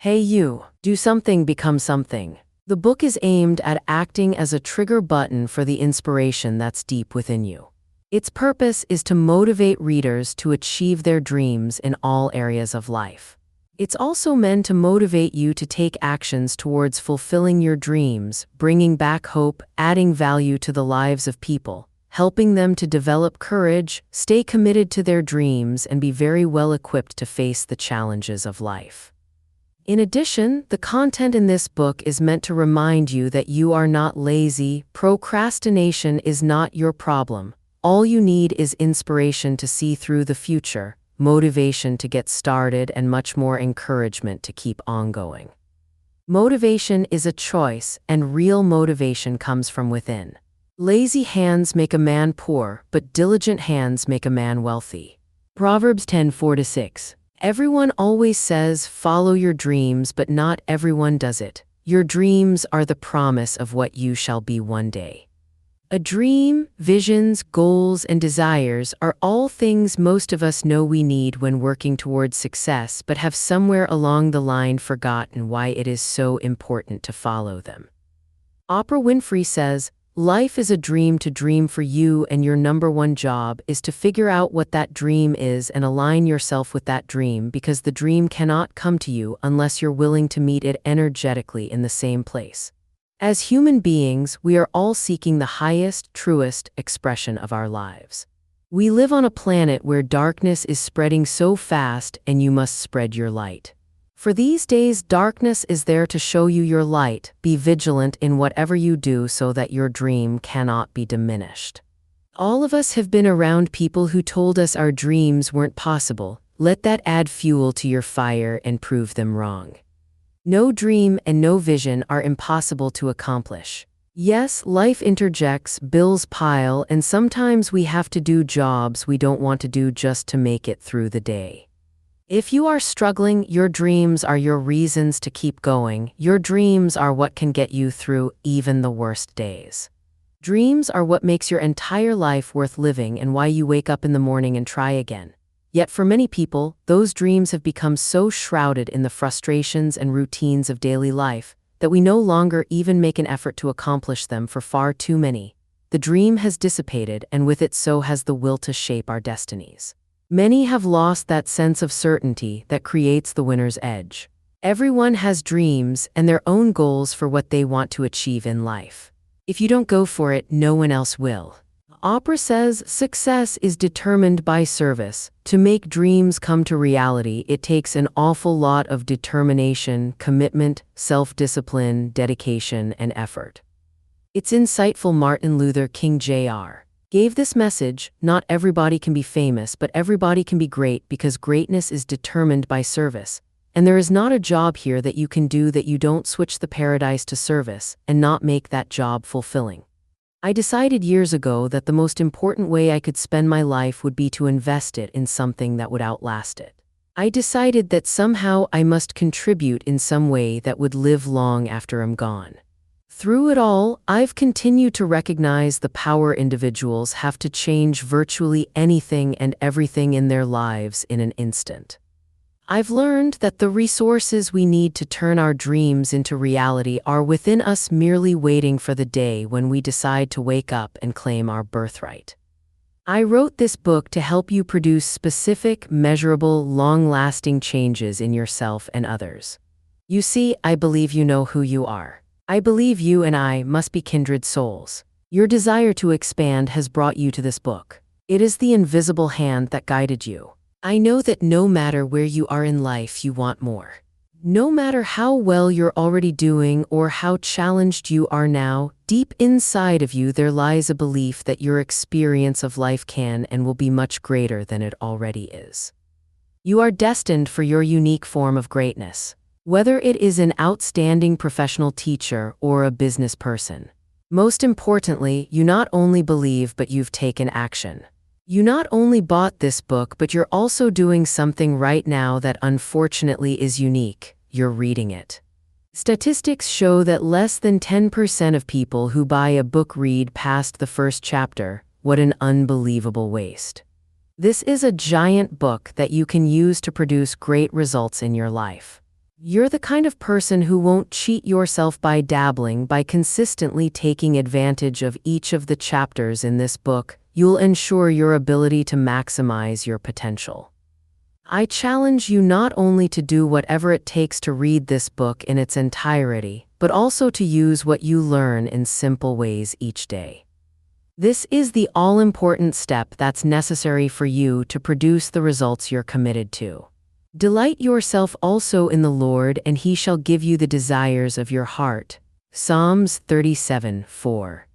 Hey you, do something, become something. The book is aimed at acting as a trigger button for the inspiration that's deep within you. Its purpose is to motivate readers to achieve their dreams in all areas of life. It's also meant to motivate you to take actions towards fulfilling your dreams, bringing back hope, adding value to the lives of people, helping them to develop courage, stay committed to their dreams, and be very well equipped to face the challenges of life. In addition, the content in this book is meant to remind you that you are not lazy. Procrastination is not your problem. All you need is inspiration to see through the future, motivation to get started, and much more encouragement to keep on going. Motivation is a choice, and real motivation comes from within. Lazy hands make a man poor, but diligent hands make a man wealthy. Proverbs 10:4-6. Everyone always says, follow your dreams, but not everyone does it. Your dreams are the promise of what you shall be one day. A dream, visions, goals, and desires are all things most of us know we need when working towards success, but have somewhere along the line forgotten why it is so important to follow them. Oprah Winfrey says, life is a dream to dream for you, and your number one job is to figure out what that dream is and align yourself with that dream, because the dream cannot come to you unless you're willing to meet it energetically in the same place. As human beings, we are all seeking the highest, truest expression of our lives. We live on a planet where darkness is spreading so fast, and you must spread your light. For these days, darkness is there to show you your light. Be vigilant in whatever you do so that your dream cannot be diminished. All of us have been around people who told us our dreams weren't possible. Let that add fuel to your fire and prove them wrong. No dream and no vision are impossible to accomplish. Yes, life interjects, bills pile, and sometimes we have to do jobs we don't want to do just to make it through the day. If you are struggling, your dreams are your reasons to keep going. Your dreams are what can get you through even the worst days. Dreams are what makes your entire life worth living and why you wake up in the morning and try again. Yet for many people, those dreams have become so shrouded in the frustrations and routines of daily life that we no longer even make an effort to accomplish them. For far too many, the dream has dissipated, and with it so has the will to shape our destinies. Many have lost that sense of certainty that creates the winner's edge. Everyone has dreams and their own goals for what they want to achieve in life. If you don't go for it, no one else will. Oprah says, success is determined by service. To make dreams come to reality, it takes an awful lot of determination, commitment, self-discipline, dedication, and effort. It's insightful. Martin Luther King Jr. gave this message: not everybody can be famous, but everybody can be great, because greatness is determined by service. And there is not a job here that you can do that you don't switch the paradise to service and not make that job fulfilling. I decided years ago that the most important way I could spend my life would be to invest it in something that would outlast it. I decided that somehow I must contribute in some way that would live long after I'm gone. Through it all, I've continued to recognize the power individuals have to change virtually anything and everything in their lives in an instant. I've learned that the resources we need to turn our dreams into reality are within us, merely waiting for the day when we decide to wake up and claim our birthright. I wrote this book to help you produce specific, measurable, long-lasting changes in yourself and others. You see, I believe you know who you are. I believe you and I must be kindred souls. Your desire to expand has brought you to this book. It is the invisible hand that guided you. I know that no matter where you are in life, you want more. No matter how well you're already doing or how challenged you are now, deep inside of you there lies a belief that your experience of life can and will be much greater than it already is. You are destined for your unique form of greatness. Whether it is an outstanding professional teacher or a business person. Most importantly, you not only believe, but you've taken action. You not only bought this book, but you're also doing something right now that unfortunately is unique. You're reading it. Statistics show that less than 10% of people who buy a book read past the first chapter. What an unbelievable waste. This is a giant book that you can use to produce great results in your life. You're the kind of person who won't cheat yourself by dabbling. By consistently taking advantage of each of the chapters in this book, you'll ensure your ability to maximize your potential. I challenge you not only to do whatever it takes to read this book in its entirety, but also to use what you learn in simple ways each day. This is the all-important step that's necessary for you to produce the results you're committed to. Delight yourself also in the Lord, and He shall give you the desires of your heart. Psalms 37:4.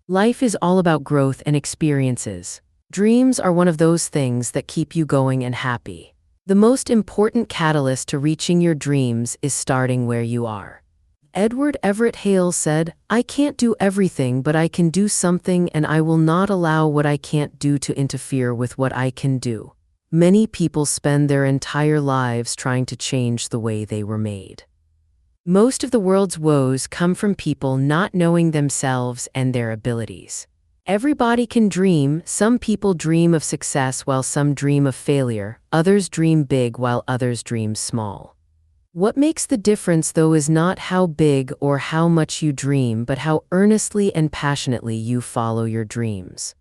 Life is all about growth and experiences. Dreams are one of those things that keep you going and happy. The most important catalyst to reaching your dreams is starting where you are. Edward Everett Hale said, "I can't do everything, but I can do something, and I will not allow what I can't do to interfere with what I can do." Many people spend their entire lives trying to change the way they were made. Most of the world's woes come from people not knowing themselves and their abilities. Everybody can dream. Some people dream of success while some dream of failure. Others dream big while others dream small. What makes the difference, though, is not how big or how much you dream, but how earnestly and passionately you follow your dreams.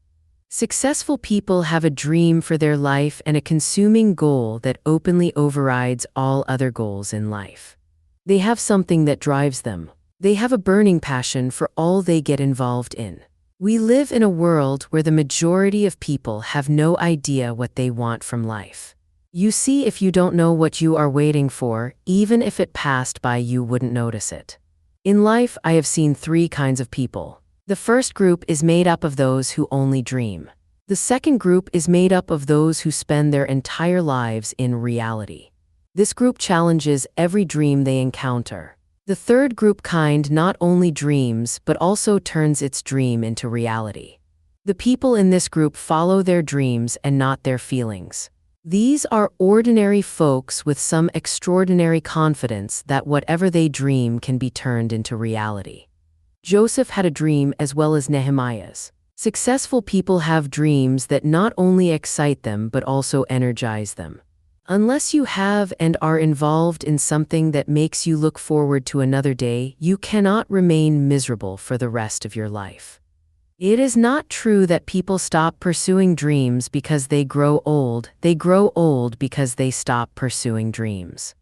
Successful people have a dream for their life and a consuming goal that openly overrides all other goals in life. They have something that drives them. They have a burning passion for all they get involved in. We live in a world where the majority of people have no idea what they want from life. You see, if you don't know what you are waiting for, even if it passed by, you wouldn't notice it. In life, I have seen three kinds of people. The first group is made up of those who only dream. The second group is made up of those who spend their entire lives in reality. This group challenges every dream they encounter. The third group kind not only dreams but also turns its dream into reality. The people in this group follow their dreams and not their feelings. These are ordinary folks with some extraordinary confidence that whatever they dream can be turned into reality. Joseph had a dream as well as Nehemiah's. Successful people have dreams that not only excite them but also energize them. Unless you have and are involved in something that makes you look forward to another day, you cannot remain miserable for the rest of your life. It is not true that people stop pursuing dreams because they grow old. They grow old because they stop pursuing dreams.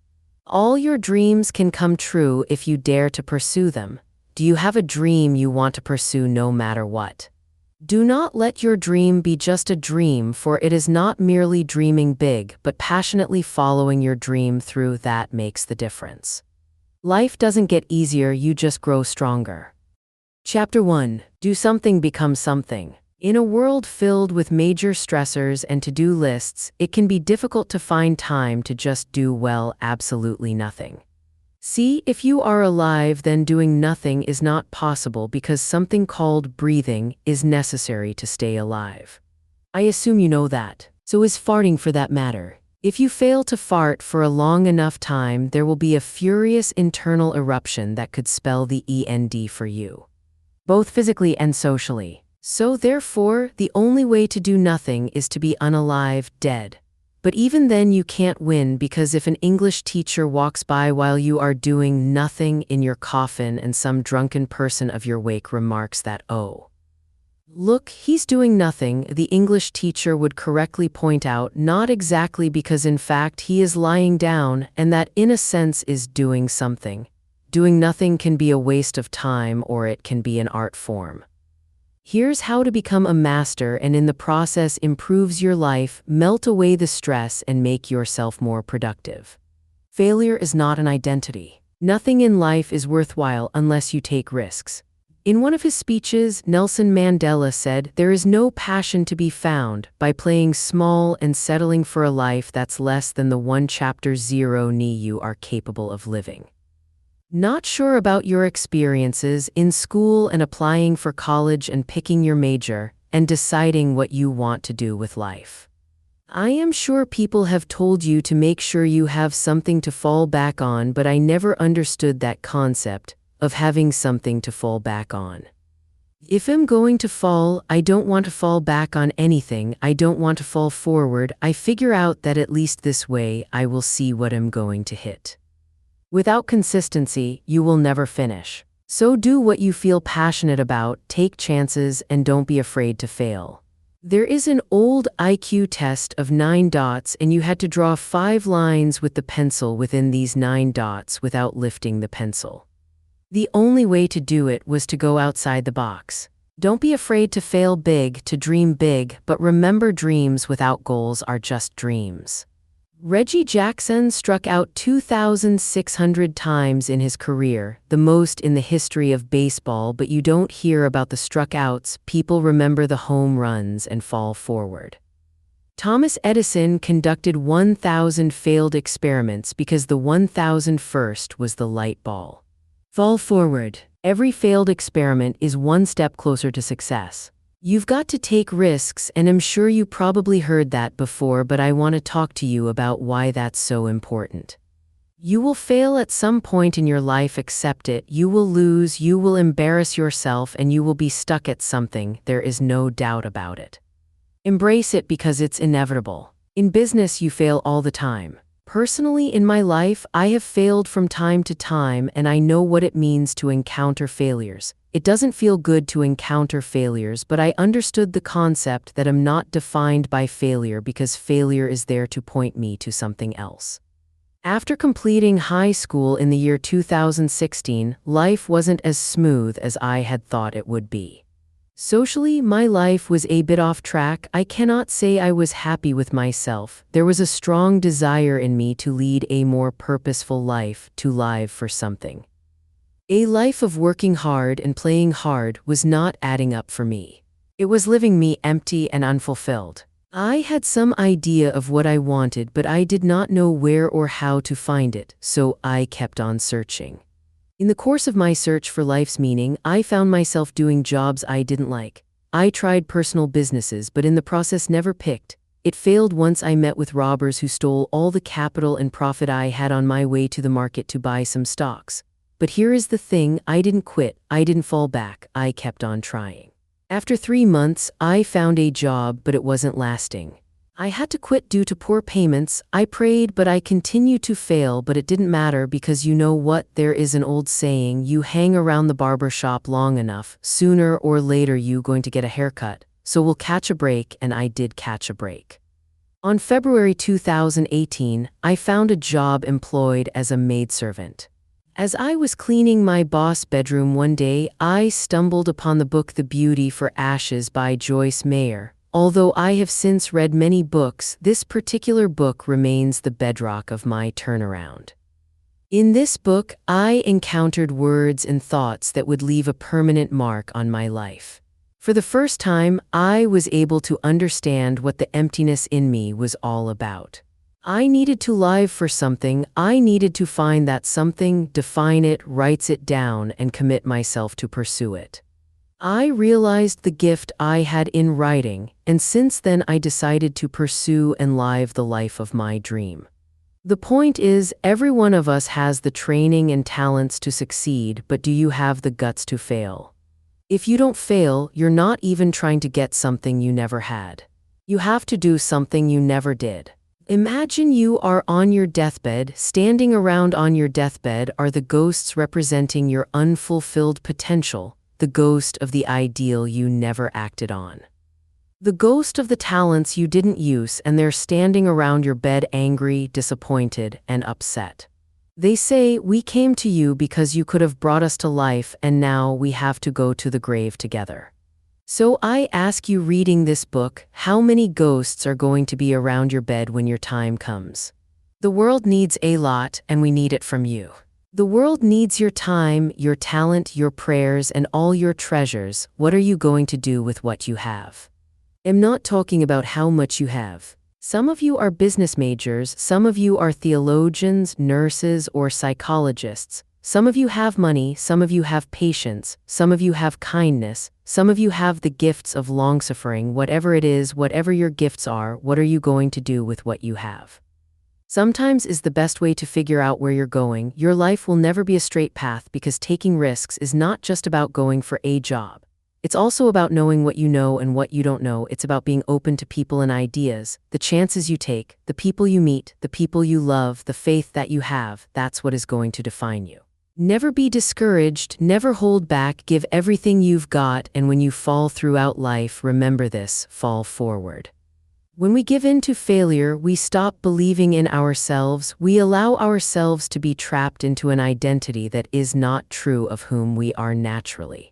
All your dreams can come true if you dare to pursue them. Do you have a dream you want to pursue no matter what? Do not let your dream be just a dream, for it is not merely dreaming big, but passionately following your dream through that makes the difference. Life doesn't get easier, you just grow stronger. Chapter 1. Do something, become something. In a world filled with major stressors and to-do lists, it can be difficult to find time to just do, well, absolutely nothing. See, if you are alive, then doing nothing is not possible because something called breathing is necessary to stay alive. I assume you know that. So is farting, for that matter. If you fail to fart for a long enough time, there will be a furious internal eruption that could spell the end for you, both physically and socially. So therefore, the only way to do nothing is to be unalive, dead. But even then you can't win, because if an English teacher walks by while you are doing nothing in your coffin and some drunken person of your wake remarks that, "Oh, look, he's doing nothing," the English teacher would correctly point out, not exactly, because in fact he is lying down, and that in a sense is doing something. Doing nothing can be a waste of time, or it can be an art form. Here's how to become a master and in the process improves your life, melt away the stress, and make yourself more productive. Failure is not an identity. Nothing in life is worthwhile unless you take risks. In one of his speeches, Nelson Mandela said, "There is no passion to be found by playing small and settling for a life that's less than the 1 chapter 0 ni you are capable of living." Not sure about your experiences in school and applying for college and picking your major and deciding what you want to do with life? I am sure people have told you to make sure you have something to fall back on, but I never understood that concept of having something to fall back on. If I'm going to fall, I don't want to fall back on anything. I don't want to fall forward. I figure out that at least this way I will see what I'm going to hit. Without consistency, you will never finish. So do what you feel passionate about, take chances, and don't be afraid to fail. There is an old IQ test of 9 dots, and you had to draw 5 lines with the pencil within these 9 dots without lifting the pencil. The only way to do it was to go outside the box. Don't be afraid to fail big, to dream big, but remember, dreams without goals are just dreams. Reggie Jackson struck out 2,600 times in his career, the most in the history of baseball, but you don't hear about the struck outs. People remember the home runs and fall forward. Thomas Edison conducted 1,000 failed experiments because the 1,001st was the light bulb. Fall forward. Every failed experiment is one step closer to success. You've got to take risks, and I'm sure you probably heard that before, but I want to talk to you about why that's so important. You will fail at some point in your life, accept it. You will lose, you will embarrass yourself, and you will be stuck at something. There is no doubt about it. Embrace it because it's inevitable. In business, you fail all the time. Personally, in my life, I have failed from time to time, and I know what it means to encounter failures. It doesn't feel good to encounter failures, but I understood the concept that I'm not defined by failure because failure is there to point me to something else. After completing high school in the year 2016, life wasn't as smooth as I had thought it would be. Socially, my life was a bit off track. I cannot say I was happy with myself. There was a strong desire in me to lead a more purposeful life, to live for something. A life of working hard and playing hard was not adding up for me. It was leaving me empty and unfulfilled. I had some idea of what I wanted, but I did not know where or how to find it, so I kept on searching. In the course of my search for life's meaning, I found myself doing jobs I didn't like. I tried personal businesses, but in the process never picked. It failed once I met with robbers who stole all the capital and profit I had on my way to the market to buy some stocks. But here is the thing, I didn't quit, I didn't fall back, I kept on trying. After 3 months, I found a job, but it wasn't lasting. I had to quit due to poor payments. I prayed, but I continued to fail, but it didn't matter because you know what? There is an old saying, you hang around the barber shop long enough, sooner or later you going to get a haircut, so we'll catch a break, and I did catch a break. On February 2018, I found a job employed as a maidservant. As I was cleaning my boss' bedroom one day, I stumbled upon the book The Beauty for Ashes by Joyce Meyer. Although I have since read many books, this particular book remains the bedrock of my turnaround. In this book, I encountered words and thoughts that would leave a permanent mark on my life. For the first time, I was able to understand what the emptiness in me was all about. I needed to live for something. I needed to find that something, define it, write it down, and commit myself to pursue it. I realized the gift I had in writing, and since then I decided to pursue and live the life of my dream. The point is, every one of us has the training and talents to succeed, but do you have the guts to fail? If you don't fail, you're not even trying to get something you never had. You have to do something you never did. Imagine you are on your deathbed. Standing around on your deathbed are the ghosts representing your unfulfilled potential, the ghost of the ideal you never acted on. The ghost of the talents you didn't use, and they're standing around your bed angry, disappointed, and upset. They say, we came to you because you could have brought us to life, and now we have to go to the grave together. So I ask you, reading this book, how many ghosts are going to be around your bed when your time comes? The world needs a lot, and we need it from you. The world needs your time, your talent, your prayers, and all your treasures. What are you going to do with what you have? I'm not talking about how much you have. Some of you are business majors, some of you are theologians, nurses, or psychologists. Some of you have money, some of you have patience, some of you have kindness, some of you have the gifts of long-suffering. Whatever it is, whatever your gifts are, what are you going to do with what you have? Sometimes is the best way to figure out where you're going. Your life will never be a straight path because taking risks is not just about going for a job. It's also about knowing what you know and what you don't know. It's about being open to people and ideas, the chances you take, the people you meet, the people you love, the faith that you have. That's what is going to define you. Never be discouraged, never hold back, give everything you've got, and when you fall throughout life, remember this: fall forward. When we give in to failure, we stop believing in ourselves. We allow ourselves to be trapped into an identity that is not true of whom we are naturally.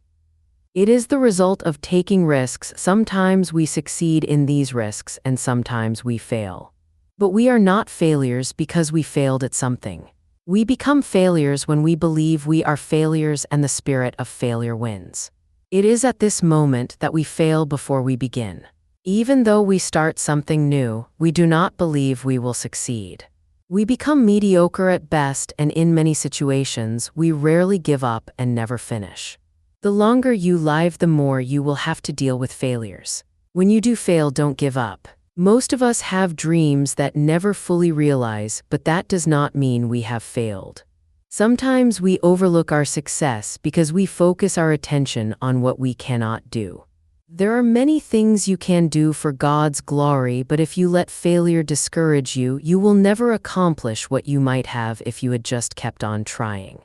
It is the result of taking risks. Sometimes we succeed in these risks, and sometimes we fail. But we are not failures because we failed at something. We become failures when we believe we are failures and the spirit of failure wins. It is at this moment that we fail before we begin. Even though we start something new, we do not believe we will succeed. We become mediocre at best, and in many situations, we rarely give up and never finish. The longer you live, the more you will have to deal with failures. When you do fail, don't give up. Most of us have dreams that never fully realize, but that does not mean we have failed. Sometimes we overlook our success because we focus our attention on what we cannot do. There are many things you can do for God's glory, but if you let failure discourage you, you will never accomplish what you might have if you had just kept on trying.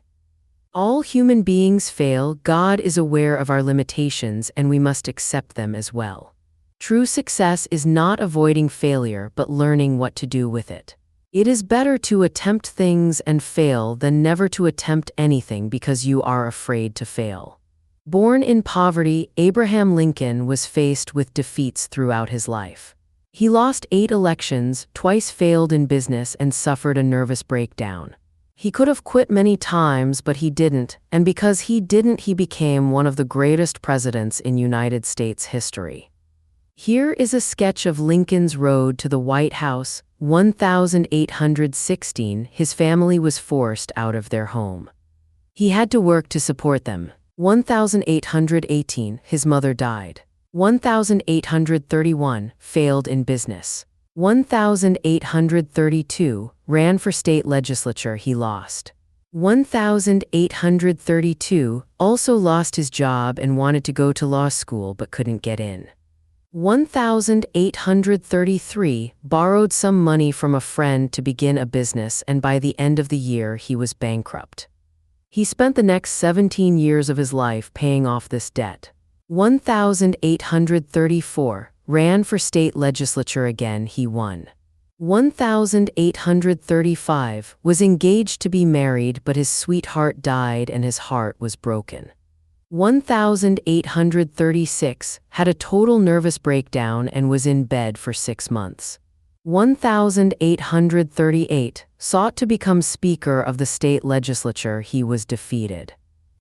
All human beings fail. God is aware of our limitations, and we must accept them as well. True success is not avoiding failure, but learning what to do with it. It is better to attempt things and fail than never to attempt anything because you are afraid to fail. Born in poverty, Abraham Lincoln was faced with defeats throughout his life. He lost 8 elections, twice failed in business, and suffered a nervous breakdown. He could have quit many times, but he didn't, and because he didn't, he became one of the greatest presidents in United States history. Here is a sketch of Lincoln's road to the White House. 1816, his family was forced out of their home. He had to work to support them. 1818, his mother died. 1831, failed in business. 1832, ran for state legislature, he lost. 1832, also lost his job and wanted to go to law school but couldn't get in. 1833, borrowed some money from a friend to begin a business, and by the end of the year he was bankrupt. He spent the next 17 years of his life paying off this debt. 1834, ran for state legislature again, he won. 1835, was engaged to be married, but his sweetheart died and his heart was broken. 1836, had a total nervous breakdown and was in bed for 6 months. 1838, sought to become Speaker of the state legislature, he was defeated.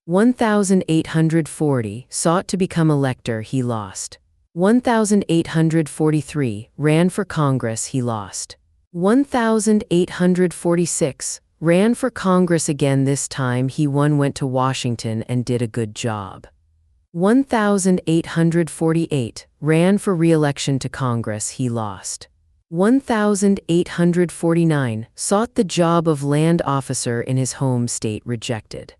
1840, sought to become elector, he lost. 1843, ran for Congress, he lost. 1846, ran for Congress again, this time he won, went to Washington and did a good job. 1848, ran for re-election to Congress, he lost. 1849, sought the job of land officer in his home state, rejected.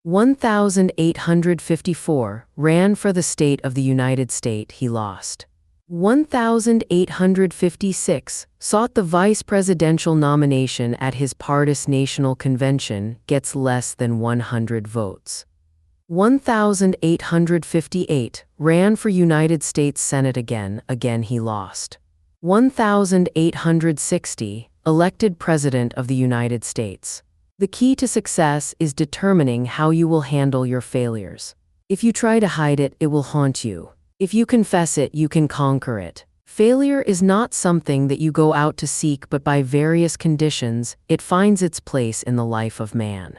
1854, ran for the state of the United States, he lost. 1856, sought the vice presidential nomination at his party's national convention, gets less than 100 votes. 1858, ran for United States Senate again he lost. 1860, elected President of the United States. The key to success is determining how you will handle your failures. If you try to hide it, it will haunt you. If you confess it, you can conquer it. Failure is not something that you go out to seek, but by various conditions, it finds its place in the life of man.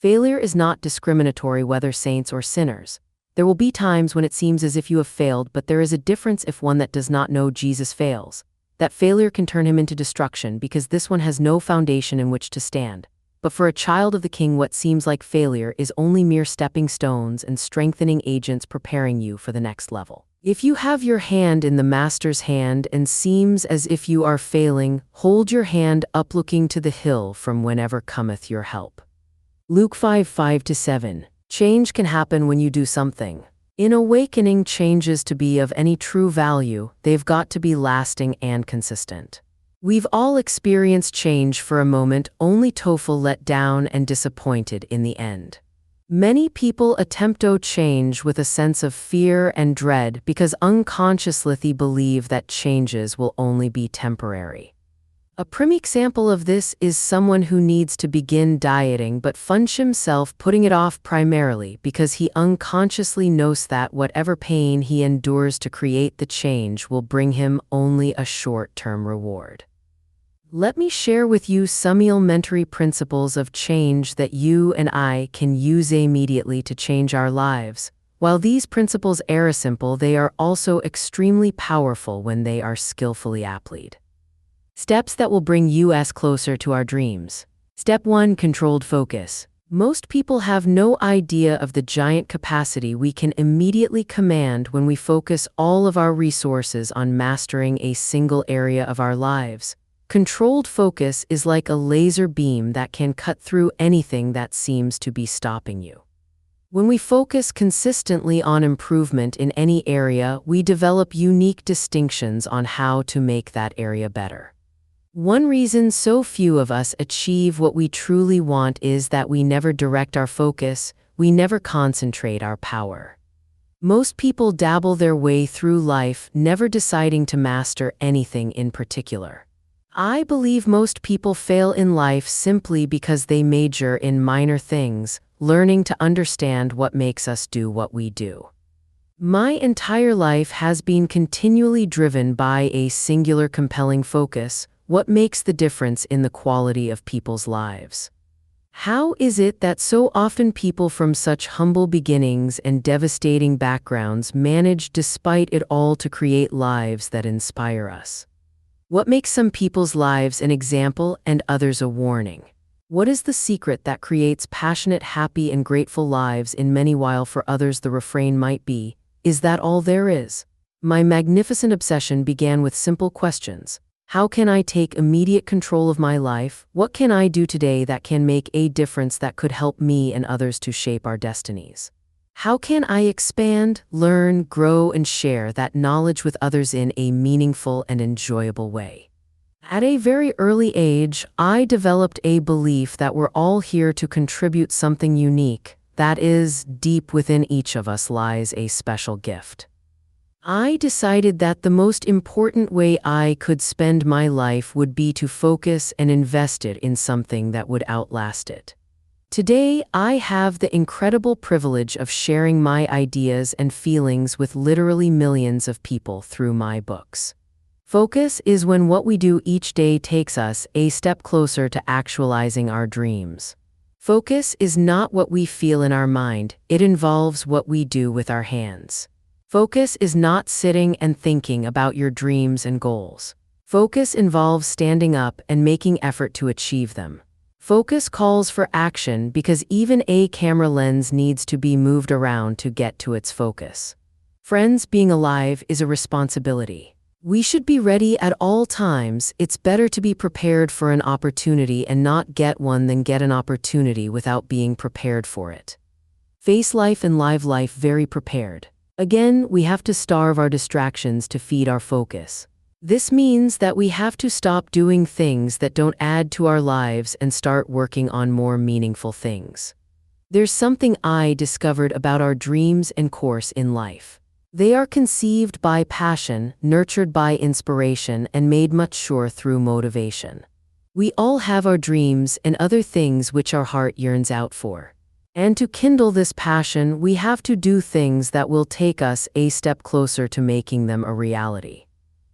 Failure is not discriminatory whether saints or sinners. There will be times when it seems as if you have failed, but there is a difference if one that does not know Jesus fails. That failure can turn him into destruction because this one has no foundation in which to stand. But for a child of the King, what seems like failure is only mere stepping stones and strengthening agents preparing you for the next level. If you have your hand in the Master's hand and seems as if you are failing, hold your hand up looking to the hill from whenever cometh your help. Luke 5:5-7. Change can happen when you do something. In awakening changes to be of any true value, they've got to be lasting and consistent. We've all experienced change for a moment, only to feel let down and disappointed in the end. Many people attempt to change with a sense of fear and dread because unconsciously they believe that changes will only be temporary. A prime example of this is someone who needs to begin dieting but finds himself putting it off primarily because he unconsciously knows that whatever pain he endures to create the change will bring him only a short-term reward. Let me share with you some elementary principles of change that you and I can use immediately to change our lives. While these principles are simple, they are also extremely powerful when they are skillfully applied. Steps that will bring us closer to our dreams. Step 1. Controlled focus. Most people have no idea of the giant capacity we can immediately command when we focus all of our resources on mastering a single area of our lives. Controlled focus is like a laser beam that can cut through anything that seems to be stopping you. When we focus consistently on improvement in any area, we develop unique distinctions on how to make that area better. One reason so few of us achieve what we truly want is that we never direct our focus, we never concentrate our power. Most people dabble their way through life, never deciding to master anything in particular. I believe most people fail in life simply because they major in minor things, learning to understand what makes us do what we do. My entire life has been continually driven by a singular compelling focus. What makes the difference in the quality of people's lives? How is it that so often people from such humble beginnings and devastating backgrounds manage despite it all to create lives that inspire us? What makes some people's lives an example and others a warning? What is the secret that creates passionate, happy, and grateful lives in many while for others the refrain might be, "Is that all there is?" My magnificent obsession began with simple questions. How can I take immediate control of my life? What can I do today that can make a difference that could help me and others to shape our destinies? How can I expand, learn, grow, and share that knowledge with others in a meaningful and enjoyable way? At a very early age, I developed a belief that we're all here to contribute something unique. That is, deep within each of us lies a special gift. I decided that the most important way I could spend my life would be to focus and invest it in something that would outlast it. Today, I have the incredible privilege of sharing my ideas and feelings with literally millions of people through my books. Focus is when what we do each day takes us a step closer to actualizing our dreams. Focus is not what we feel in our mind, it involves what we do with our hands. Focus is not sitting and thinking about your dreams and goals. Focus involves standing up and making effort to achieve them. Focus calls for action because even a camera lens needs to be moved around to get to its focus. Friends, being alive is a responsibility. We should be ready at all times. It's better to be prepared for an opportunity and not get one than get an opportunity without being prepared for it. Face life and live life very prepared. Again, we have to starve our distractions to feed our focus. This means that we have to stop doing things that don't add to our lives and start working on more meaningful things. There's something I discovered about our dreams and course in life. They are conceived by passion, nurtured by inspiration, and made mature through motivation. We all have our dreams and other things which our heart yearns out for. And to kindle this passion, we have to do things that will take us a step closer to making them a reality.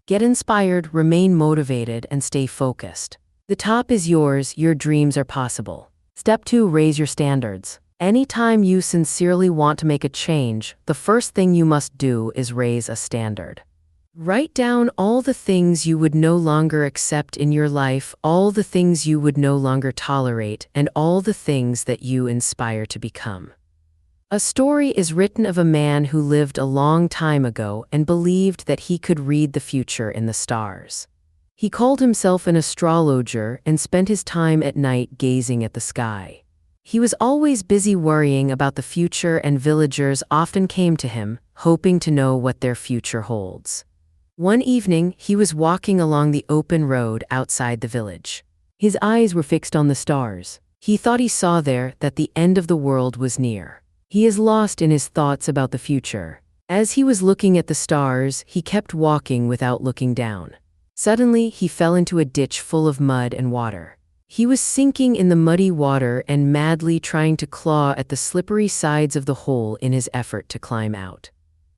Get inspired, remain motivated, and stay focused. The top is yours, your dreams are possible. Step 2. Raise your standards. Anytime you sincerely want to make a change, the first thing you must do is raise a standard. Write down all the things you would no longer accept in your life, all the things you would no longer tolerate, and all the things that you inspire to become. A story is written of a man who lived a long time ago and believed that he could read the future in the stars. He called himself an astrologer and spent his time at night gazing at the sky. He was always busy worrying about the future, and villagers often came to him, hoping to know what their future holds. One evening, he was walking along the open road outside the village. His eyes were fixed on the stars. He thought he saw there that the end of the world was near. He is lost in his thoughts about the future. As he was looking at the stars, he kept walking without looking down. Suddenly, he fell into a ditch full of mud and water. He was sinking in the muddy water and madly trying to claw at the slippery sides of the hole in his effort to climb out.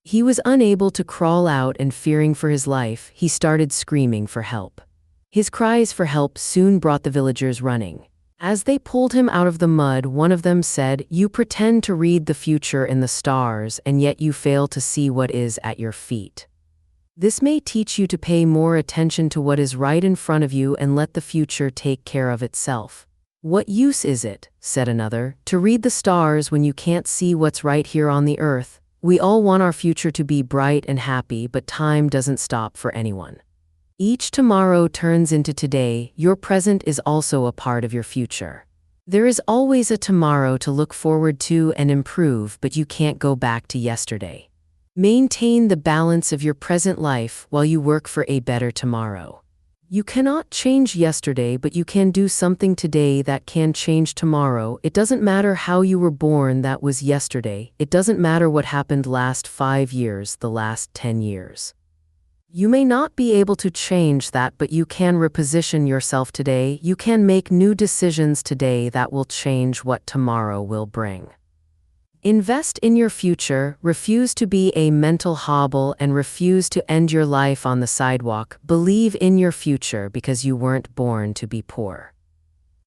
He was unable to crawl out, and fearing for his life, he started screaming for help. His cries for help soon brought the villagers running. As they pulled him out of the mud, one of them said, "You pretend to read the future in the stars, and yet you fail to see what is at your feet. This may teach you to pay more attention to what is right in front of you and let the future take care of itself." "What use is it," said another, "to read the stars when you can't see what's right here on the earth? We all want our future to be bright and happy, but time doesn't stop for anyone. Each tomorrow turns into today. Your present is also a part of your future. There is always a tomorrow to look forward to and improve, but you can't go back to yesterday. Maintain the balance of your present life while you work for a better tomorrow. You cannot change yesterday, but you can do something today that can change tomorrow. It doesn't matter how you were born, that was yesterday. It doesn't matter what happened last 5 years, the last 10 years. You may not be able to change that, but you can reposition yourself today. You can make new decisions today that will change what tomorrow will bring. Invest in your future, refuse to be a mental hobble, and refuse to end your life on the sidewalk. Believe in your future because you weren't born to be poor.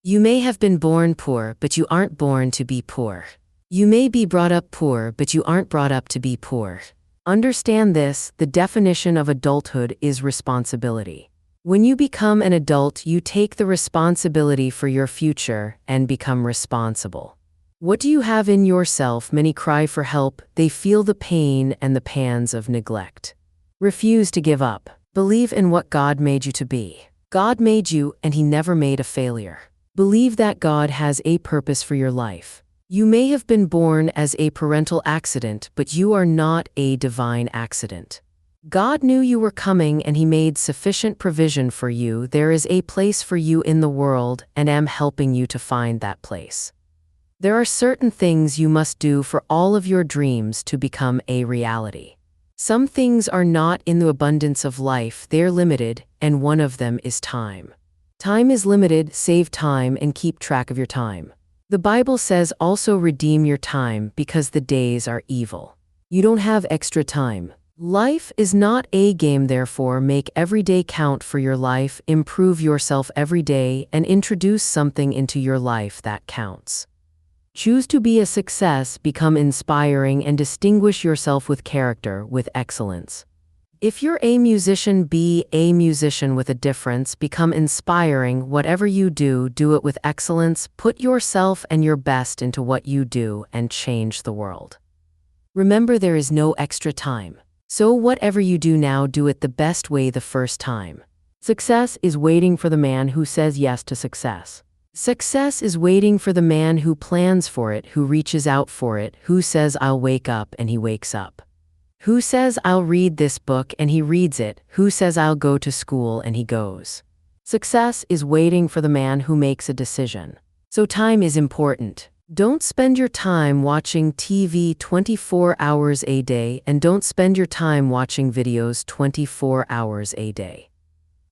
You may have been born poor, but you aren't born to be poor. You may be brought up poor, but you aren't brought up to be poor. Understand this: the definition of adulthood is responsibility. When you become an adult, you take the responsibility for your future and become responsible. What do you have in yourself? Many cry for help. They feel the pain and the pangs of neglect. Refuse to give up. Believe in what God made you to be. God made you, and He never made a failure. Believe that God has a purpose for your life. You may have been born as a parental accident, but you are not a divine accident. God knew you were coming, and He made sufficient provision for you. There is a place for you in the world, and I am helping you to find that place. There are certain things you must do for all of your dreams to become a reality. Some things are not in the abundance of life, they're limited, and one of them is time. Time is limited. Save time and keep track of your time. The Bible says also redeem your time because the days are evil. You don't have extra time. Life is not a game, therefore make every day count for your life, improve yourself every day, and introduce something into your life that counts. Choose to be a success, become inspiring, and distinguish yourself with character, with excellence. If you're a musician, be a musician with a difference, become inspiring. Whatever you do, do it with excellence. Put yourself and your best into what you do and change the world. Remember, there is no extra time. So whatever you do now, do it the best way the first time. Success is waiting for the man who says yes to success. Success is waiting for the man who plans for it, who reaches out for it, who says, "I'll wake up," and he wakes up. Who says, "I'll read this book," and he reads it. Who says, "I'll go to school," and he goes. Success is waiting for the man who makes a decision. So time is important. Don't spend your time watching TV 24 hours a day, and don't spend your time watching videos 24 hours a day.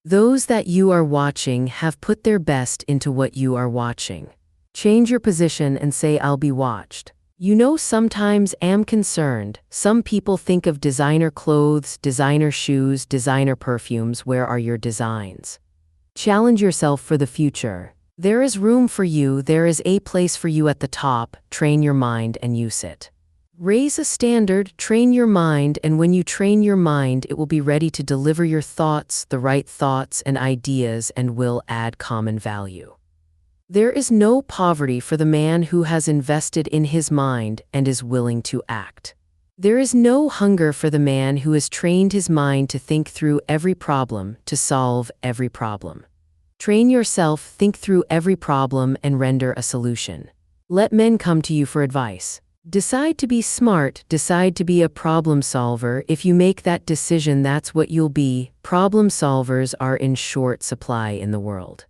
Those that you are watching have put their best into what you are watching. Change your position and say, "I'll be watched." You know, sometimes I'm concerned. Some people think of designer clothes, designer shoes, designer perfumes. Where are your designs? Challenge yourself for the future. There is room for you. There is a place for you at the top. Train your mind and use it. Raise a standard, train your mind, and when you train your mind, it will be ready to deliver your thoughts, the right thoughts and ideas, and will add common value. There is no poverty for the man who has invested in his mind and is willing to act. There is no hunger for the man who has trained his mind to think through every problem, to solve every problem. Train yourself, think through every problem, and render a solution. Let men come to you for advice. Decide to be smart, decide to be a problem solver. If you make that decision, that's what you'll be. Problem solvers are in short supply in the world.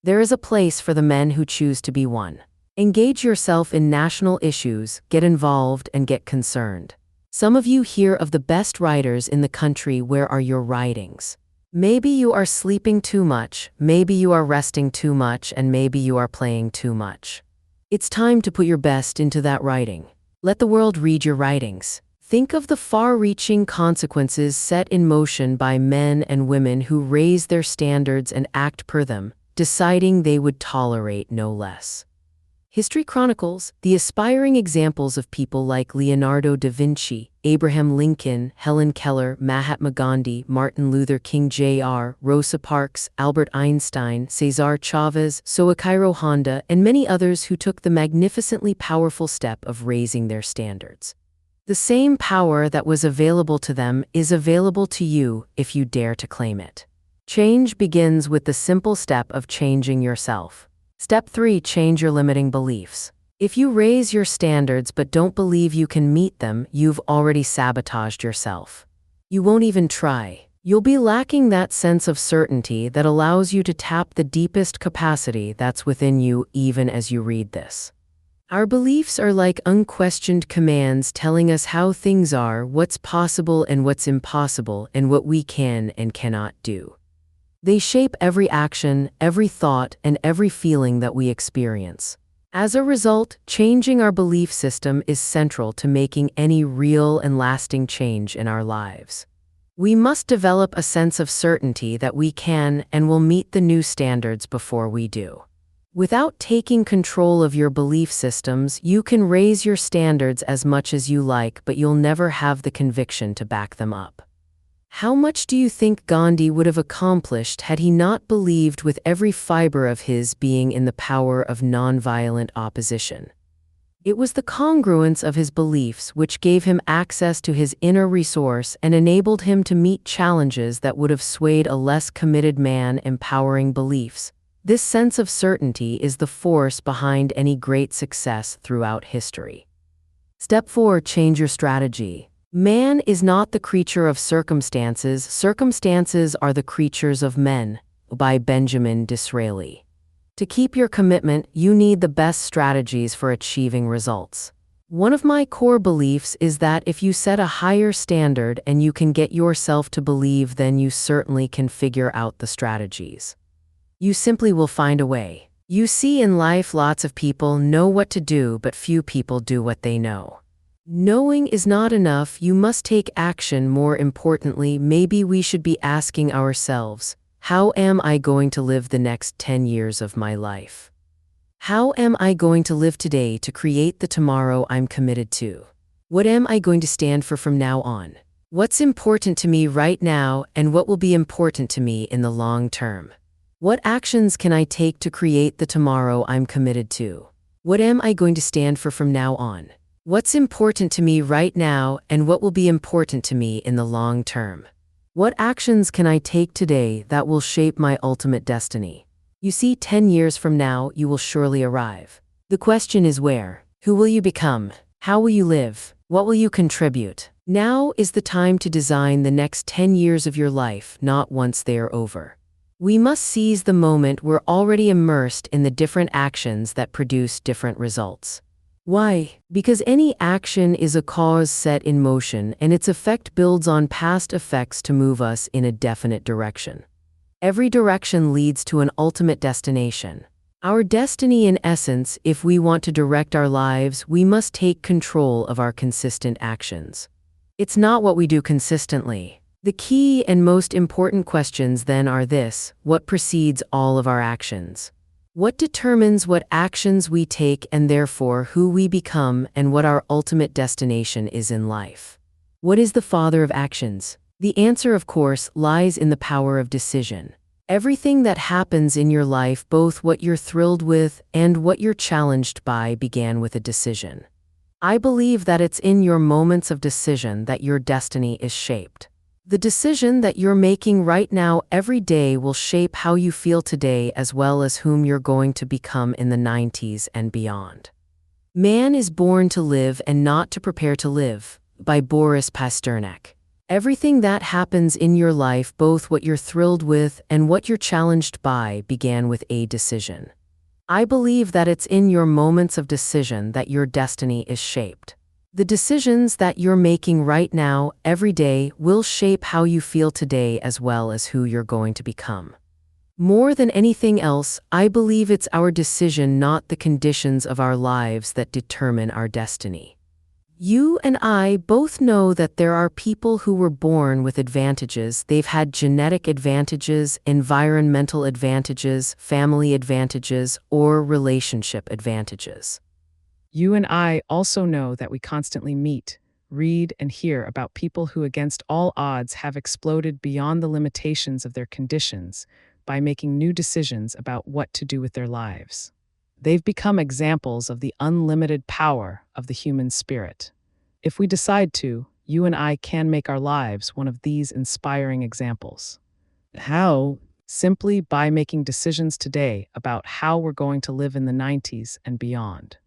There is a place for the men who choose to be one. Engage yourself in national issues, get involved, and get concerned. Some of you hear of the best writers in the country. Where are your writings? Maybe you are sleeping too much, maybe you are resting too much, and maybe you are playing too much. It's time to put your best into that writing. Let the world read your writings. Think of the far-reaching consequences set in motion by men and women who raise their standards and act per them, deciding they would tolerate no less. History chronicles the aspiring examples of people like Leonardo da Vinci, Abraham Lincoln, Helen Keller, Mahatma Gandhi, Martin Luther King Jr., Rosa Parks, Albert Einstein, Cesar Chavez, Soichiro Honda, and many others who took the magnificently powerful step of raising their standards. The same power that was available to them is available to you if you dare to claim it. Change begins with the simple step of changing yourself. Step 3. Change your limiting beliefs. If you raise your standards but don't believe you can meet them, you've already sabotaged yourself. You won't even try. You'll be lacking that sense of certainty that allows you to tap the deepest capacity that's within you even as you read this. Our beliefs are like unquestioned commands telling us how things are, what's possible and what's impossible, and what we can and cannot do. They shape every action, every thought, and every feeling that we experience. As a result, changing our belief system is central to making any real and lasting change in our lives. We must develop a sense of certainty that we can and will meet the new standards before we do. Without taking control of your belief systems, you can raise your standards as much as you like, but you'll never have the conviction to back them up. How much do you think Gandhi would have accomplished had he not believed with every fiber of his being in the power of nonviolent opposition? It was the congruence of his beliefs which gave him access to his inner resource and enabled him to meet challenges that would have swayed a less committed man. Empowering beliefs. This sense of certainty is the force behind any great success throughout history. Step 4. Change your strategy. Man is not the creature of circumstances, circumstances are the creatures of men, by Benjamin Disraeli. To keep your commitment, you need the best strategies for achieving results. One of my core beliefs is that if you set a higher standard and you can get yourself to believe, then you certainly can figure out the strategies. You simply will find a way. You see, in life, lots of people know what to do, but few people do what they know. Knowing is not enough, you must take action. More importantly, maybe we should be asking ourselves, how am I going to live the next 10 years of my life? How am I going to live today to create the tomorrow I'm committed to? What am I going to stand for from now on? What's important to me right now, and what will be important to me in the long term? What actions can I take to create the tomorrow I'm committed to? What am I going to stand for from now on? What's important to me right now, and what will be important to me in the long term? What actions can I take today that will shape my ultimate destiny? You see, 10 years from now, you will surely arrive. The question is where? Who will you become? How will you live? What will you contribute? Now is the time to design the next 10 years of your life, not once they are over. We must seize the moment. We're already immersed in the different actions that produce different results. Why? Because any action is a cause set in motion, and its effect builds on past effects to move us in a definite direction. Every direction leads to an ultimate destination. Our destiny, in essence, if we want to direct our lives, we must take control of our consistent actions. It's not what we do consistently. The key and most important questions then are this: what precedes all of our actions? What determines what actions we take and therefore who we become and what our ultimate destination is in life? What is the father of actions? The answer, of course, lies in the power of decision. Everything that happens in your life, both what you're thrilled with and what you're challenged by, began with a decision. I believe that it's in your moments of decision that your destiny is shaped. The decision that you're making right now every day will shape how you feel today as well as whom you're going to become in the 90s and beyond. Man is born to live and not to prepare to live, by Boris Pasternak. Everything that happens in your life, both what you're thrilled with and what you're challenged by, began with a decision. I believe that it's in your moments of decision that your destiny is shaped. The decisions that you're making right now, every day, will shape how you feel today as well as who you're going to become. More than anything else, I believe it's our decision, not the conditions of our lives, that determine our destiny. You and I both know that there are people who were born with advantages. They've had genetic advantages, environmental advantages, family advantages, or relationship advantages. You and I also know that we constantly meet, read, and hear about people who, against all odds, have exploded beyond the limitations of their conditions by making new decisions about what to do with their lives. They've become examples of the unlimited power of the human spirit. If we decide to, you and I can make our lives one of these inspiring examples. How? Simply by making decisions today about how we're going to live in the 90s and beyond.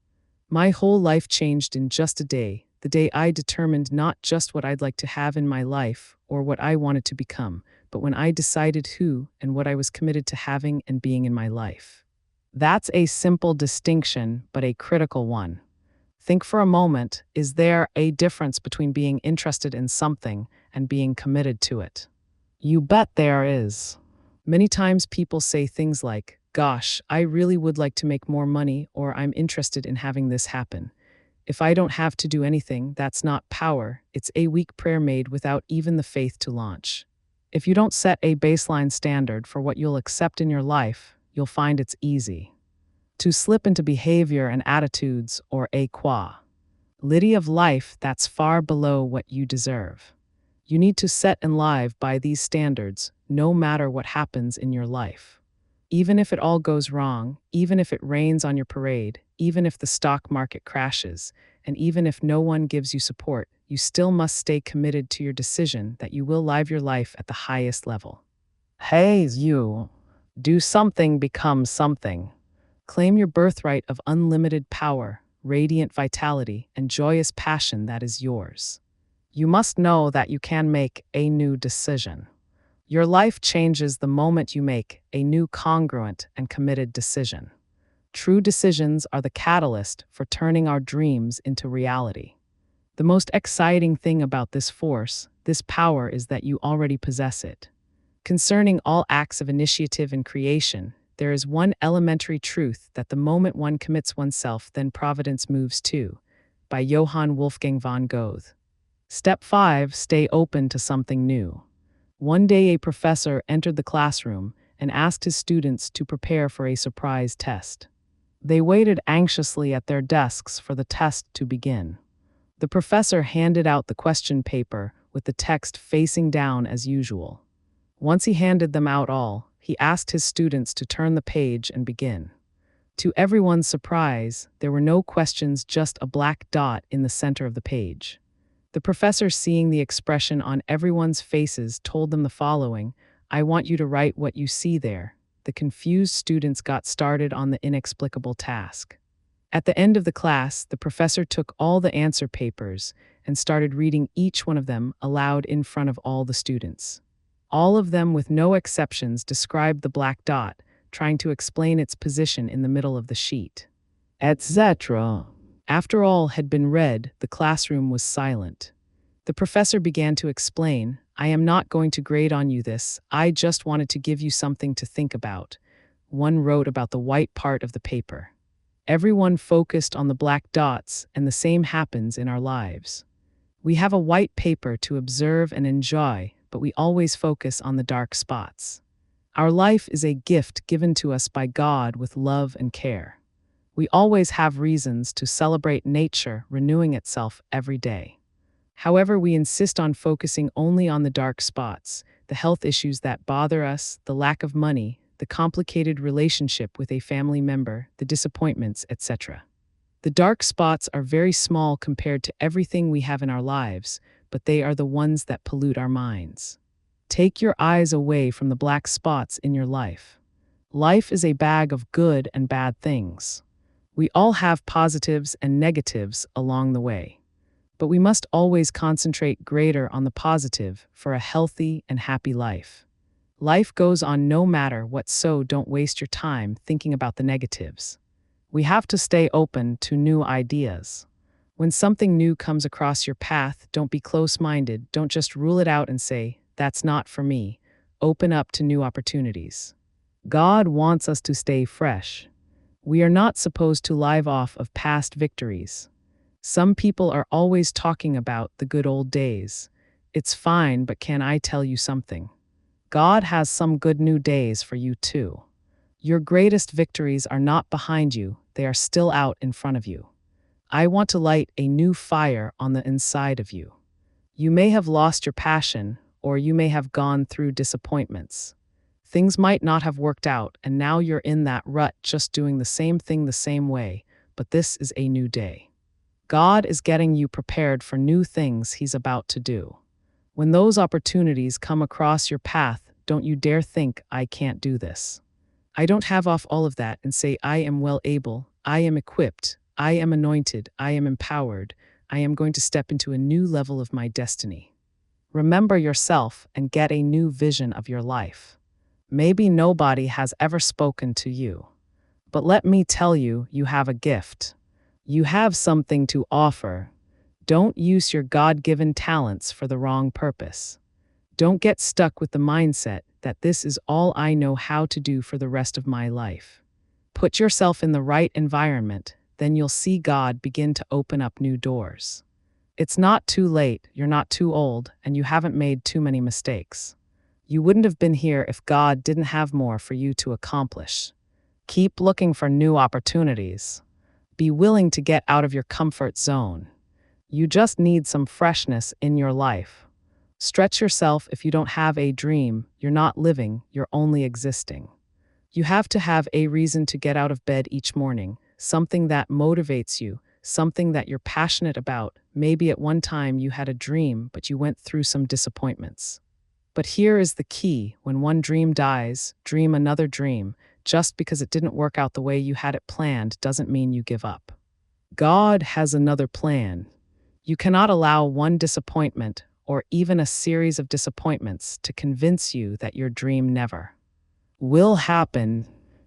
My whole life changed in just a day, the day I determined not just what I'd like to have in my life or what I wanted to become, but when I decided who and what I was committed to having and being in my life. That's a simple distinction, but a critical one. Think for a moment, is there a difference between being interested in something and being committed to it? You bet there is. Many times people say things like, "Gosh, I really would like to make more money," or "I'm interested in having this happen." If I don't have to do anything, that's not power, it's a weak prayer made without even the faith to launch. If you don't set a baseline standard for what you'll accept in your life, you'll find it's easy to slip into behavior and attitudes or a quality of life that's far below what you deserve. You need to set and live by these standards, no matter what happens in your life. Even if it all goes wrong, even if it rains on your parade, even if the stock market crashes, and even if no one gives you support, you still must stay committed to your decision that you will live your life at the highest level. Hey, you. Do something, become something. Claim your birthright of unlimited power, radiant vitality, and joyous passion that is yours. You must know that you can make a new decision. Your life changes the moment you make a new congruent and committed decision. True decisions are the catalyst for turning our dreams into reality. The most exciting thing about this force, this power, is that you already possess it. Concerning all acts of initiative and creation, there is one elementary truth that the moment one commits oneself, then providence moves too, by Johann Wolfgang von Goethe. Step 5. Stay open to something new. One day a professor entered the classroom and asked his students to prepare for a surprise test. They waited anxiously at their desks for the test to begin. The professor handed out the question paper with the text facing down as usual. Once he handed them out all, he asked his students to turn the page and begin. To everyone's surprise, there were no questions, just a black dot in the center of the page. The professor, seeing the expression on everyone's faces, told them the following: "I want you to write what you see there." The confused students got started on the inexplicable task. At the end of the class, the professor took all the answer papers and started reading each one of them aloud in front of all the students. All of them, with no exceptions, described the black dot, trying to explain its position in the middle of the sheet, etc. After all had been read, the classroom was silent. The professor began to explain, "I am not going to grade on you this, I just wanted to give you something to think about." One wrote about the white part of the paper. Everyone focused on the black dots, and the same happens in our lives. We have a white paper to observe and enjoy, but we always focus on the dark spots. Our life is a gift given to us by God with love and care. We always have reasons to celebrate nature renewing itself every day. However, we insist on focusing only on the dark spots, the health issues that bother us, the lack of money, the complicated relationship with a family member, the disappointments, etc. The dark spots are very small compared to everything we have in our lives, but they are the ones that pollute our minds. Take your eyes away from the black spots in your life. Life is a bag of good and bad things. We all have positives and negatives along the way, but we must always concentrate greater on the positive for a healthy and happy life. Life goes on no matter what, so don't waste your time thinking about the negatives. We have to stay open to new ideas. When something new comes across your path, don't be close-minded. Don't just rule it out and say, "That's not for me." Open up to new opportunities. God wants us to stay fresh. We are not supposed to live off of past victories. Some people are always talking about the good old days. It's fine, but can I tell you something? God has some good new days for you too. Your greatest victories are not behind you, they are still out in front of you. I want to light a new fire on the inside of you. You may have lost your passion, or you may have gone through disappointments. Things might not have worked out, and now you're in that rut just doing the same thing the same way, but this is a new day. God is getting you prepared for new things He's about to do. When those opportunities come across your path, don't you dare think, "I can't do this." I don't have off all of that and say, "I am well able, I am equipped, I am anointed, I am empowered, I am going to step into a new level of my destiny." Remember yourself and get a new vision of your life. Maybe nobody has ever spoken to you, but let me tell you, you have a gift. You have something to offer. Don't use your God-given talents for the wrong purpose. Don't get stuck with the mindset that this is all I know how to do for the rest of my life. Put yourself in the right environment, then you'll see God begin to open up new doors. It's not too late, you're not too old, and you haven't made too many mistakes. You wouldn't have been here if God didn't have more for you to accomplish. Keep looking for new opportunities. Be willing to get out of your comfort zone. You just need some freshness in your life. Stretch yourself. If you don't have a dream, you're not living, you're only existing. You have to have a reason to get out of bed each morning, something that motivates you, something that you're passionate about. Maybe at one time you had a dream, but you went through some disappointments. But here is the key: when one dream dies, dream another dream. Just because it didn't work out the way you had it planned doesn't mean you give up. God has another plan. You cannot allow one disappointment, or even a series of disappointments, to convince you that your dream never will happen.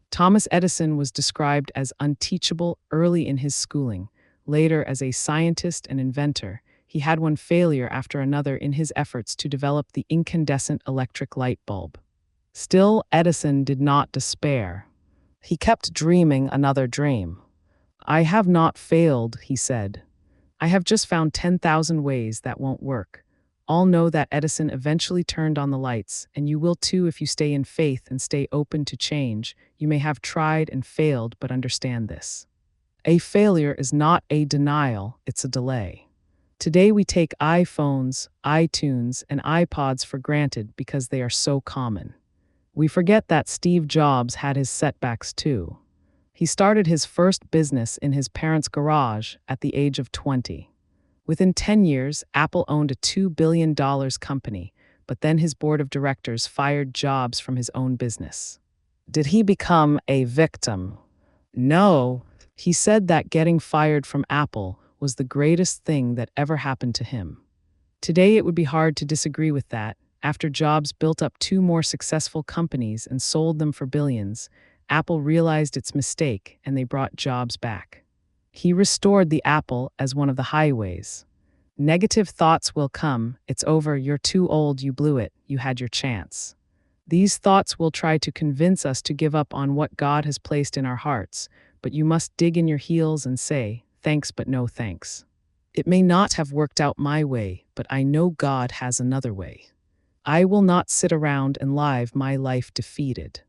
Thomas Edison was described as unteachable early in his schooling. Later, as a scientist and inventor, he had one failure after another in his efforts to develop the incandescent electric light bulb. Still, Edison did not despair. He kept dreaming another dream. "I have not failed," he said. "I have just found 10,000 ways that won't work." All know that Edison eventually turned on the lights, and you will too if you stay in faith and stay open to change. You may have tried and failed, but understand this: a failure is not a denial, it's a delay. Today we take iPhones, iTunes, and iPods for granted because they are so common. We forget that Steve Jobs had his setbacks too. He started his first business in his parents' garage at the age of 20. Within 10 years, Apple owned a $2 billion company, but then his board of directors fired Jobs from his own business. Did he become a victim? No. He said that getting fired from Apple was the greatest thing that ever happened to him. Today it would be hard to disagree with that. After Jobs built up 2 more successful companies and sold them for billions, Apple realized its mistake and they brought Jobs back. He restored the Apple as one of the highways. Negative thoughts will come. "It's over, you're too old, you blew it, you had your chance." These thoughts will try to convince us to give up on what God has placed in our hearts, but you must dig in your heels and say, "Thanks, but no thanks. It may not have worked out my way, but I know God has another way. I will not sit around and live my life defeated.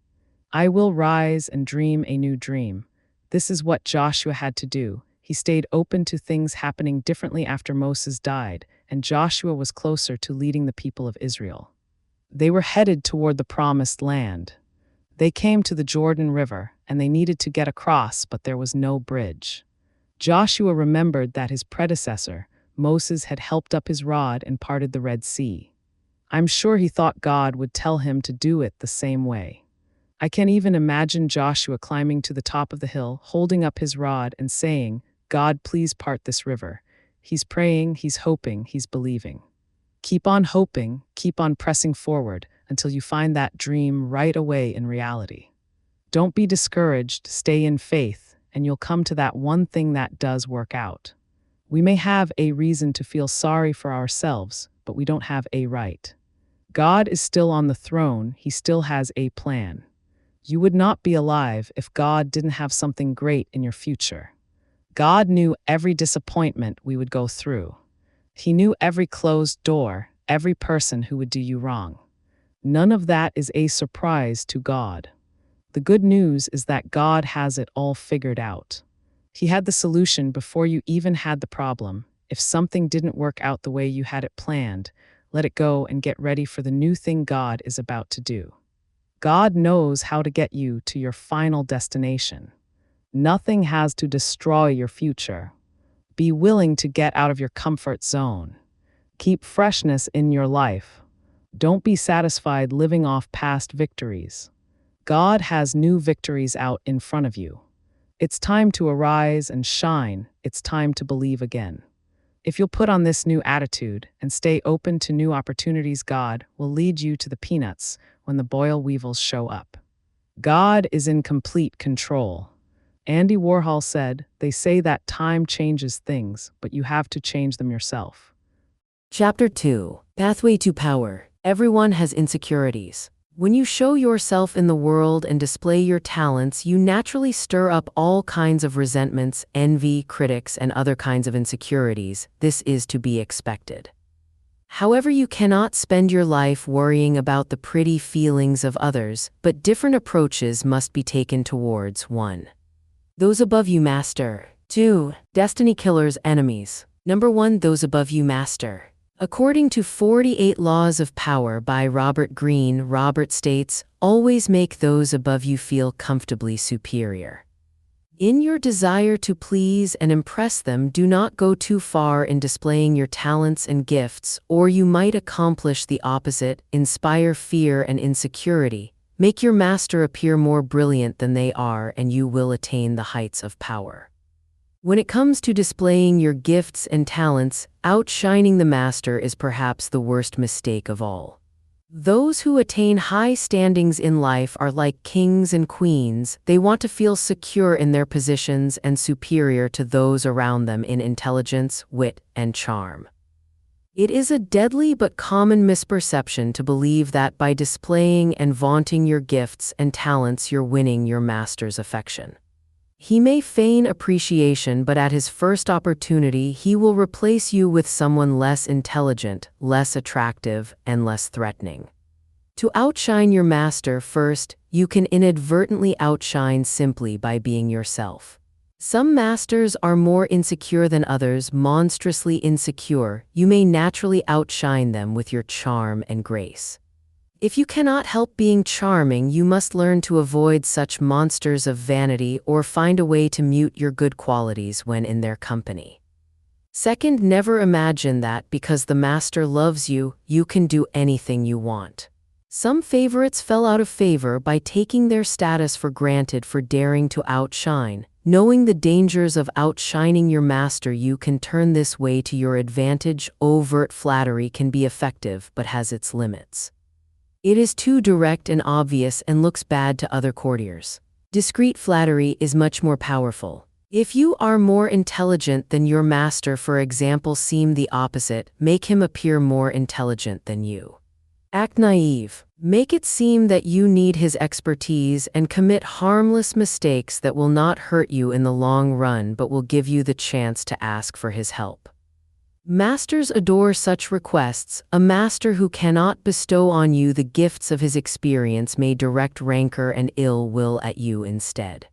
I will rise and dream a new dream." This is what Joshua had to do. He stayed open to things happening differently after Moses died, and Joshua was closer to leading the people of Israel. They were headed toward the promised land. They came to the Jordan River, and they needed to get across, but there was no bridge. Joshua remembered that his predecessor, Moses, had helped up his rod and parted the Red Sea. I'm sure he thought God would tell him to do it the same way. I can even imagine Joshua climbing to the top of the hill, holding up his rod and saying, "God, please part this river." He's praying, he's hoping, he's believing. Keep on hoping, keep on pressing forward until you find that dream right away in reality. Don't be discouraged, stay in faith, and you'll come to that one thing that does work out. We may have a reason to feel sorry for ourselves, but we don't have a right. God is still on the throne, he still has a plan. You would not be alive if God didn't have something great in your future. God knew every disappointment we would go through. He knew every closed door, every person who would do you wrong. None of that is a surprise to God. The good news is that God has it all figured out. He had the solution before you even had the problem. If something didn't work out the way you had it planned, let it go and get ready for the new thing God is about to do. God knows how to get you to your final destination. Nothing has to destroy your future. Be willing to get out of your comfort zone. Keep freshness in your life. Don't be satisfied living off past victories. God has new victories out in front of you. It's time to arise and shine. It's time to believe again. If you'll put on this new attitude and stay open to new opportunities, God will lead you to the peanuts when the boll weevils show up. God is in complete control. Andy Warhol said, "They say that time changes things, but you have to change them yourself." Chapter 2. Pathway to Power. Everyone has insecurities. When you show yourself in the world and display your talents, you naturally stir up all kinds of resentments, envy, critics, and other kinds of insecurities. This is to be expected. However, you cannot spend your life worrying about the pretty feelings of others, but different approaches must be taken towards 1. Those above you master. 2. Destiny killers enemies. Number 1. Those above you master. According to 48 Laws of Power by Robert Greene, Robert states, "Always make those above you feel comfortably superior." In your desire to please and impress them, do not go too far in displaying your talents and gifts, or you might accomplish the opposite, inspire fear and insecurity. Make your master appear more brilliant than they are, and you will attain the heights of power. When it comes to displaying your gifts and talents, outshining the master is perhaps the worst mistake of all. Those who attain high standings in life are like kings and queens. They want to feel secure in their positions and superior to those around them in intelligence, wit, and charm. It is a deadly but common misperception to believe that by displaying and vaunting your gifts and talents you're winning your master's affection. He may feign appreciation, but at his first opportunity he will replace you with someone less intelligent, less attractive, and less threatening. To outshine your master, first, you can inadvertently outshine simply by being yourself. Some masters are more insecure than others, monstrously insecure. You may naturally outshine them with your charm and grace. If you cannot help being charming, you must learn to avoid such monsters of vanity or find a way to mute your good qualities when in their company. Second, never imagine that because the master loves you, you can do anything you want. Some favorites fell out of favor by taking their status for granted for daring to outshine. Knowing the dangers of outshining your master, you can turn this way to your advantage. Overt flattery can be effective but has its limits. It is too direct and obvious and looks bad to other courtiers. Discreet flattery is much more powerful. If you are more intelligent than your master, for example, seem the opposite, make him appear more intelligent than you. Act naive. Make it seem that you need his expertise and commit harmless mistakes that will not hurt you in the long run but will give you the chance to ask for his help. Masters adore such requests. A master who cannot bestow on you the gifts of his experience may direct rancor and ill will at you instead.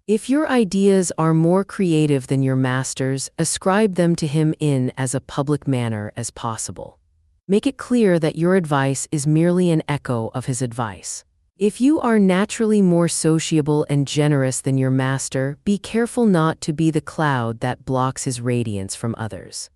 If your ideas are more creative than your master's, ascribe them to him in as a public manner as possible. Make it clear that your advice is merely an echo of his advice. If you are naturally more sociable and generous than your master, be careful not to be the cloud that blocks his radiance from others.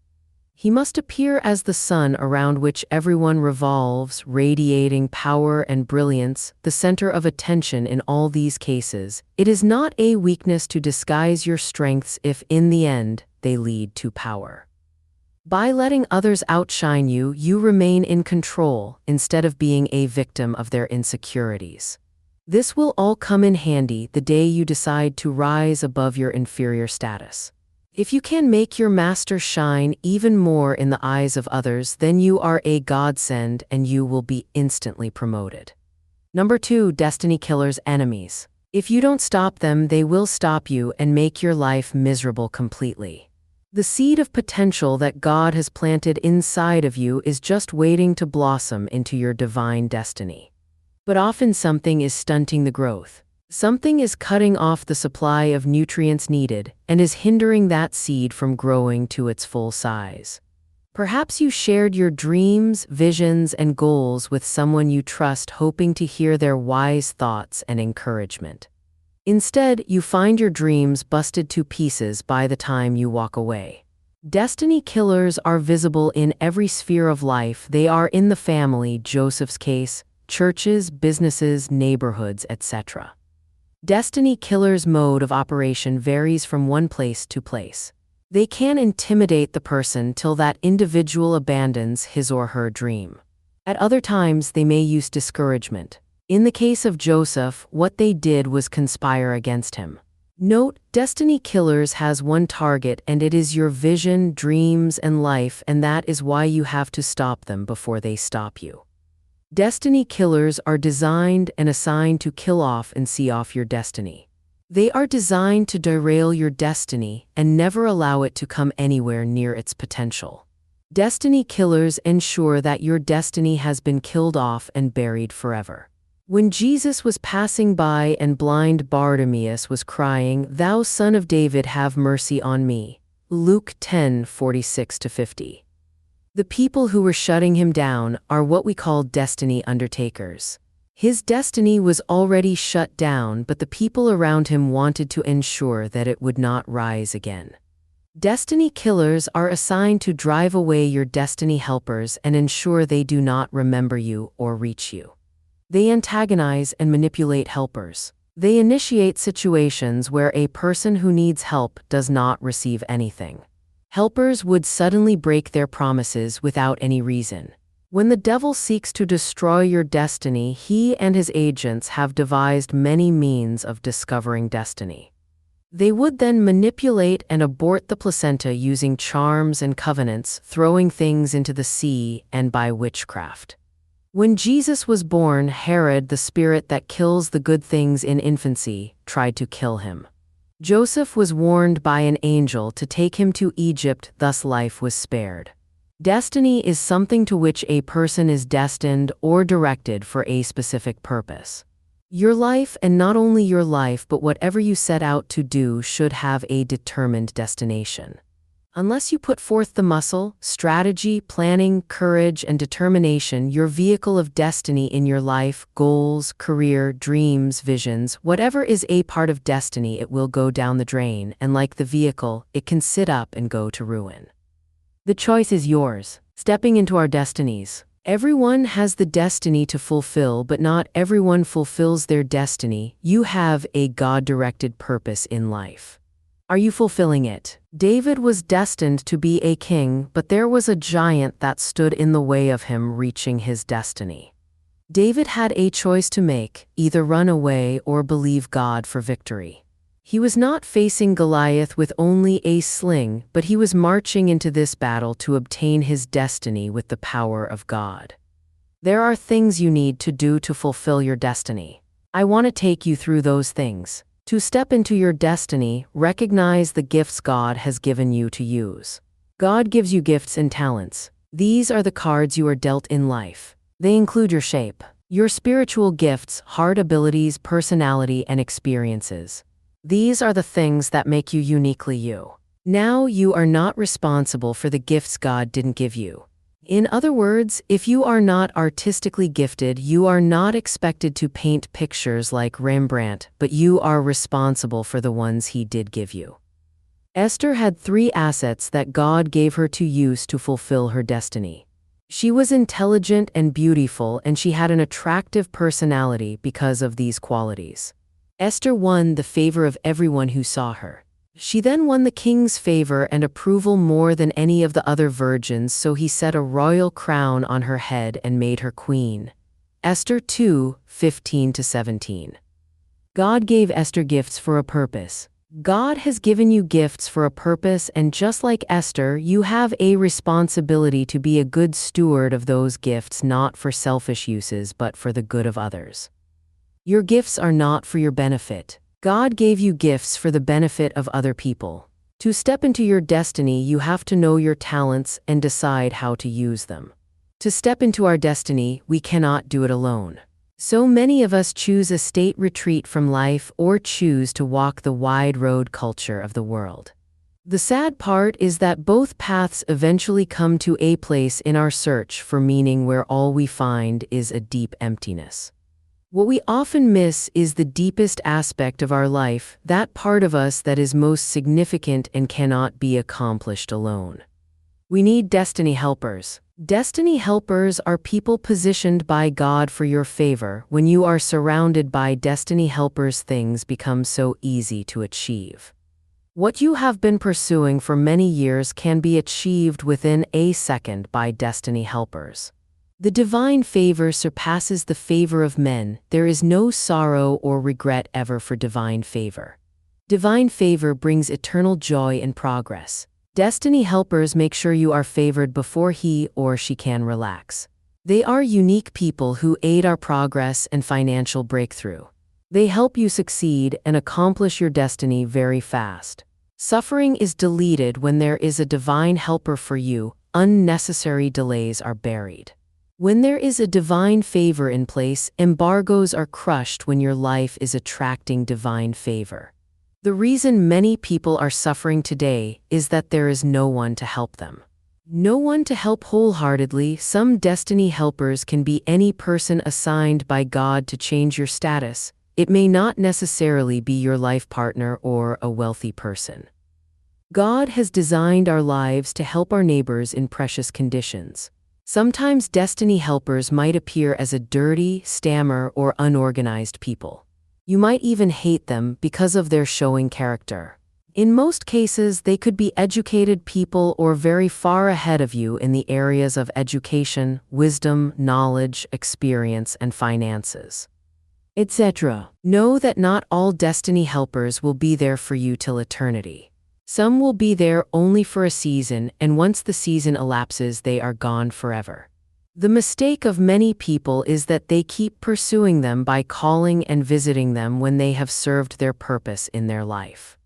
He must appear as the sun around which everyone revolves, radiating power and brilliance, the center of attention in all these cases. It is not a weakness to disguise your strengths if, in the end, they lead to power. By letting others outshine you, you remain in control instead of being a victim of their insecurities. This will all come in handy the day you decide to rise above your inferior status. If you can make your master shine even more in the eyes of others, then you are a godsend and you will be instantly promoted. Number 2, destiny killers' enemies. If you don't stop them, they will stop you and make your life miserable completely. The seed of potential that God has planted inside of you is just waiting to blossom into your divine destiny. But often something is stunting the growth. Something is cutting off the supply of nutrients needed and is hindering that seed from growing to its full size. Perhaps you shared your dreams, visions, and goals with someone you trust, hoping to hear their wise thoughts and encouragement. Instead, you find your dreams busted to pieces by the time you walk away. Destiny killers are visible in every sphere of life. They are in the family, Joseph's case, churches, businesses, neighborhoods, etc. Destiny killers' mode of operation varies from one place to place. They can intimidate the person till that individual abandons his or her dream. At other times, they may use discouragement. In the case of Joseph, what they did was conspire against him. Note, destiny killers has one target, and it is your vision, dreams, and life, and that is why you have to stop them before they stop you. Destiny killers are designed and assigned to kill off and see off your destiny. They are designed to derail your destiny and never allow it to come anywhere near its potential. Destiny killers ensure that your destiny has been killed off and buried forever. When Jesus was passing by and blind Bartimaeus was crying, "Thou Son of David, have mercy on me," Luke 10:46-50. The people who were shutting him down are what we call destiny undertakers. His destiny was already shut down, but the people around him wanted to ensure that it would not rise again. Destiny killers are assigned to drive away your destiny helpers and ensure they do not remember you or reach you. They antagonize and manipulate helpers. They initiate situations where a person who needs help does not receive anything. Helpers would suddenly break their promises without any reason. When the devil seeks to destroy your destiny, he and his agents have devised many means of discovering destiny. They would then manipulate and abort the placenta using charms and covenants, throwing things into the sea, and by witchcraft. When Jesus was born, Herod, the spirit that kills the good things in infancy, tried to kill him. Joseph was warned by an angel to take him to Egypt, thus life was spared. Destiny is something to which a person is destined or directed for a specific purpose. Your life, and not only your life but whatever you set out to do, should have a determined destination. Unless you put forth the muscle, strategy, planning, courage, and determination, your vehicle of destiny in your life, goals, career, dreams, visions, whatever is a part of destiny, it will go down the drain, and like the vehicle, it can sit up and go to ruin. The choice is yours. Stepping into our destinies. Everyone has the destiny to fulfill, but not everyone fulfills their destiny. You have a God-directed purpose in life. Are you fulfilling it? David was destined to be a king, but there was a giant that stood in the way of him reaching his destiny. David had a choice to make, either run away or believe God for victory. He was not facing Goliath with only a sling, but he was marching into this battle to obtain his destiny with the power of God. There are things you need to do to fulfill your destiny. I want to take you through those things. To step into your destiny, recognize the gifts God has given you to use. God gives you gifts and talents. These are the cards you are dealt in life. They include your shape, your spiritual gifts, heart abilities, personality, and experiences. These are the things that make you uniquely you. Now you are not responsible for the gifts God didn't give you. In other words, if you are not artistically gifted, you are not expected to paint pictures like Rembrandt, but you are responsible for the ones He did give you. Esther had 3 assets that God gave her to use to fulfill her destiny. She was intelligent and beautiful, and she had an attractive personality because of these qualities. Esther won the favor of everyone who saw her. She then won the king's favor and approval more than any of the other virgins, so he set a royal crown on her head and made her queen. Esther 2:15-17. God gave Esther gifts for a purpose. God has given you gifts for a purpose, and just like Esther, you have a responsibility to be a good steward of those gifts, not for selfish uses but for the good of others. Your gifts are not for your benefit. God gave you gifts for the benefit of other people. To step into your destiny, you have to know your talents and decide how to use them. To step into our destiny, we cannot do it alone. So many of us choose a state retreat from life or choose to walk the wide road culture of the world. The sad part is that both paths eventually come to a place in our search for meaning where all we find is a deep emptiness. What we often miss is the deepest aspect of our life, that part of us that is most significant and cannot be accomplished alone. We need destiny helpers. Destiny helpers are people positioned by God for your favor. When you are surrounded by destiny helpers, things become so easy to achieve. What you have been pursuing for many years can be achieved within a second by destiny helpers. The divine favor surpasses the favor of men. There is no sorrow or regret ever for divine favor. Divine favor brings eternal joy and progress. Destiny helpers make sure you are favored before he or she can relax. They are unique people who aid our progress and financial breakthrough. They help you succeed and accomplish your destiny very fast. Suffering is deleted when there is a divine helper for you. Unnecessary delays are buried. When there is a divine favor in place, embargoes are crushed when your life is attracting divine favor. The reason many people are suffering today is that there is no one to help them. No one to help wholeheartedly. Some destiny helpers can be any person assigned by God to change your status. It may not necessarily be your life partner or a wealthy person. God has designed our lives to help our neighbors in precious conditions. Sometimes destiny helpers might appear as a dirty, stammer, or unorganized people. You might even hate them because of their showing character. In most cases, they could be educated people or very far ahead of you in the areas of education, wisdom, knowledge, experience, and finances, etc. Know that not all destiny helpers will be there for you till eternity. Some will be there only for a season, and once the season elapses, they are gone forever. The mistake of many people is that they keep pursuing them by calling and visiting them when they have served their purpose in their life.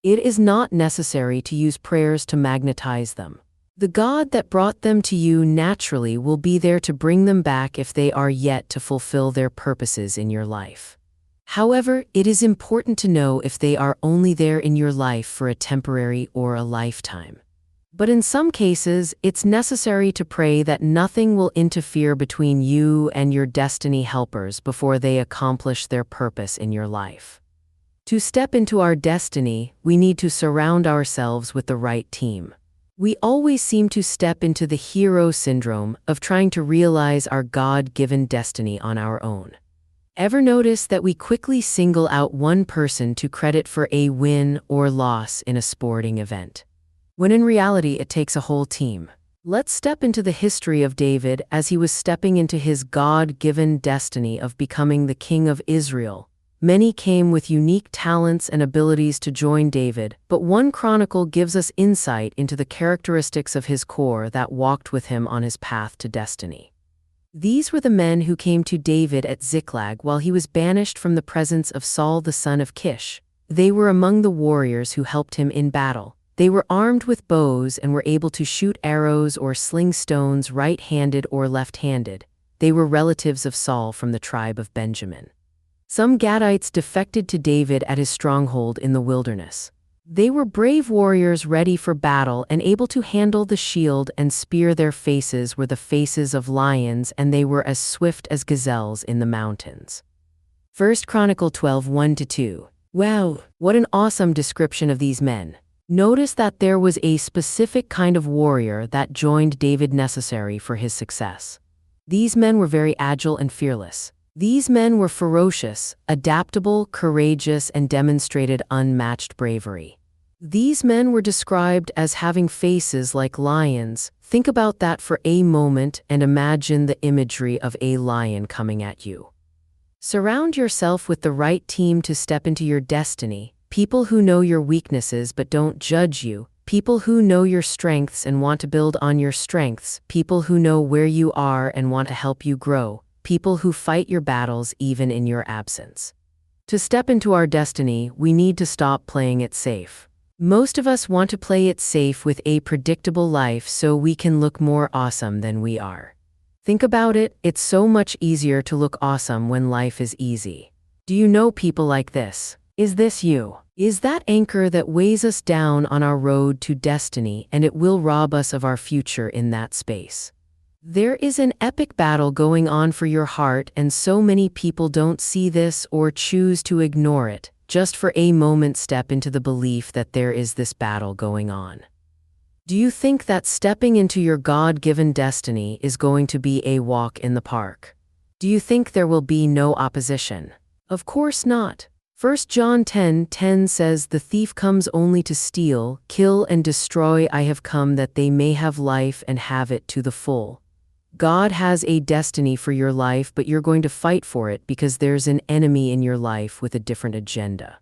It is not necessary to use prayers to magnetize them. The God that brought them to you naturally will be there to bring them back if they are yet to fulfill their purposes in your life. However, it is important to know if they are only there in your life for a temporary or a lifetime. But in some cases, it's necessary to pray that nothing will interfere between you and your destiny helpers before they accomplish their purpose in your life. To step into our destiny, we need to surround ourselves with the right team. We always seem to step into the hero syndrome of trying to realize our God-given destiny on our own. Ever notice that we quickly single out one person to credit for a win or loss in a sporting event, when in reality it takes a whole team? Let's step into the history of David as he was stepping into his God-given destiny of becoming the king of Israel. Many came with unique talents and abilities to join David, but 1 Chronicle gives us insight into the characteristics of his core that walked with him on his path to destiny. These were the men who came to David at Ziklag while he was banished from the presence of Saul the son of Kish. They were among the warriors who helped him in battle. They were armed with bows and were able to shoot arrows or sling stones right-handed or left-handed. They were relatives of Saul from the tribe of Benjamin. Some Gadites defected to David at his stronghold in the wilderness. They were brave warriors ready for battle and able to handle the shield and spear. Their faces were the faces of lions, and they were as swift as gazelles in the mountains. 1 Chronicle 12:1-2. Wow, what an awesome description of these men. Notice that there was a specific kind of warrior that joined David necessary for his success. These men were very agile and fearless. These men were ferocious, adaptable, courageous, and demonstrated unmatched bravery. These men were described as having faces like lions. Think about that for a moment and imagine the imagery of a lion coming at you. Surround yourself with the right team to step into your destiny, people who know your weaknesses but don't judge you, people who know your strengths and want to build on your strengths, people who know where you are and want to help you grow, people who fight your battles even in your absence. To step into our destiny, we need to stop playing it safe. Most of us want to play it safe with a predictable life so we can look more awesome than we are. Think about it, it's so much easier to look awesome when life is easy. Do you know people like this? Is this you? Is that anchor that weighs us down on our road to destiny, and it will rob us of our future in that space? There is an epic battle going on for your heart, and so many people don't see this or choose to ignore it. Just for a moment, step into the belief that there is this battle going on. Do you think that stepping into your God-given destiny is going to be a walk in the park? Do you think there will be no opposition? Of course not. 1 John 10:10 says, "The thief comes only to steal, kill, and destroy. I have come that they may have life and have it to the full." God has a destiny for your life, but you're going to fight for it because there's an enemy in your life with a different agenda.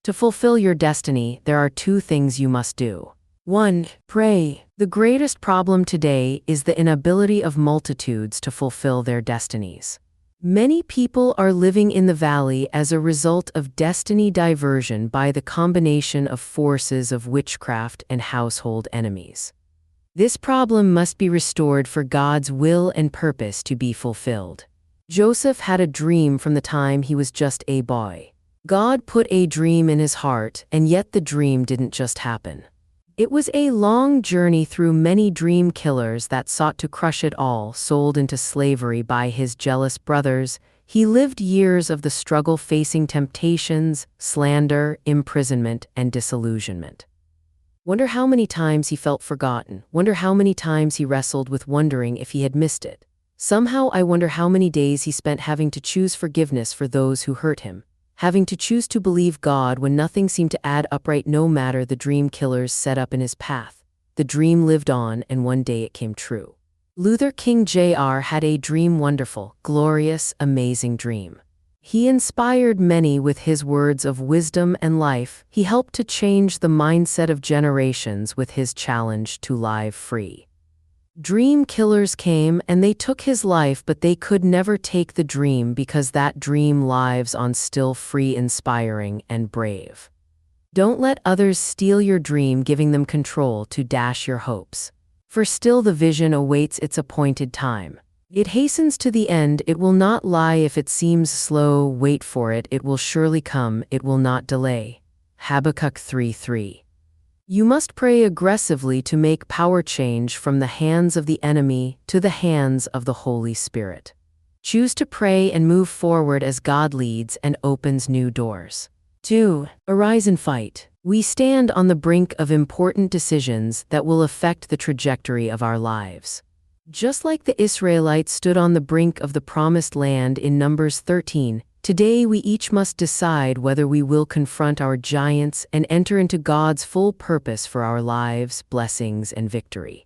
To fulfill your destiny, there are two things you must do. 1. Pray. The greatest problem today is the inability of multitudes to fulfill their destinies. Many people are living in the valley as a result of destiny diversion by the combination of forces of witchcraft and household enemies. This problem must be restored for God's will and purpose to be fulfilled. Joseph had a dream from the time he was just a boy. God put a dream in his heart, and yet the dream didn't just happen. It was a long journey through many dream killers that sought to crush it all. Sold into slavery by his jealous brothers, he lived years of the struggle, facing temptations, slander, imprisonment, and disillusionment. Wonder how many times he felt forgotten. Wonder how many times he wrestled with wondering if he had missed it. Somehow I wonder how many days he spent having to choose forgiveness for those who hurt him, having to choose to believe God when nothing seemed to add up right, no matter the dream killers set up in his path. The dream lived on, and one day it came true. Luther King Jr. had a dream, wonderful, glorious, amazing dream. He inspired many with his words of wisdom and life. He helped to change the mindset of generations with his challenge to live free. Dream killers came and they took his life, but they could never take the dream because that dream lives on, still free, inspiring, and brave. Don't let others steal your dream, giving them control to dash your hopes. For still the vision awaits its appointed time. It hastens to the end, it will not lie. If it seems slow, wait for it, it will surely come, it will not delay. Habakkuk 3:3. You must pray aggressively to make power change from the hands of the enemy to the hands of the Holy Spirit. Choose to pray and move forward as God leads and opens new doors. 2. Arise and fight. We stand on the brink of important decisions that will affect the trajectory of our lives. Just like the Israelites stood on the brink of the promised land in Numbers 13, today we each must decide whether we will confront our giants and enter into God's full purpose for our lives, blessings, and victory.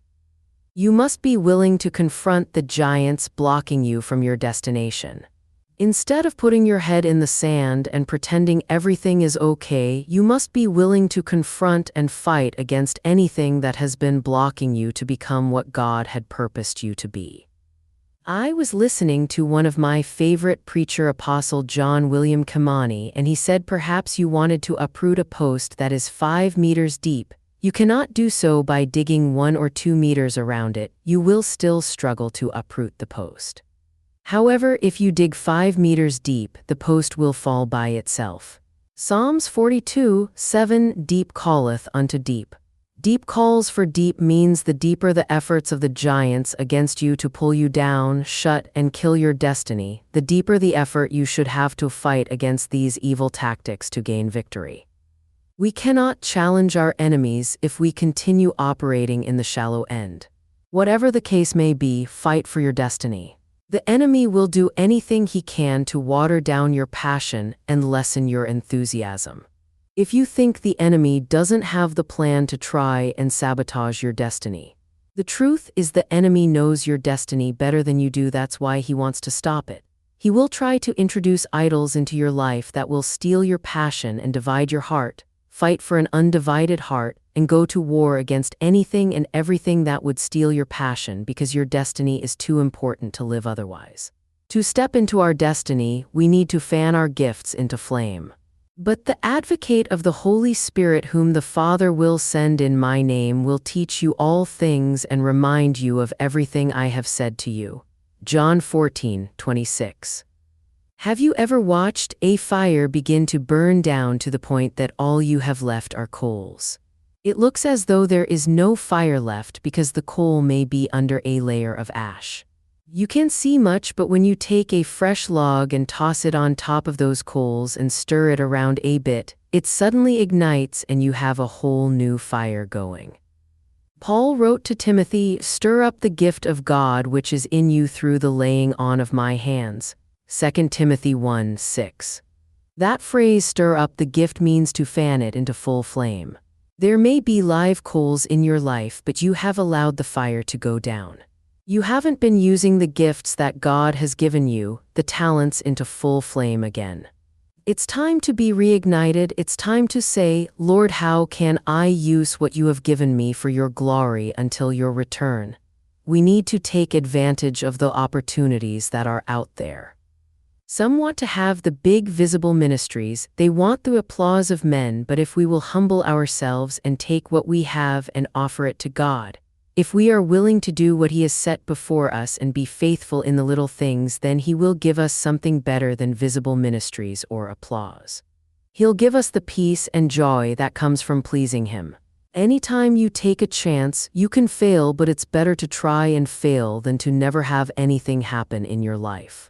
You must be willing to confront the giants blocking you from your destination. Instead of putting your head in the sand and pretending everything is okay, you must be willing to confront and fight against anything that has been blocking you to become what God had purposed you to be. I was listening to one of my favorite preacher, Apostle John William Kimani, and he said, perhaps you wanted to uproot a post that is 5 meters deep. You cannot do so by digging 1 or 2 meters around it. You will still struggle to uproot the post. However, if you dig 5 meters deep, the post will fall by itself. Psalms 42:7. Deep calleth unto deep. Deep calls for deep means the deeper the efforts of the giants against you to pull you down, shut, and kill your destiny, the deeper the effort you should have to fight against these evil tactics to gain victory. We cannot challenge our enemies if we continue operating in the shallow end. Whatever the case may be, fight for your destiny. The enemy will do anything he can to water down your passion and lessen your enthusiasm. If you think the enemy doesn't have the plan to try and sabotage your destiny, the truth is the enemy knows your destiny better than you do. That's why he wants to stop it. He will try to introduce idols into your life that will steal your passion and divide your heart. Fight for an undivided heart and go to war against anything and everything that would steal your passion, because your destiny is too important to live otherwise. To step into our destiny, we need to fan our gifts into flame. But the advocate of the Holy Spirit, whom the Father will send in my name, will teach you all things and remind you of everything I have said to you. John 14:26. Have you ever watched a fire begin to burn down to the point that all you have left are coals? It looks as though there is no fire left because the coal may be under a layer of ash. You can't see much, but when you take a fresh log and toss it on top of those coals and stir it around a bit, it suddenly ignites and you have a whole new fire going. Paul wrote to Timothy, "Stir up the gift of God which is in you through the laying on of my hands." 2 Timothy 1:6. That phrase, "stir up the gift," means to fan it into full flame. There may be live coals in your life, but you have allowed the fire to go down. You haven't been using the gifts that God has given you, the talents, into full flame again. It's time to be reignited. It's time to say, "Lord, how can I use what you have given me for your glory until your return?" We need to take advantage of the opportunities that are out there. Some want to have the big visible ministries, they want the applause of men, but if we will humble ourselves and take what we have and offer it to God, if we are willing to do what He has set before us and be faithful in the little things, then He will give us something better than visible ministries or applause. He'll give us the peace and joy that comes from pleasing Him. Anytime you take a chance, you can fail, but it's better to try and fail than to never have anything happen in your life.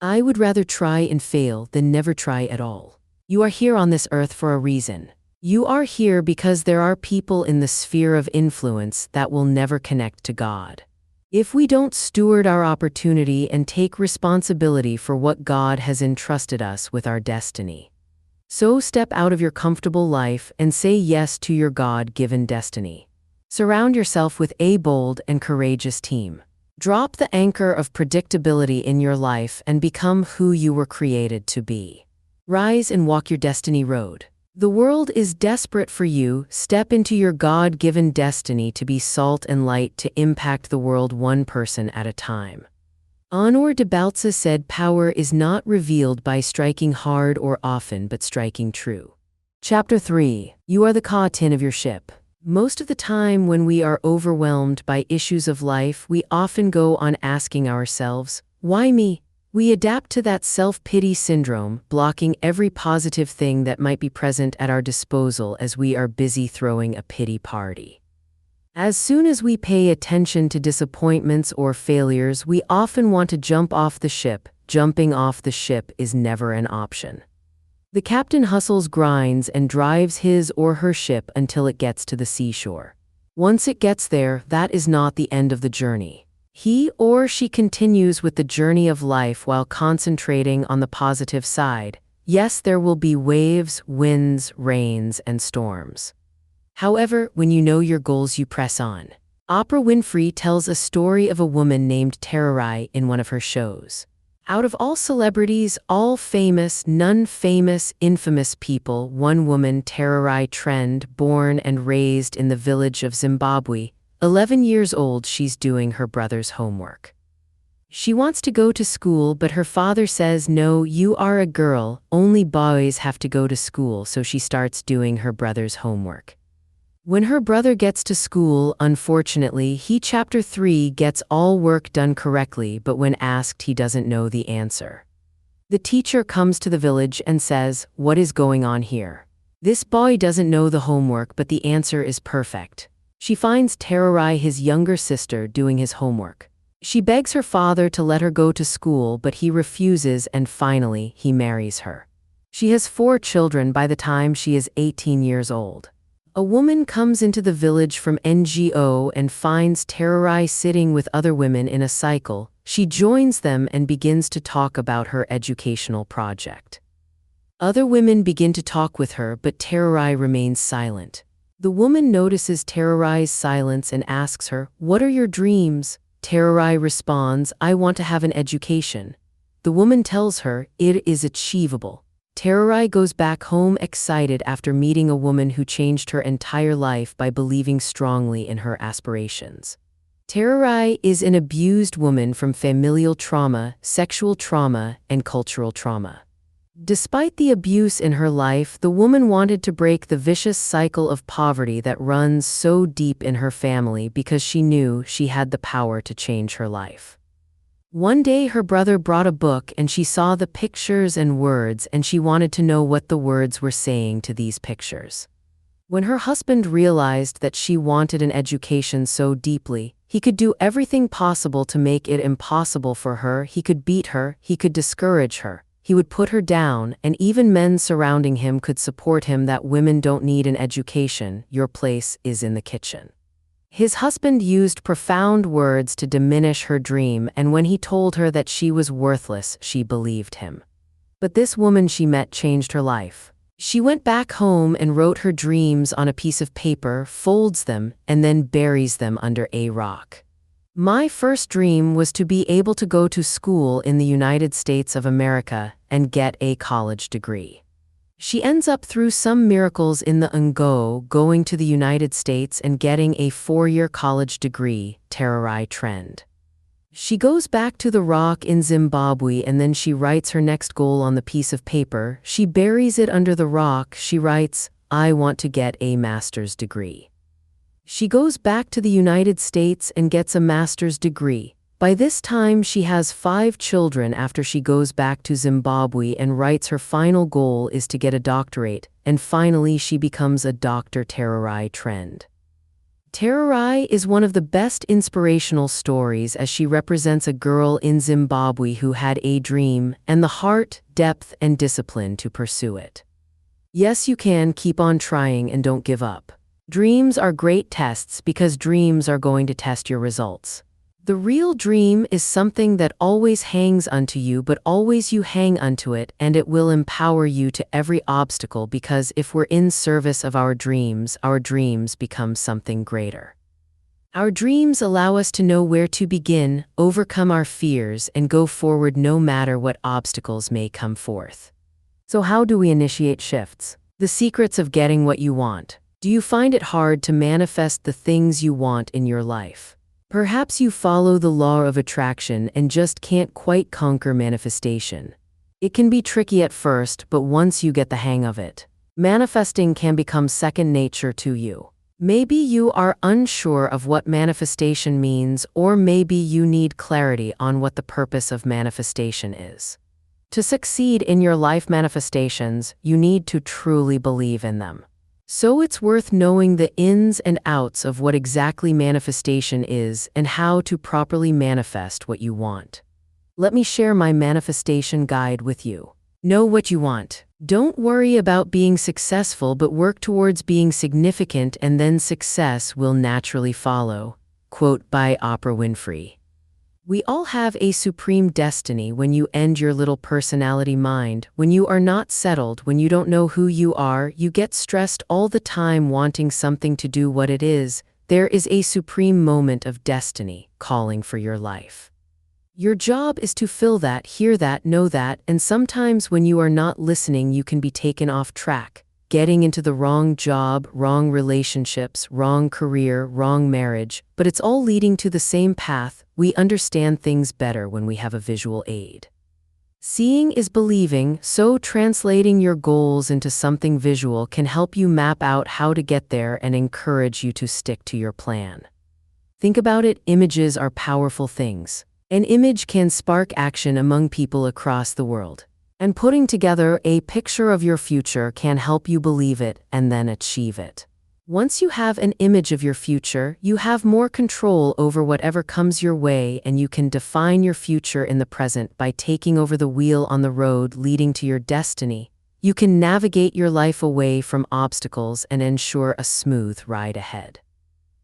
I would rather try and fail than never try at all. You are here on this earth for a reason. You are here because there are people in the sphere of influence that will never connect to God. If we don't steward our opportunity and take responsibility for what God has entrusted us with our destiny, so step out of your comfortable life and say yes to your God-given destiny. Surround yourself with a bold and courageous team. Drop the anchor of predictability in your life and become who you were created to be. Rise and walk your destiny road. The world is desperate for you. Step into your God-given destiny to be salt and light, to impact the world one person at a time. Honor de Balza said, "Power is not revealed by striking hard or often, but striking true." Chapter 3. You are the captain of your ship. Most of the time when we are overwhelmed by issues of life, we often go on asking ourselves, "Why me?" We adapt to that self-pity syndrome, blocking every positive thing that might be present at our disposal as we are busy throwing a pity party. As soon as we pay attention to disappointments or failures, we often want to jump off the ship. Jumping off the ship is never an option. The captain hustles, grinds, and drives his or her ship until it gets to the seashore. Once it gets there, that is not the end of the journey. He or she continues with the journey of life while concentrating on the positive side. Yes, there will be waves, winds, rains, and storms. However, when you know your goals, you press on. Oprah Winfrey tells a story of a woman named Tararai in one of her shows. Out of all celebrities, all famous, none famous, infamous people, one woman, Tararai Trend, born and raised in the village of Zimbabwe, 11 years old, she's doing her brother's homework. She wants to go to school, but her father says, "No, you are a girl, only boys have to go to school," so she starts doing her brother's homework. When her brother gets to school, unfortunately, he Chapter 3 gets all work done correctly, but when asked, he doesn't know the answer. The teacher comes to the village and says, "What is going on here? This boy doesn't know the homework, but the answer is perfect." She finds Tararai, his younger sister, doing his homework. She begs her father to let her go to school, but he refuses, and finally, he marries her. She has 4 children by the time she is 18 years old. A woman comes into the village from NGO and finds Tererai sitting with other women in a cycle. She joins them and begins to talk about her educational project. Other women begin to talk with her, but Tererai remains silent. The woman notices Tererai's silence and asks her, "What are your dreams?" Tererai responds, "I want to have an education." The woman tells her it is achievable. Tererai goes back home excited after meeting a woman who changed her entire life by believing strongly in her aspirations. Tererai is an abused woman from familial trauma, sexual trauma, and cultural trauma. Despite the abuse in her life, the woman wanted to break the vicious cycle of poverty that runs so deep in her family because she knew she had the power to change her life. One day her brother brought a book and she saw the pictures and words, and she wanted to know what the words were saying to these pictures. When her husband realized that she wanted an education so deeply, he could do everything possible to make it impossible for her. He could beat her, he could discourage her, he would put her down, and even men surrounding him could support him that women don't need an education, your place is in the kitchen. His husband used profound words to diminish her dream, and when he told her that she was worthless, she believed him. But this woman she met changed her life. She went back home and wrote her dreams on a piece of paper, folds them, and then buries them under a rock. "My first dream was to be able to go to school in the United States of America and get a college degree." She ends up through some miracles in the NGO, going to the United States and getting a 4-year college degree, Tererai trend. She goes back to the rock in Zimbabwe and then she writes her next goal on the piece of paper. She buries it under the rock. She writes, "I want to get a master's degree." She goes back to the United States and gets a master's degree. By this time, she has 5 children after she goes back to Zimbabwe and writes her final goal is to get a doctorate, and finally she becomes a Dr. Tererai trend. Tererai is one of the best inspirational stories as she represents a girl in Zimbabwe who had a dream and the heart, depth, and discipline to pursue it. Yes, you can keep on trying and don't give up. Dreams are great tests because dreams are going to test your results. The real dream is something that always hangs unto you, but always you hang unto it, and it will empower you to every obstacle, because if we're in service of our dreams become something greater. Our dreams allow us to know where to begin, overcome our fears, and go forward no matter what obstacles may come forth. So how do we initiate shifts? The secrets of getting what you want. Do you find it hard to manifest the things you want in your life? Perhaps you follow the law of attraction and just can't quite conquer manifestation. It can be tricky at first, but once you get the hang of it, manifesting can become second nature to you. Maybe you are unsure of what manifestation means, or maybe you need clarity on what the purpose of manifestation is. To succeed in your life manifestations, you need to truly believe in them. So it's worth knowing the ins and outs of what exactly manifestation is and how to properly manifest what you want. Let me share my manifestation guide with you. Know what you want. Don't worry about being successful, but work towards being significant, and then success will naturally follow. Quote by Oprah Winfrey. We all have a supreme destiny. When you end your little personality mind, when you are not settled, when you don't know who you are, you get stressed all the time wanting something to do what it is, there is a supreme moment of destiny calling for your life. Your job is to feel that, hear that, know that, and sometimes when you are not listening, you can be taken off track, getting into the wrong job, wrong relationships, wrong career, wrong marriage, but it's all leading to the same path. We understand things better when we have a visual aid. Seeing is believing, so translating your goals into something visual can help you map out how to get there and encourage you to stick to your plan. Think about it, images are powerful things. An image can spark action among people across the world. And putting together a picture of your future can help you believe it and then achieve it. Once you have an image of your future, you have more control over whatever comes your way, and you can define your future in the present by taking over the wheel on the road leading to your destiny. you can navigate your life away from obstacles and ensure a smooth ride ahead.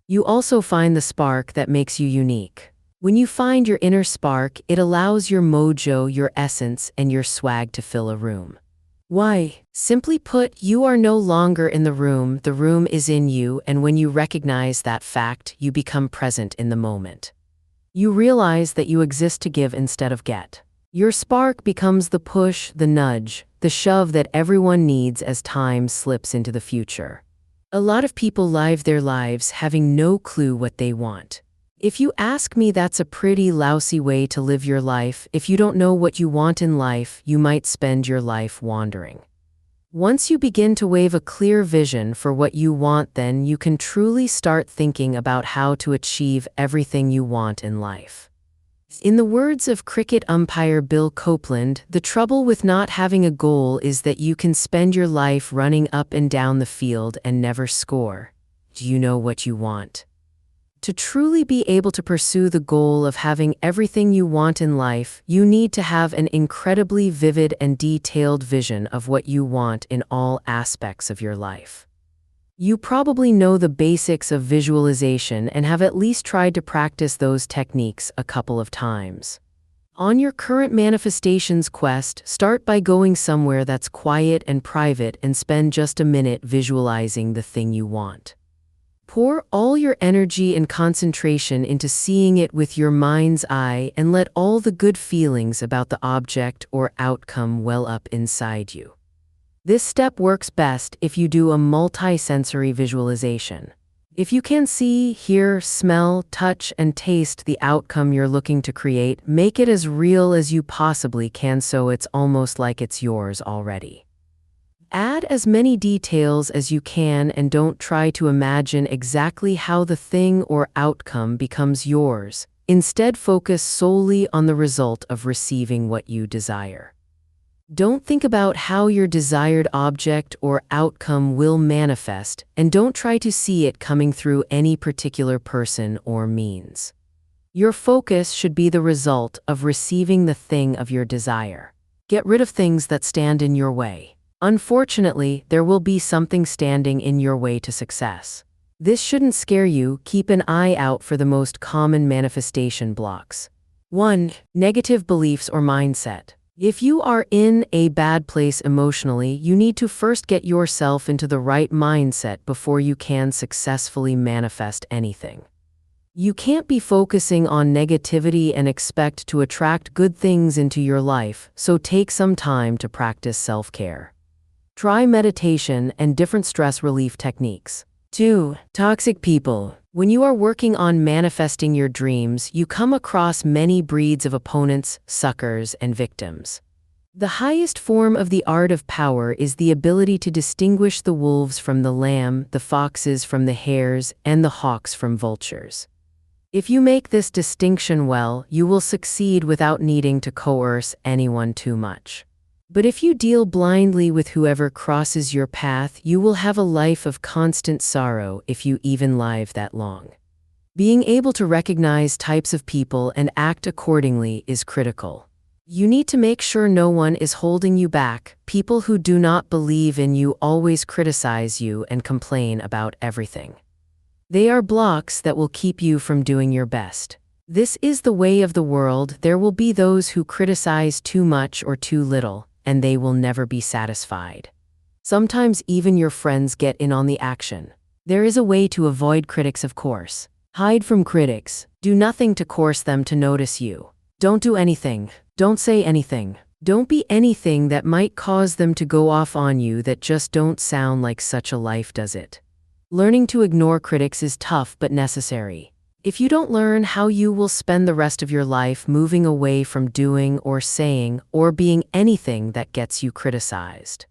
You also find the spark that makes you unique. When you find your inner spark, it allows your mojo, your essence, and your swag to fill a room. Why? Simply put, you are no longer in the room is in you, and when you recognize that fact, you become present in the moment. You realize that you exist to give instead of get. Your spark becomes the push, the nudge, the shove that everyone needs as time slips into the future. A lot of people live their lives having no clue what they want. If you ask me, that's a pretty lousy way to live your life. If you don't know what you want in life, you might spend your life wandering. Once you begin to wave a clear vision for what you want, then you can truly start thinking about how to achieve everything you want in life. In the words of cricket umpire Bill Copeland, the trouble with not having a goal is that you can spend your life running up and down the field and never score. Do you know what you want? To truly be able to pursue the goal of having everything you want in life, you need to have an incredibly vivid and detailed vision of what you want in all aspects of your life. You probably know the basics of visualization and have at least tried to practice those techniques a couple of times. On your current manifestations quest, start by going somewhere that's quiet and private and spend just a minute visualizing the thing you want. Pour all your energy and concentration into seeing it with your mind's eye and let all the good feelings about the object or outcome well up inside you. This step works best if you do a multi-sensory visualization. If you can see, hear, smell, touch, and taste the outcome you're looking to create, make it as real as you possibly can so it's almost like it's yours already. Add as many details as you can and don't try to imagine exactly how the thing or outcome becomes yours. Instead, focus solely on the result of receiving what you desire. Don't think about how your desired object or outcome will manifest, and don't try to see it coming through any particular person or means. Your focus should be the result of receiving the thing of your desire. Get rid of things that stand in your way. Unfortunately, there will be something standing in your way to success. This shouldn't scare you. Keep an eye out for the most common manifestation blocks. 1. Negative beliefs or mindset. If you are in a bad place emotionally, you need to first get yourself into the right mindset before you can successfully manifest anything. You can't be focusing on negativity and expect to attract good things into your life, so take some time to practice self-care. Try meditation and different stress relief techniques. 2. Toxic people. When you are working on manifesting your dreams, you come across many breeds of opponents, suckers, and victims. The highest form of the art of power is the ability to distinguish the wolves from the lamb, the foxes from the hares, and the hawks from vultures. If you make this distinction well, you will succeed without needing to coerce anyone too much. But if you deal blindly with whoever crosses your path, you will have a life of constant sorrow if you even live that long. Being able to recognize types of people and act accordingly is critical. You need to make sure no one is holding you back. People who do not believe in you always criticize you and complain about everything. They are blocks that will keep you from doing your best. This is the way of the world. There will be those who criticize too much or too little, and they will never be satisfied. Sometimes even your friends get in on the action. There is a way to avoid critics, of course. Hide from critics. Do nothing to coerce them to notice you. Don't do anything. Don't say anything. Don't be anything that might cause them to go off on you. That just don't sound like such a life, does it? Learning to ignore critics is tough but necessary. If you don't learn how, you will spend the rest of your life moving away from doing or saying or being anything that gets you criticized.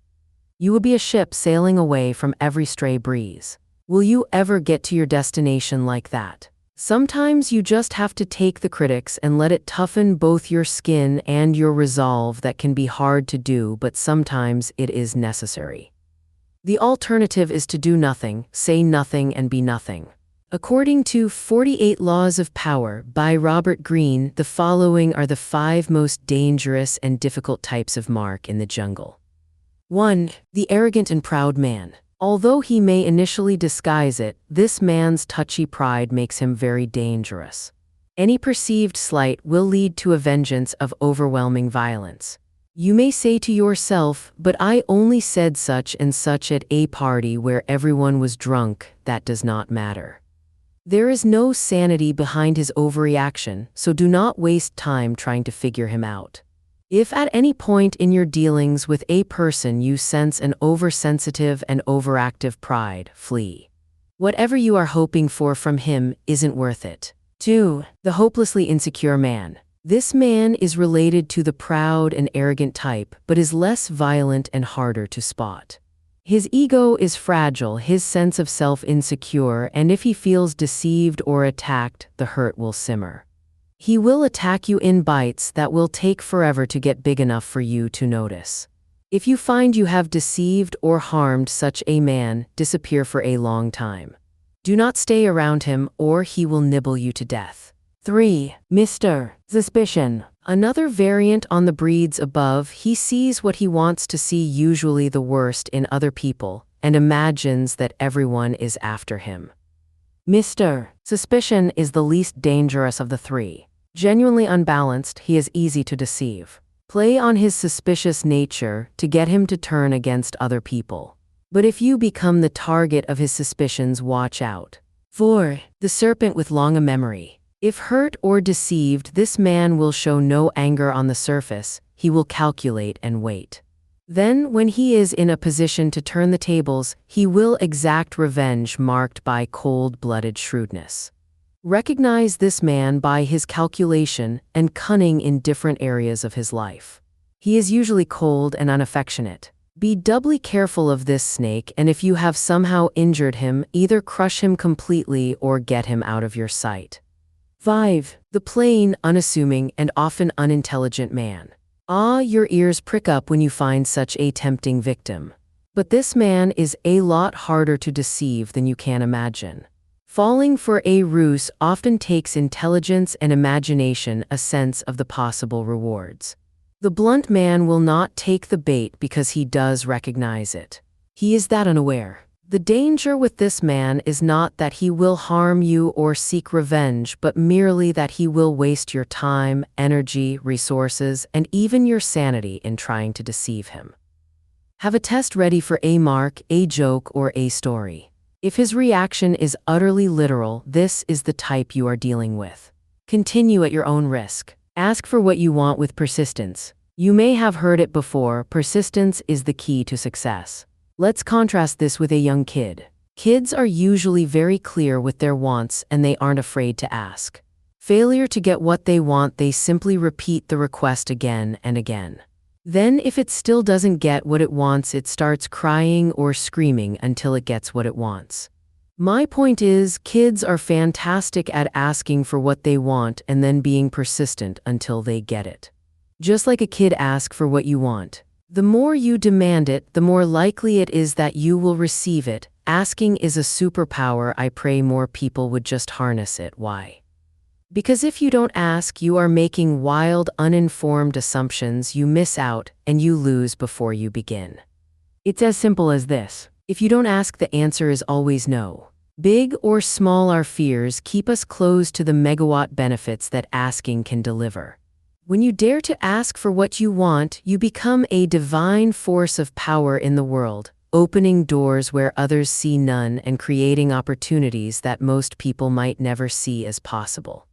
You will be a ship sailing away from every stray breeze. Will you ever get to your destination like that? Sometimes you just have to take the critics and let it toughen both your skin and your resolve. That can be hard to do, but sometimes it is necessary. The alternative is to do nothing, say nothing, and be nothing. According to 48 Laws of Power by Robert Greene, the following are the 5 most dangerous and difficult types of mark in the jungle. 1. The arrogant and proud man. Although he may initially disguise it, this man's touchy pride makes him very dangerous. Any perceived slight will lead to a vengeance of overwhelming violence. You may say to yourself, "But I only said such and such at a party where everyone was drunk." That does not matter. There is no sanity behind his overreaction, so do not waste time trying to figure him out. If at any point in your dealings with a person you sense an oversensitive and overactive pride, flee. Whatever you are hoping for from him isn't worth it. 2. The hopelessly insecure man. This man is related to the proud and arrogant type, but is less violent and harder to spot. His ego is fragile, his sense of self insecure, and if he feels deceived or attacked, the hurt will simmer. He will attack you in bites that will take forever to get big enough for you to notice. If you find you have deceived or harmed such a man, disappear for a long time. Do not stay around him or he will nibble you to death. 3. Mr. Suspicion. Another variant on the breeds above, he sees what he wants to see, usually the worst in other people, and imagines that everyone is after him. Mr. Suspicion is the least dangerous of the three. Genuinely unbalanced, he is easy to deceive. Play on his suspicious nature to get him to turn against other people. But if you become the target of his suspicions, watch out. 4. The serpent with long a memory. If hurt or deceived, this man will show no anger on the surface, he will calculate and wait. Then, when he is in a position to turn the tables, he will exact revenge marked by cold-blooded shrewdness. Recognize this man by his calculation and cunning in different areas of his life. He is usually cold and unaffectionate. Be doubly careful of this snake, and if you have somehow injured him, either crush him completely or get him out of your sight. 5. The plain, unassuming, and often unintelligent man. Your ears prick up when you find such a tempting victim. But this man is a lot harder to deceive than you can imagine. Falling for a ruse often takes intelligence and imagination, a sense of the possible rewards. The blunt man will not take the bait because he does recognize it. He is that unaware. The danger with this man is not that he will harm you or seek revenge, but merely that he will waste your time, energy, resources, and even your sanity in trying to deceive him. Have a test ready for a mark, a joke, or a story. If his reaction is utterly literal, this is the type you are dealing with. Continue at your own risk. Ask for what you want with persistence. You may have heard it before, persistence is the key to success. Let's contrast this with a young kid. Kids are usually very clear with their wants and they aren't afraid to ask. Failure to get what they want, they simply repeat the request again and again. Then if it still doesn't get what it wants, it starts crying or screaming until it gets what it wants. My point is, kids are fantastic at asking for what they want and then being persistent until they get it. Just like a kid, ask for what you want. The more you demand it, the more likely it is that you will receive it. Asking is a superpower. I pray more people would just harness it. Why? Because if you don't ask, you are making wild, uninformed assumptions. You miss out, and you lose before you begin. It's as simple as this. If you don't ask, the answer is always no. Big or small, our fears keep us close to the megawatt benefits that asking can deliver. When you dare to ask for what you want, you become a divine force of power in the world, opening doors where others see none and creating opportunities that most people might never see as possible.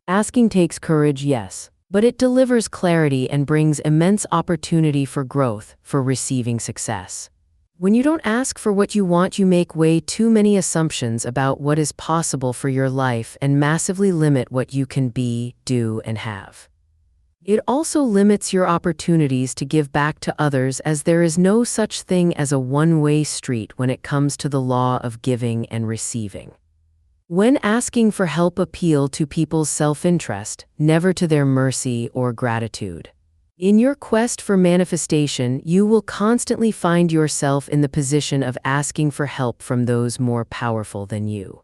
Asking takes courage, yes, but it delivers clarity and brings immense opportunity for growth, for receiving success. When you don't ask for what you want, you make way too many assumptions about what is possible for your life and massively limit what you can be, do, and have. It also limits your opportunities to give back to others, as there is no such thing as a one-way street when it comes to the law of giving and receiving. When asking for help, appeal to people's self-interest, never to their mercy or gratitude. In your quest for manifestation, you will constantly find yourself in the position of asking for help from those more powerful than you.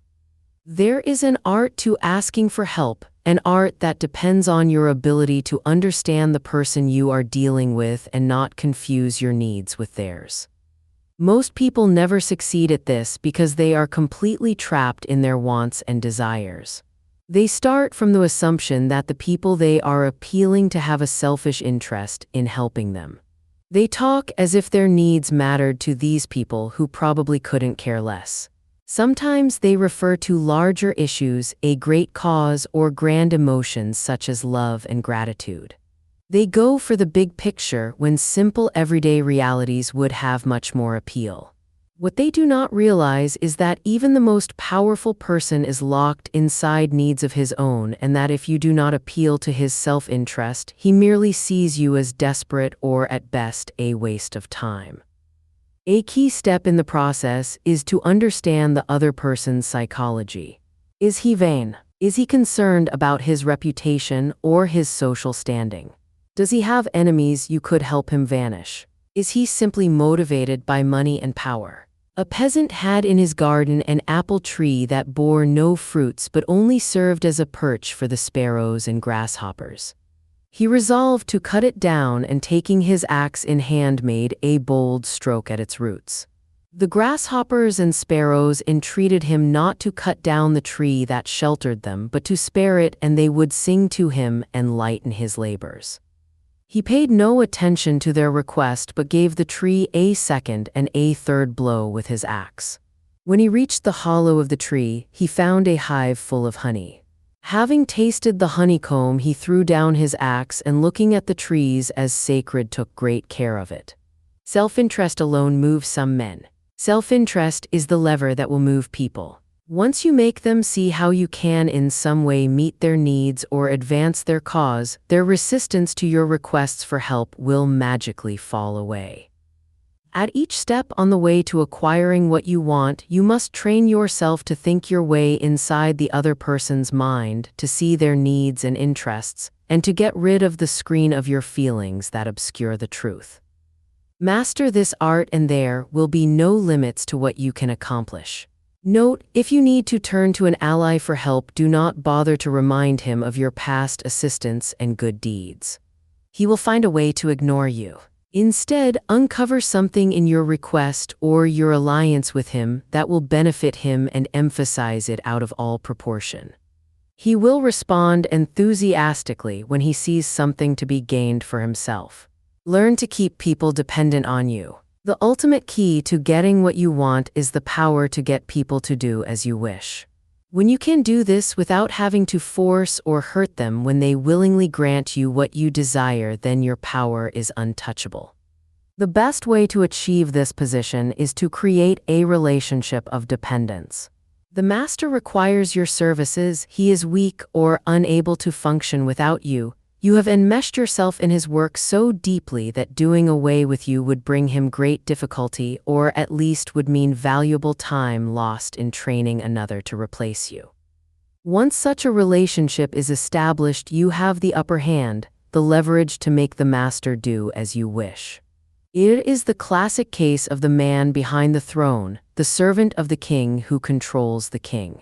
There is an art to asking for help, an art that depends on your ability to understand the person you are dealing with and not confuse your needs with theirs. Most people never succeed at this because they are completely trapped in their wants and desires. They start from the assumption that the people they are appealing to have a selfish interest in helping them. They talk as if their needs mattered to these people who probably couldn't care less. Sometimes they refer to larger issues, a great cause, or grand emotions such as love and gratitude. They go for the big picture when simple everyday realities would have much more appeal. What they do not realize is that even the most powerful person is locked inside needs of his own, and that if you do not appeal to his self-interest, he merely sees you as desperate or, at best, a waste of time. A key step in the process is to understand the other person's psychology. Is he vain? Is he concerned about his reputation or his social standing? Does he have enemies you could help him vanish? Is he simply motivated by money and power? A peasant had in his garden an apple tree that bore no fruits but only served as a perch for the sparrows and grasshoppers. He resolved to cut it down, and taking his axe in hand made a bold stroke at its roots. The grasshoppers and sparrows entreated him not to cut down the tree that sheltered them, but to spare it, and they would sing to him and lighten his labors. He paid no attention to their request but gave the tree a second and a third blow with his axe. When he reached the hollow of the tree, he found a hive full of honey. Having tasted the honeycomb, he threw down his axe and, looking at the trees as sacred, took great care of it. Self-interest alone moves some men. Self-interest is the lever that will move people. Once you make them see how you can in some way meet their needs or advance their cause, their resistance to your requests for help will magically fall away. At each step on the way to acquiring what you want, you must train yourself to think your way inside the other person's mind, to see their needs and interests, and to get rid of the screen of your feelings that obscure the truth. Master this art and there will be no limits to what you can accomplish. Note, if you need to turn to an ally for help, do not bother to remind him of your past assistance and good deeds. He will find a way to ignore you. Instead, uncover something in your request or your alliance with him that will benefit him and emphasize it out of all proportion. He will respond enthusiastically when he sees something to be gained for himself. Learn to keep people dependent on you. The ultimate key to getting what you want is the power to get people to do as you wish. When you can do this without having to force or hurt them when they willingly grant you what you desire, then your power is untouchable. The best way to achieve this position is to create a relationship of dependence. The master requires your services, he is weak or unable to function without you. You have enmeshed yourself in his work so deeply that doing away with you would bring him great difficulty, or at least would mean valuable time lost in training another to replace you. Once such a relationship is established, you have the upper hand, the leverage to make the master do as you wish. It is the classic case of the man behind the throne, the servant of the king who controls the king.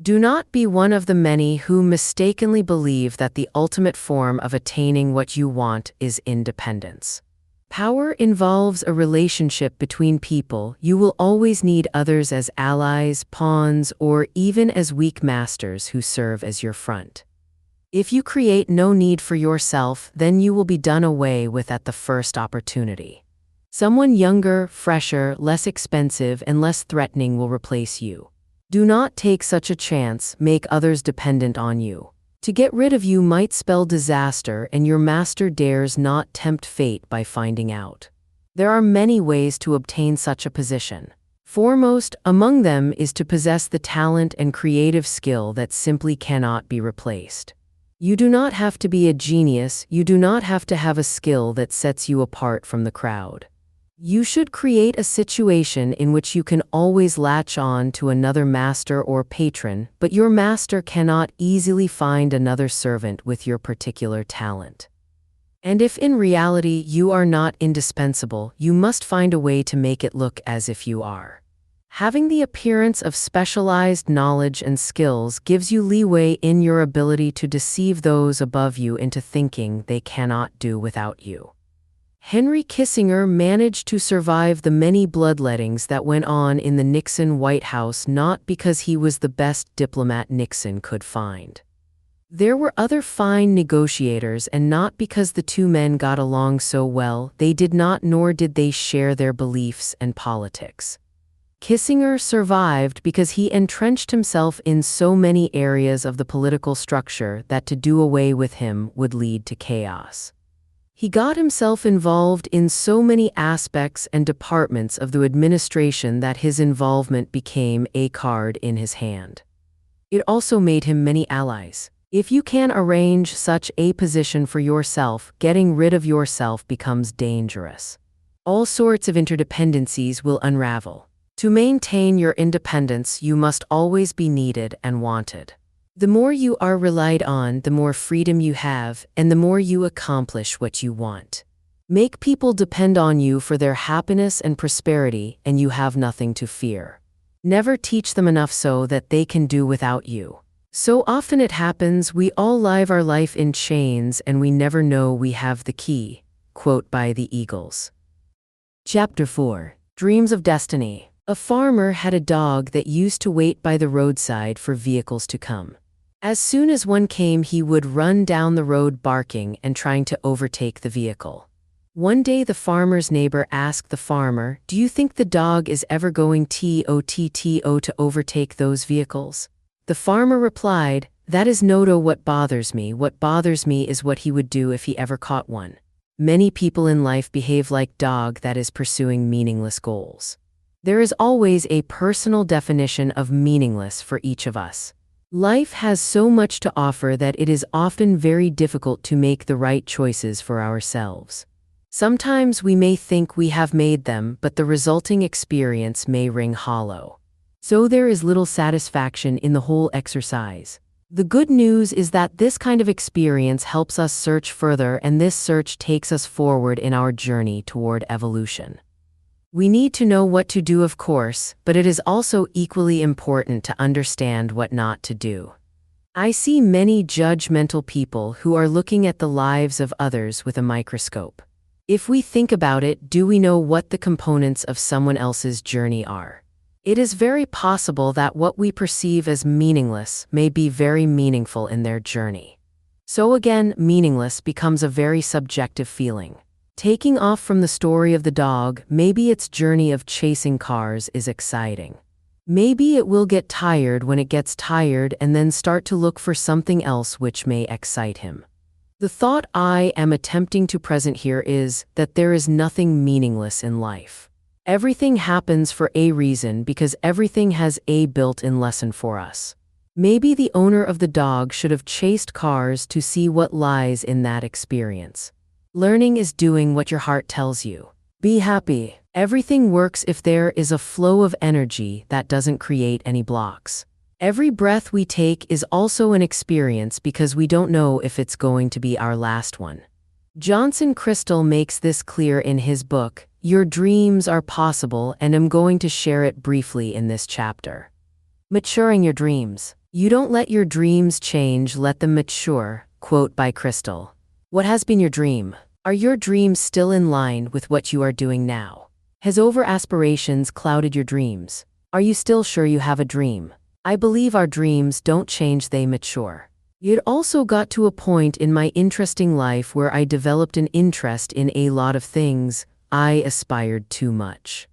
Do not be one of the many who mistakenly believe that the ultimate form of attaining what you want is independence. Power involves a relationship between people. You will always need others as allies, pawns, or even as weak masters who serve as your front. If you create no need for yourself, then you will be done away with at the first opportunity. Someone younger, fresher, less expensive, and less threatening will replace you. Do not take such a chance. Make others dependent on you. To get rid of you might spell disaster, and your master dares not tempt fate by finding out. There are many ways to obtain such a position. Foremost among them is to possess the talent and creative skill that simply cannot be replaced. You do not have to be a genius, you do not have to have a skill that sets you apart from the crowd. You should create a situation in which you can always latch on to another master or patron, but your master cannot easily find another servant with your particular talent. And if in reality you are not indispensable, you must find a way to make it look as if you are. Having the appearance of specialized knowledge and skills gives you leeway in your ability to deceive those above you into thinking they cannot do without you. Henry Kissinger managed to survive the many bloodlettings that went on in the Nixon White House not because he was the best diplomat Nixon could find. There were other fine negotiators, and not because the two men got along so well, they did not, nor did they share their beliefs and politics. Kissinger survived because he entrenched himself in so many areas of the political structure that to do away with him would lead to chaos. He got himself involved in so many aspects and departments of the administration that his involvement became a card in his hand. It also made him many allies. If you can arrange such a position for yourself, getting rid of yourself becomes dangerous. All sorts of interdependencies will unravel. To maintain your independence, you must always be needed and wanted. The more you are relied on, the more freedom you have, and the more you accomplish what you want. Make people depend on you for their happiness and prosperity, and you have nothing to fear. Never teach them enough so that they can do without you. So often it happens, we all live our life in chains and we never know we have the key. Quote by the Eagles. Chapter 4. Dreams of Destiny. A farmer had a dog that used to wait by the roadside for vehicles to come. As soon as one came, he would run down the road barking and trying to overtake the vehicle. One day the farmer's neighbor asked the farmer, "Do you think the dog is ever going to overtake those vehicles?" The farmer replied, "That is not what bothers me. What bothers me is what he would do if he ever caught one." Many people in life behave like dog that is pursuing meaningless goals. There is always a personal definition of meaningless for each of us. Life has so much to offer that it is often very difficult to make the right choices for ourselves. Sometimes we may think we have made them, but the resulting experience may ring hollow. So there is little satisfaction in the whole exercise. The good news is that this kind of experience helps us search further, and this search takes us forward in our journey toward evolution. We need to know what to do, of course, but it is also equally important to understand what not to do. I see many judgmental people who are looking at the lives of others with a microscope. If we think about it, do we know what the components of someone else's journey are? It is very possible that what we perceive as meaningless may be very meaningful in their journey. So again, meaningless becomes a very subjective feeling. Taking off from the story of the dog, maybe its journey of chasing cars is exciting. Maybe it will get tired when it gets tired and then start to look for something else which may excite him. The thought I am attempting to present here is that there is nothing meaningless in life. Everything happens for a reason because everything has a built-in lesson for us. Maybe the owner of the dog should have chased cars to see what lies in that experience. Learning is doing what your heart tells you. Be happy. Everything works if there is a flow of energy that doesn't create any blocks. Every breath we take is also an experience because we don't know if it's going to be our last one. Johnson Crystal makes this clear in his book, Your Dreams Are Possible, and I'm going to share it briefly in this chapter. Maturing your dreams. You don't let your dreams change, let them mature. Quote by Crystal. What has been your dream? Are your dreams still in line with what you are doing now? Has over-aspirations clouded your dreams? Are you still sure you have a dream? I believe our dreams don't change, they mature. It also got to a point in my interesting life where I developed an interest in a lot of things. I aspired too much.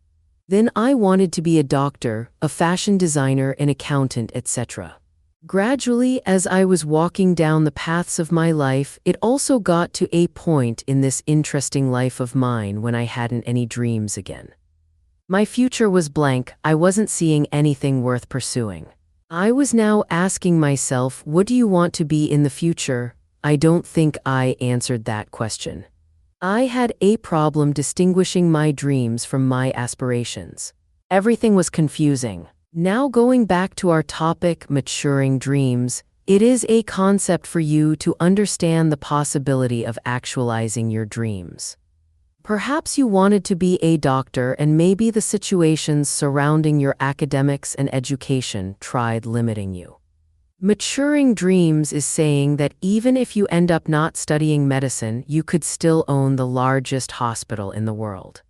Then I wanted to be a doctor, a fashion designer, an accountant, etc. Gradually, as I was walking down the paths of my life, it also got to a point in this interesting life of mine when I hadn't any dreams again. My future was blank. I wasn't seeing anything worth pursuing. I was now asking myself, what do you want to be in the future? I don't think I answered that question. I had a problem distinguishing my dreams from my aspirations. Everything was confusing. Now going back to our topic, maturing dreams, it is a concept for you to understand the possibility of actualizing your dreams. Perhaps you wanted to be a doctor, and maybe the situations surrounding your academics and education tried limiting you. Maturing dreams is saying that even if you end up not studying medicine, you could still own the largest hospital in the world.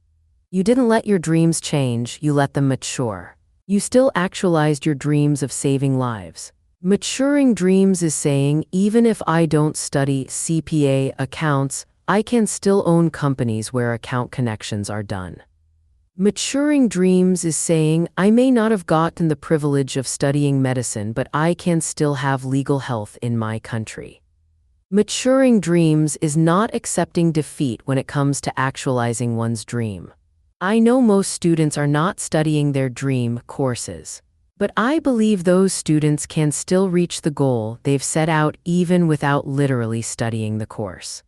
You didn't let your dreams change, you let them mature. You still actualized your dreams of saving lives. Maturing dreams is saying, even if I don't study CPA accounts, I can still own companies where account connections are done. Maturing dreams is saying, I may not have gotten the privilege of studying medicine, but I can still have legal health in my country. Maturing dreams is not accepting defeat when it comes to actualizing one's dream. I know most students are not studying their dream courses, but I believe those students can still reach the goal they've set out even without literally studying the course.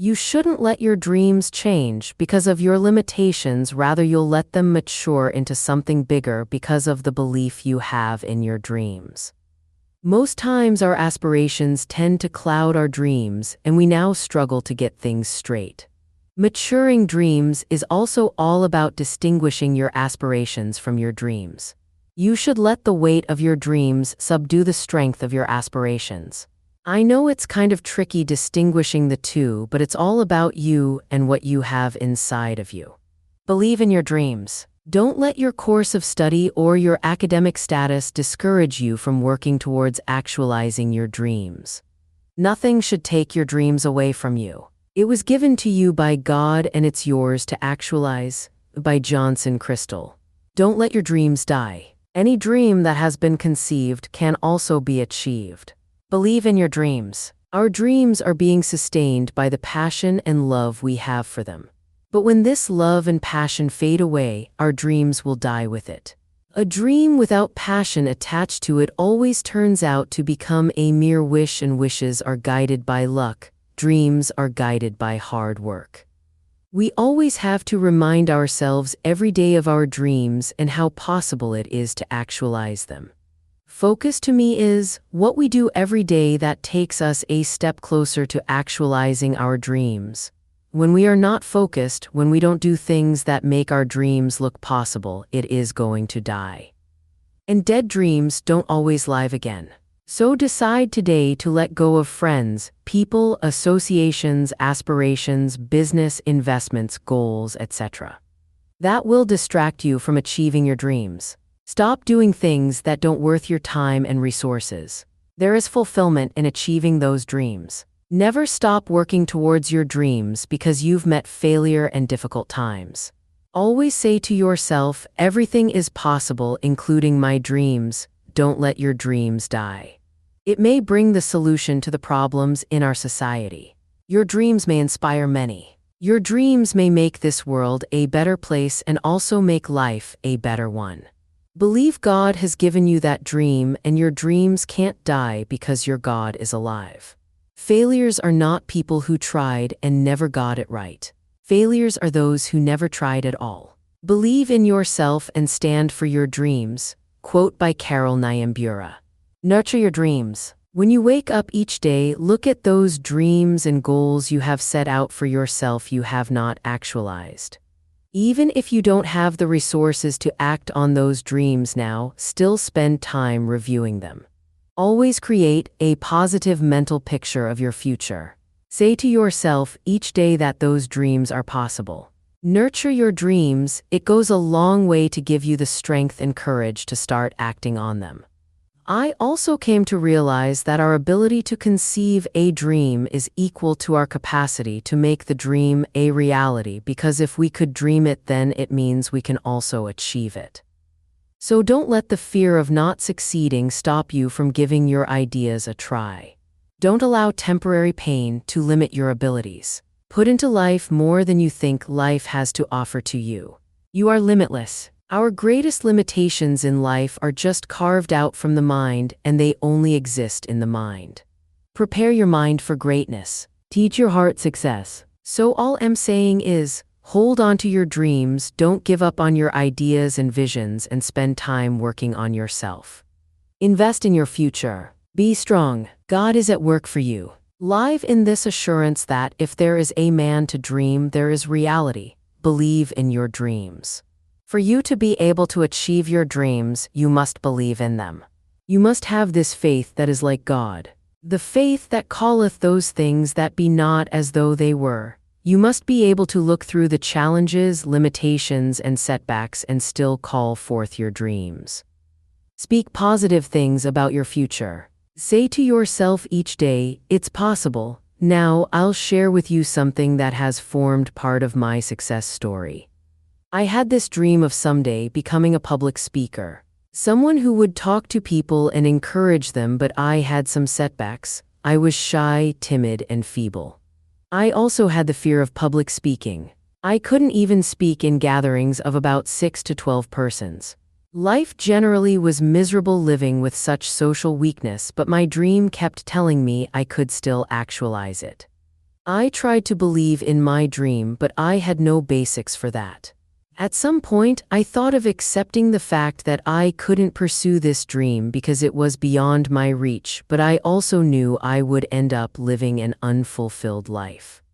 You shouldn't let your dreams change because of your limitations, rather you'll let them mature into something bigger because of the belief you have in your dreams. Most times our aspirations tend to cloud our dreams, and we now struggle to get things straight. Maturing dreams is also all about distinguishing your aspirations from your dreams. You should let the weight of your dreams subdue the strength of your aspirations. I know it's kind of tricky distinguishing the two, but it's all about you and what you have inside of you. Believe in your dreams. Don't let your course of study or your academic status discourage you from working towards actualizing your dreams. Nothing should take your dreams away from you. It was given to you by God and it's yours to actualize. By Johnson Crystal. Don't let your dreams die. Any dream that has been conceived can also be achieved. Believe in your dreams. Our dreams are being sustained by the passion and love we have for them. But when this love and passion fade away, our dreams will die with it. A dream without passion attached to it always turns out to become a mere wish, and wishes are guided by luck. Dreams are guided by hard work. We always have to remind ourselves every day of our dreams and how possible it is to actualize them. Focus to me is what we do every day that takes us a step closer to actualizing our dreams. When we are not focused, when we don't do things that make our dreams look possible, it is going to die. And dead dreams don't always live again. So decide today to let go of friends, people, associations, aspirations, business, investments, goals, etc. That will distract you from achieving your dreams. Stop doing things that don't worth your time and resources. There is fulfillment in achieving those dreams. Never stop working towards your dreams because you've met failure and difficult times. Always say to yourself, everything is possible, including my dreams. Don't let your dreams die. It may bring the solution to the problems in our society. Your dreams may inspire many. Your dreams may make this world a better place and also make life a better one. Believe God has given you that dream, and your dreams can't die because your God is alive. Failures are not people who tried and never got it right. Failures are those who never tried at all. Believe in yourself and stand for your dreams. Quote by Carol Nyambura. Nurture your dreams. When you wake up each day, look at those dreams and goals you have set out for yourself you have not actualized. Even if you don't have the resources to act on those dreams now, still spend time reviewing them. Always create a positive mental picture of your future. Say to yourself each day that those dreams are possible. Nurture your dreams. It goes a long way to give you the strength and courage to start acting on them. I also came to realize that our ability to conceive a dream is equal to our capacity to make the dream a reality, because if we could dream it, then it means we can also achieve it. So don't let the fear of not succeeding stop you from giving your ideas a try. Don't allow temporary pain to limit your abilities. Put into life more than you think life has to offer to you. You are limitless. Our greatest limitations in life are just carved out from the mind, and they only exist in the mind. Prepare your mind for greatness. Teach your heart success. So all I'm saying is, hold on to your dreams, don't give up on your ideas and visions, and spend time working on yourself. Invest in your future. Be strong. God is at work for you. Live in this assurance that if there is a man to dream, there is reality. Believe in your dreams. For you to be able to achieve your dreams, you must believe in them. You must have this faith that is like God. The faith that calleth those things that be not as though they were. You must be able to look through the challenges, limitations, and setbacks and still call forth your dreams. Speak positive things about your future. Say to yourself each day, it's possible. Now I'll share with you something that has formed part of my success story. I had this dream of someday becoming a public speaker. Someone who would talk to people and encourage them, but I had some setbacks. I was shy, timid, and feeble. I also had the fear of public speaking. I couldn't even speak in gatherings of about 6 to 12 persons. Life generally was miserable living with such social weakness, but my dream kept telling me I could still actualize it. I tried to believe in my dream, but I had no basics for that. At some point, I thought of accepting the fact that I couldn't pursue this dream because it was beyond my reach, but I also knew I would end up living an unfulfilled life.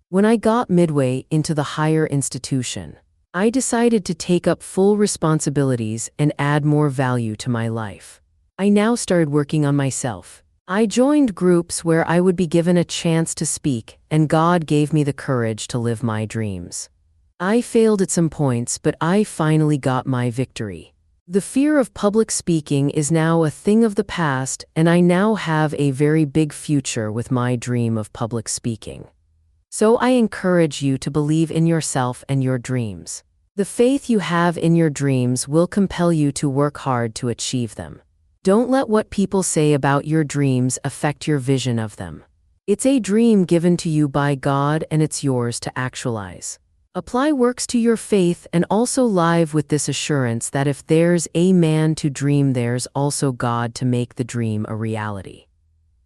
When I got midway into the higher institution, I decided to take up full responsibilities and add more value to my life. I now started working on myself. I joined groups where I would be given a chance to speak, and God gave me the courage to live my dreams. I failed at some points, but I finally got my victory. The fear of public speaking is now a thing of the past, and I now have a very big future with my dream of public speaking. So I encourage you to believe in yourself and your dreams. The faith you have in your dreams will compel you to work hard to achieve them. Don't let what people say about your dreams affect your vision of them. It's a dream given to you by God, and it's yours to actualize. Apply works to your faith and also live with this assurance that if there's a man to dream, there's also God to make the dream a reality.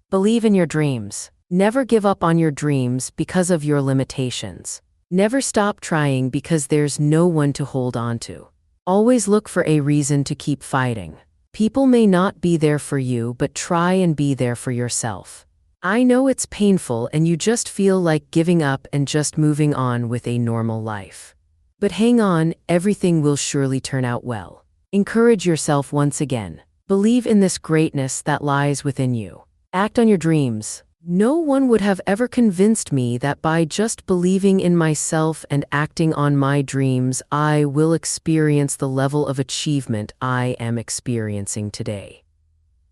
Believe in your dreams. Never give up on your dreams because of your limitations. Never stop trying because there's no one to hold on to. Always look for a reason to keep fighting. People may not be there for you, but try and be there for yourself. I know it's painful and you just feel like giving up and just moving on with a normal life. But hang on, everything will surely turn out well. Encourage yourself once again. Believe in this greatness that lies within you. Act on your dreams. No one would have ever convinced me that by just believing in myself and acting on my dreams, I will experience the level of achievement I am experiencing today.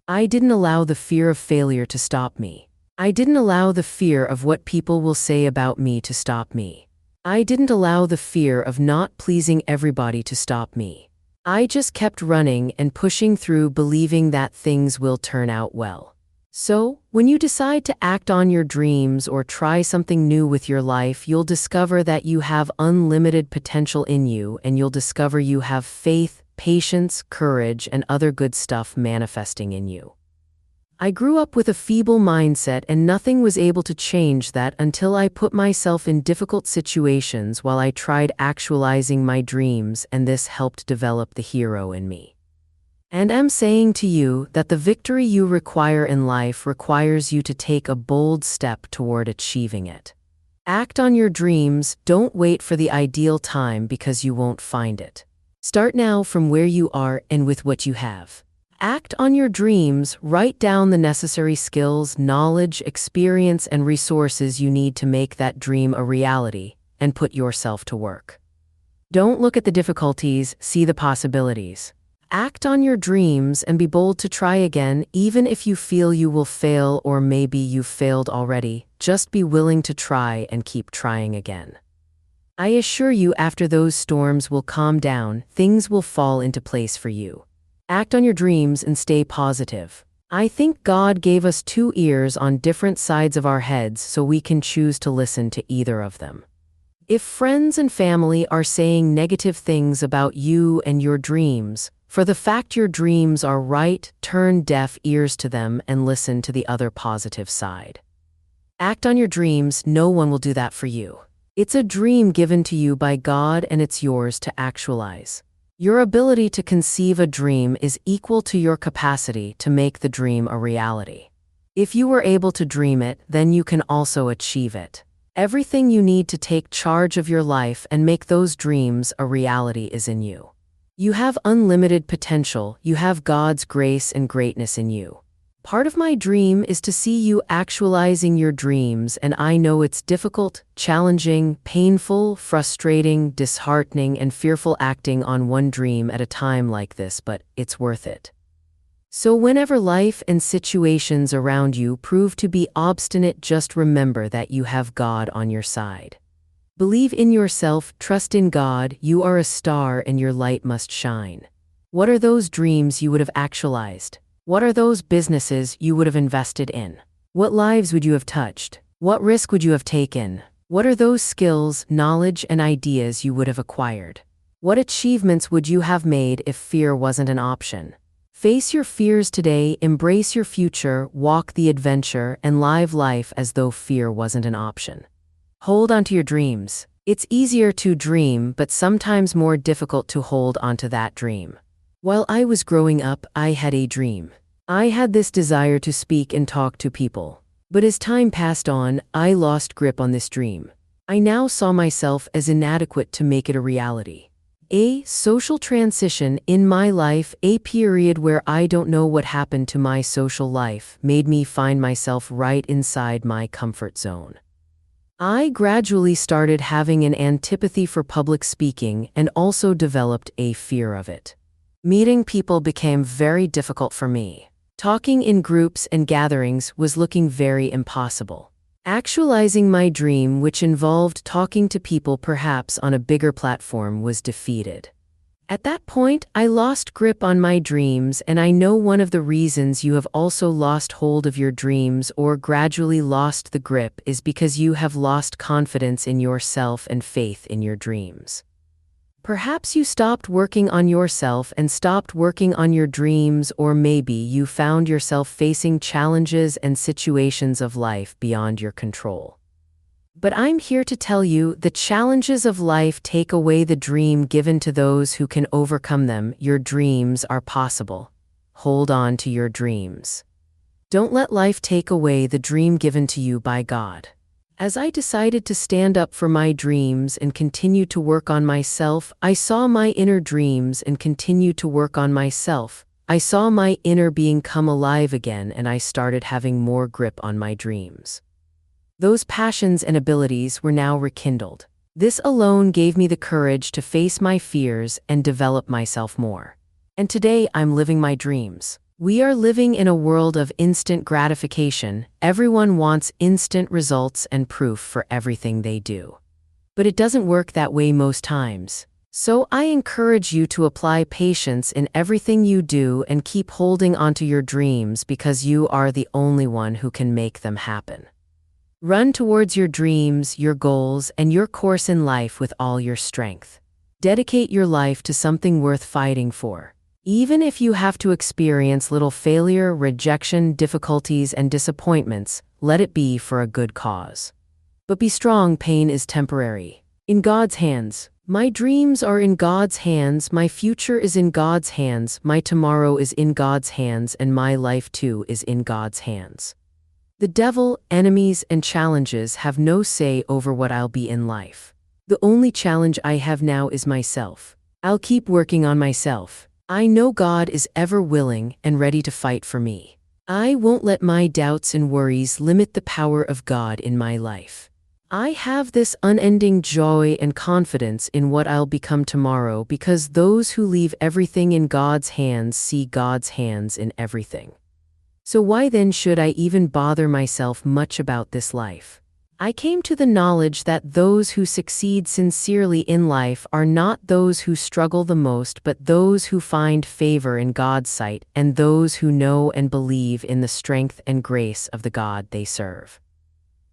I didn't allow the fear of failure to stop me. I didn't allow the fear of what people will say about me to stop me. I didn't allow the fear of not pleasing everybody to stop me. I just kept running and pushing through, believing that things will turn out well. So, when you decide to act on your dreams or try something new with your life, you'll discover that you have unlimited potential in you, and you'll discover you have faith, patience, courage, and other good stuff manifesting in you. I grew up with a feeble mindset, and nothing was able to change that until I put myself in difficult situations while I tried actualizing my dreams, and this helped develop the hero in me. And I'm saying to you that the victory you require in life requires you to take a bold step toward achieving it. Act on your dreams. Don't wait for the ideal time because you won't find it. Start now from where you are and with what you have. Act on your dreams. Write down the necessary skills, knowledge, experience, and resources you need to make that dream a reality, and put yourself to work. Don't look at the difficulties, see the possibilities. Act on your dreams and be bold to try again, even if you feel you will fail or maybe you've failed already. Just be willing to try and keep trying again. I assure you, after those storms will calm down, things will fall into place for you. Act on your dreams and stay positive. I think God gave us 2 ears on different sides of our heads so we can choose to listen to either of them. If friends and family are saying negative things about you and your dreams, for the fact your dreams are right, turn deaf ears to them and listen to the other positive side. Act on your dreams. No one will do that for you. It's a dream given to you by God, and it's yours to actualize. Your ability to conceive a dream is equal to your capacity to make the dream a reality. If you were able to dream it, then you can also achieve it. Everything you need to take charge of your life and make those dreams a reality is in you. You have unlimited potential. You have God's grace and greatness in you. Part of my dream is to see you actualizing your dreams, and I know it's difficult, challenging, painful, frustrating, disheartening, and fearful acting on one dream at a time like this, but it's worth it. So whenever life and situations around you prove to be obstinate, just remember that you have God on your side. Believe in yourself, trust in God, you are a star and your light must shine. What are those dreams you would have actualized? What are those businesses you would have invested in? What lives would you have touched? What risk would you have taken? What are those skills, knowledge, and ideas you would have acquired? What achievements would you have made if fear wasn't an option? Face your fears today, embrace your future, walk the adventure, and live life as though fear wasn't an option. Hold on to your dreams. It's easier to dream, but sometimes more difficult to hold onto that dream. While I was growing up, I had a dream. I had this desire to speak and talk to people. But as time passed on, I lost grip on this dream. I now saw myself as inadequate to make it a reality. A social transition in my life, a period where I don't know what happened to my social life, made me find myself right inside my comfort zone. I gradually started having an antipathy for public speaking and also developed a fear of it. Meeting people became very difficult for me. Talking in groups and gatherings was looking very impossible. Actualizing my dream, which involved talking to people perhaps on a bigger platform, was defeated. At that point, I lost grip on my dreams, and I know one of the reasons you have also lost hold of your dreams or gradually lost the grip is because you have lost confidence in yourself and faith in your dreams. Perhaps you stopped working on yourself and stopped working on your dreams, or maybe you found yourself facing challenges and situations of life beyond your control. But I'm here to tell you, the challenges of life take away the dream given to those who can overcome them. Your dreams are possible. Hold on to your dreams. Don't let life take away the dream given to you by God. As I decided to stand up for my dreams and continue to work on myself, I saw my inner dreams and continued to work on myself. I saw my inner being come alive again, and I started having more grip on my dreams. Those passions and abilities were now rekindled. This alone gave me the courage to face my fears and develop myself more. And today I'm living my dreams. We are living in a world of instant gratification. Everyone wants instant results and proof for everything they do. But it doesn't work that way most times. So I encourage you to apply patience in everything you do and keep holding onto your dreams, because you are the only one who can make them happen. Run towards your dreams, your goals, and your course in life with all your strength. Dedicate your life to something worth fighting for. Even if you have to experience little failure, rejection, difficulties, and disappointments, let it be for a good cause. But be strong, pain is temporary. In God's hands. My dreams are in God's hands, my future is in God's hands, my tomorrow is in God's hands, and my life too is in God's hands. The devil, enemies, and challenges have no say over what I'll be in life. The only challenge I have now is myself. I'll keep working on myself. I know God is ever willing and ready to fight for me. I won't let my doubts and worries limit the power of God in my life. I have this unending joy and confidence in what I'll become tomorrow, because those who leave everything in God's hands see God's hands in everything. So why then should I even bother myself much about this life? I came to the knowledge that those who succeed sincerely in life are not those who struggle the most, but those who find favor in God's sight and those who know and believe in the strength and grace of the God they serve.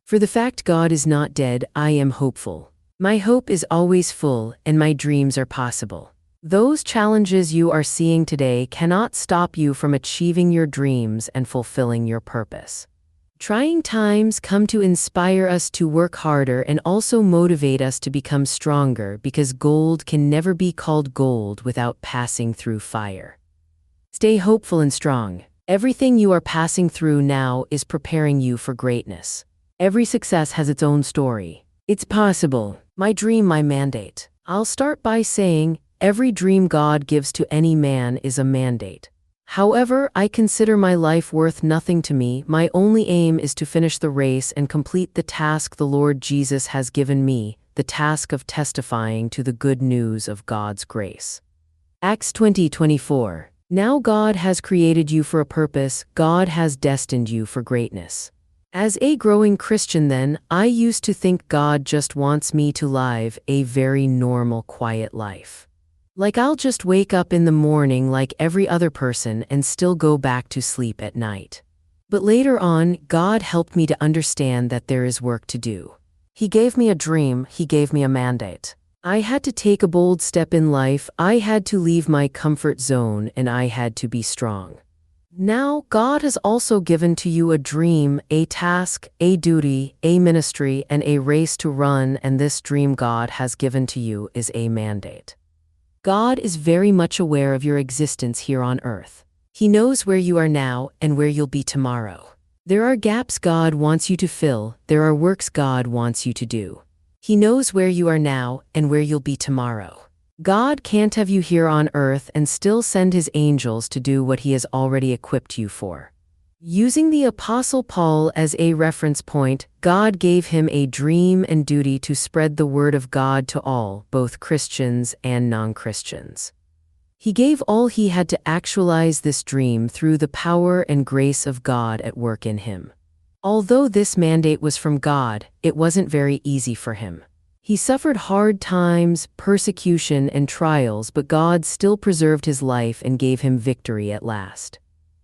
For the fact God is not dead, I am hopeful. My hope is always full, and my dreams are possible. Those challenges you are seeing today cannot stop you from achieving your dreams and fulfilling your purpose. Trying times come to inspire us to work harder and also motivate us to become stronger, because gold can never be called gold without passing through fire. Stay hopeful and strong. Everything you are passing through now is preparing you for greatness. Every success has its own story. It's possible. My dream, my mandate. I'll start by saying, every dream God gives to any man is a mandate. However, I consider my life worth nothing to me. My only aim is to finish the race and complete the task the Lord Jesus has given me, the task of testifying to the good news of God's grace. Acts 20:24. Now God has created you for a purpose. God has destined you for greatness. As a growing Christian then, I used to think God just wants me to live a very normal, quiet life. Like I'll just wake up in the morning like every other person and still go back to sleep at night. But later on, God helped me to understand that there is work to do. He gave me a dream, He gave me a mandate. I had to take a bold step in life, I had to leave my comfort zone, and I had to be strong. Now, God has also given to you a dream, a task, a duty, a ministry, and a race to run, and this dream God has given to you is a mandate. God is very much aware of your existence here on earth. He knows where you are now and where you'll be tomorrow. There are gaps God wants you to fill, there are works God wants you to do. He knows where you are now and where you'll be tomorrow. God can't have you here on earth and still send His angels to do what He has already equipped you for. Using the Apostle Paul as a reference point, God gave him a dream and duty to spread the word of God to all, both Christians and non-Christians. He gave all he had to actualize this dream through the power and grace of God at work in him. Although this mandate was from God, it wasn't very easy for him. He suffered hard times, persecution, and trials, but God still preserved his life and gave him victory at last.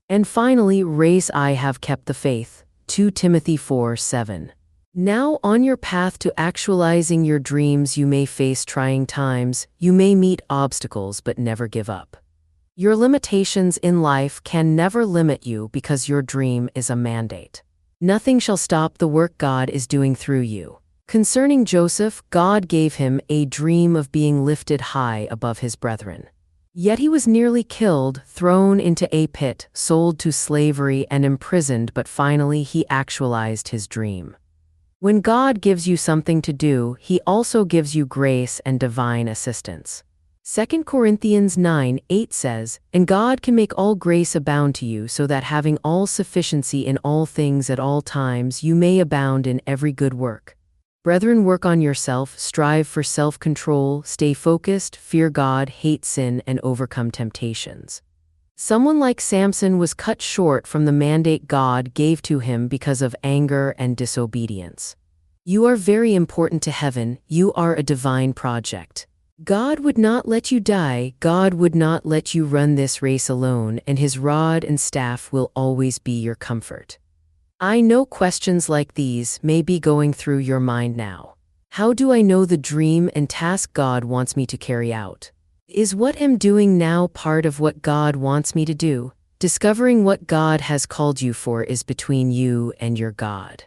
And finally, race I have kept the faith. 2 Timothy 4:7. Now on your path to actualizing your dreams you may face trying times, you may meet obstacles but never give up. Your limitations in life can never limit you because your dream is a mandate. Nothing shall stop the work God is doing through you. Concerning Joseph, God gave him a dream of being lifted high above his brethren. Yet he was nearly killed, thrown into a pit, sold to slavery, and imprisoned, but finally he actualized his dream. When God gives you something to do, He also gives you grace and divine assistance. 2 Corinthians 9:8 says, "And God can make all grace abound to you, so that having all sufficiency in all things at all times, you may abound in every good work." Brethren, work on yourself, strive for self-control, stay focused, fear God, hate sin, and overcome temptations. Someone like Samson was cut short from the mandate God gave to him because of anger and disobedience. You are very important to heaven, you are a divine project. God would not let you die, God would not let you run this race alone, and His rod and staff will always be your comfort. I know questions like these may be going through your mind now. How do I know the dream and task God wants me to carry out? Is what I'm doing now part of what God wants me to do? Discovering what God has called you for is between you and your God.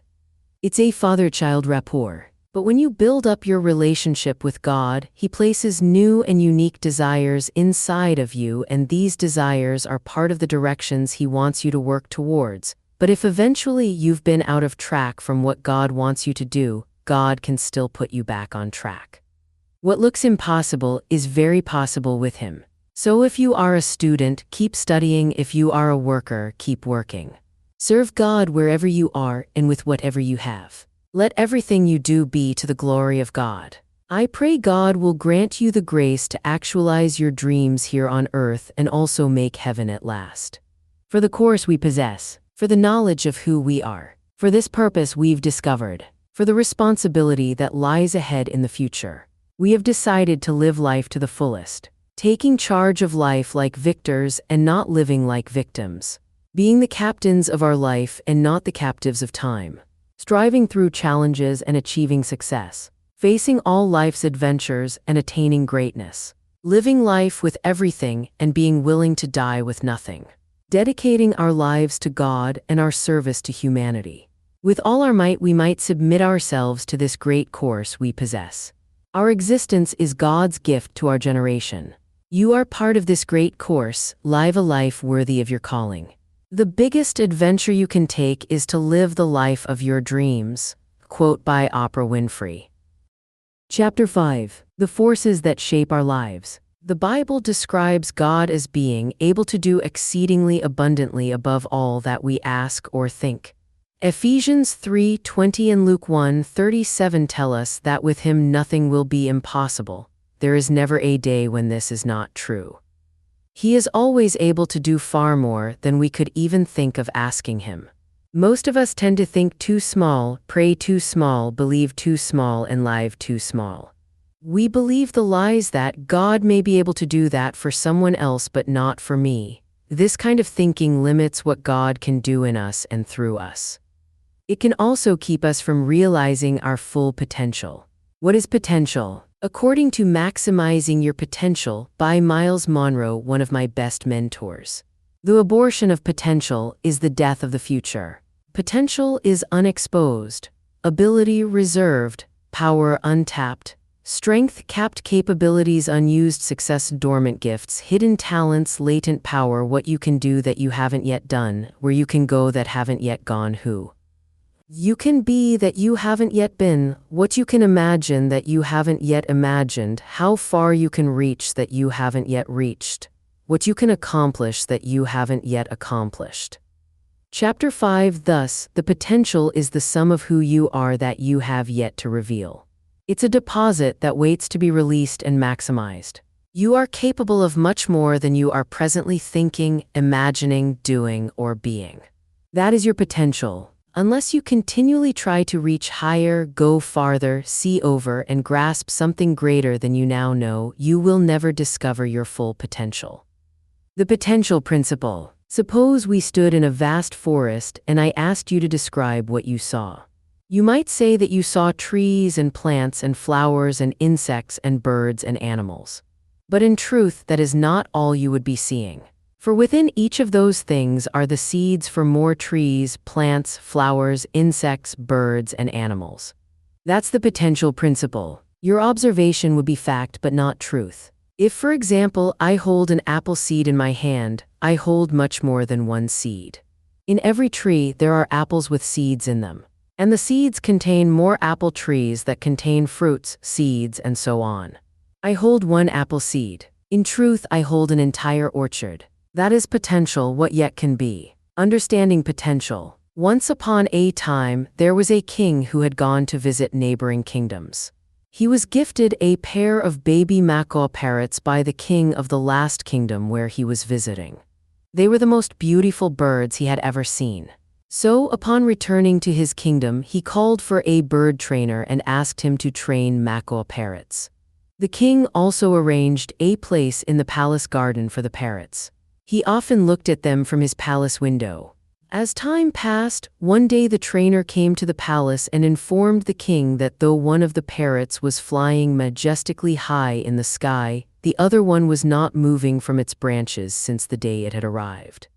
It's a father-child rapport. But when you build up your relationship with God, He places new and unique desires inside of you, and these desires are part of the directions He wants you to work towards. But if eventually you've been out of track from what God wants you to do, God can still put you back on track. What looks impossible is very possible with Him. So if you are a student, keep studying. If you are a worker, keep working. Serve God wherever you are and with whatever you have. Let everything you do be to the glory of God. I pray God will grant you the grace to actualize your dreams here on earth and also make heaven at last. For the course we possess, for the knowledge of who we are, for this purpose we've discovered, for the responsibility that lies ahead in the future, we have decided to live life to the fullest, taking charge of life like victors and not living like victims, being the captains of our life and not the captives of time. Striving through challenges and achieving success, facing all life's adventures and attaining greatness, living life with everything and being willing to die with nothing, dedicating our lives to God and our service to humanity. With all our might we might submit ourselves to this great course we possess. Our existence is God's gift to our generation. You are part of this great course, live a life worthy of your calling. The biggest adventure you can take is to live the life of your dreams. Quote by Oprah Winfrey. Chapter 5. The Forces That Shape Our Lives. The Bible describes God as being able to do exceedingly abundantly above all that we ask or think. Ephesians 3:20 and Luke 1:37 tell us that with Him nothing will be impossible. There is never a day when this is not true. He is always able to do far more than we could even think of asking Him. Most of us tend to think too small, pray too small, believe too small, and live too small. We believe the lies that God may be able to do that for someone else but not for me. This kind of thinking limits what God can do in us and through us. It can also keep us from realizing our full potential. What is potential? According to Maximizing Your Potential by Miles Monroe, one of my best mentors, the abortion of potential is the death of the future. Potential is unexposed, ability reserved, power untapped, strength capped, capabilities unused, success dormant, gifts, hidden talents, latent power, what you can do that you haven't yet done, where you can go that haven't yet gone, who you can be that you haven't yet been, what you can imagine that you haven't yet imagined, how far you can reach that you haven't yet reached, what you can accomplish that you haven't yet accomplished. Chapter 5. Thus, the potential is the sum of who you are that you have yet to reveal. It's a deposit that waits to be released and maximized. You are capable of much more than you are presently thinking, imagining, doing, or being. That is your potential. Unless you continually try to reach higher, go farther, see over, and grasp something greater than you now know, you will never discover your full potential. The potential principle. Suppose we stood in a vast forest and I asked you to describe what you saw. You might say that you saw trees and plants and flowers and insects and birds and animals. But in truth, that is not all you would be seeing. For within each of those things are the seeds for more trees, plants, flowers, insects, birds, and animals. That's the potential principle. Your observation would be fact but not truth. If, for example, I hold an apple seed in my hand, I hold much more than one seed. In every tree there are apples with seeds in them. And the seeds contain more apple trees that contain fruits, seeds, and so on. I hold one apple seed. In truth, I hold an entire orchard. That is potential, what yet can be. Understanding potential. Once upon a time, there was a king who had gone to visit neighboring kingdoms. He was gifted a pair of baby macaw parrots by the king of the last kingdom where he was visiting. They were the most beautiful birds he had ever seen. So, upon returning to his kingdom, he called for a bird trainer and asked him to train macaw parrots. The king also arranged a place in the palace garden for the parrots. He often looked at them from his palace window. As time passed, one day the trainer came to the palace and informed the king that though one of the parrots was flying majestically high in the sky, the other one was not moving from its branches since the day it had arrived.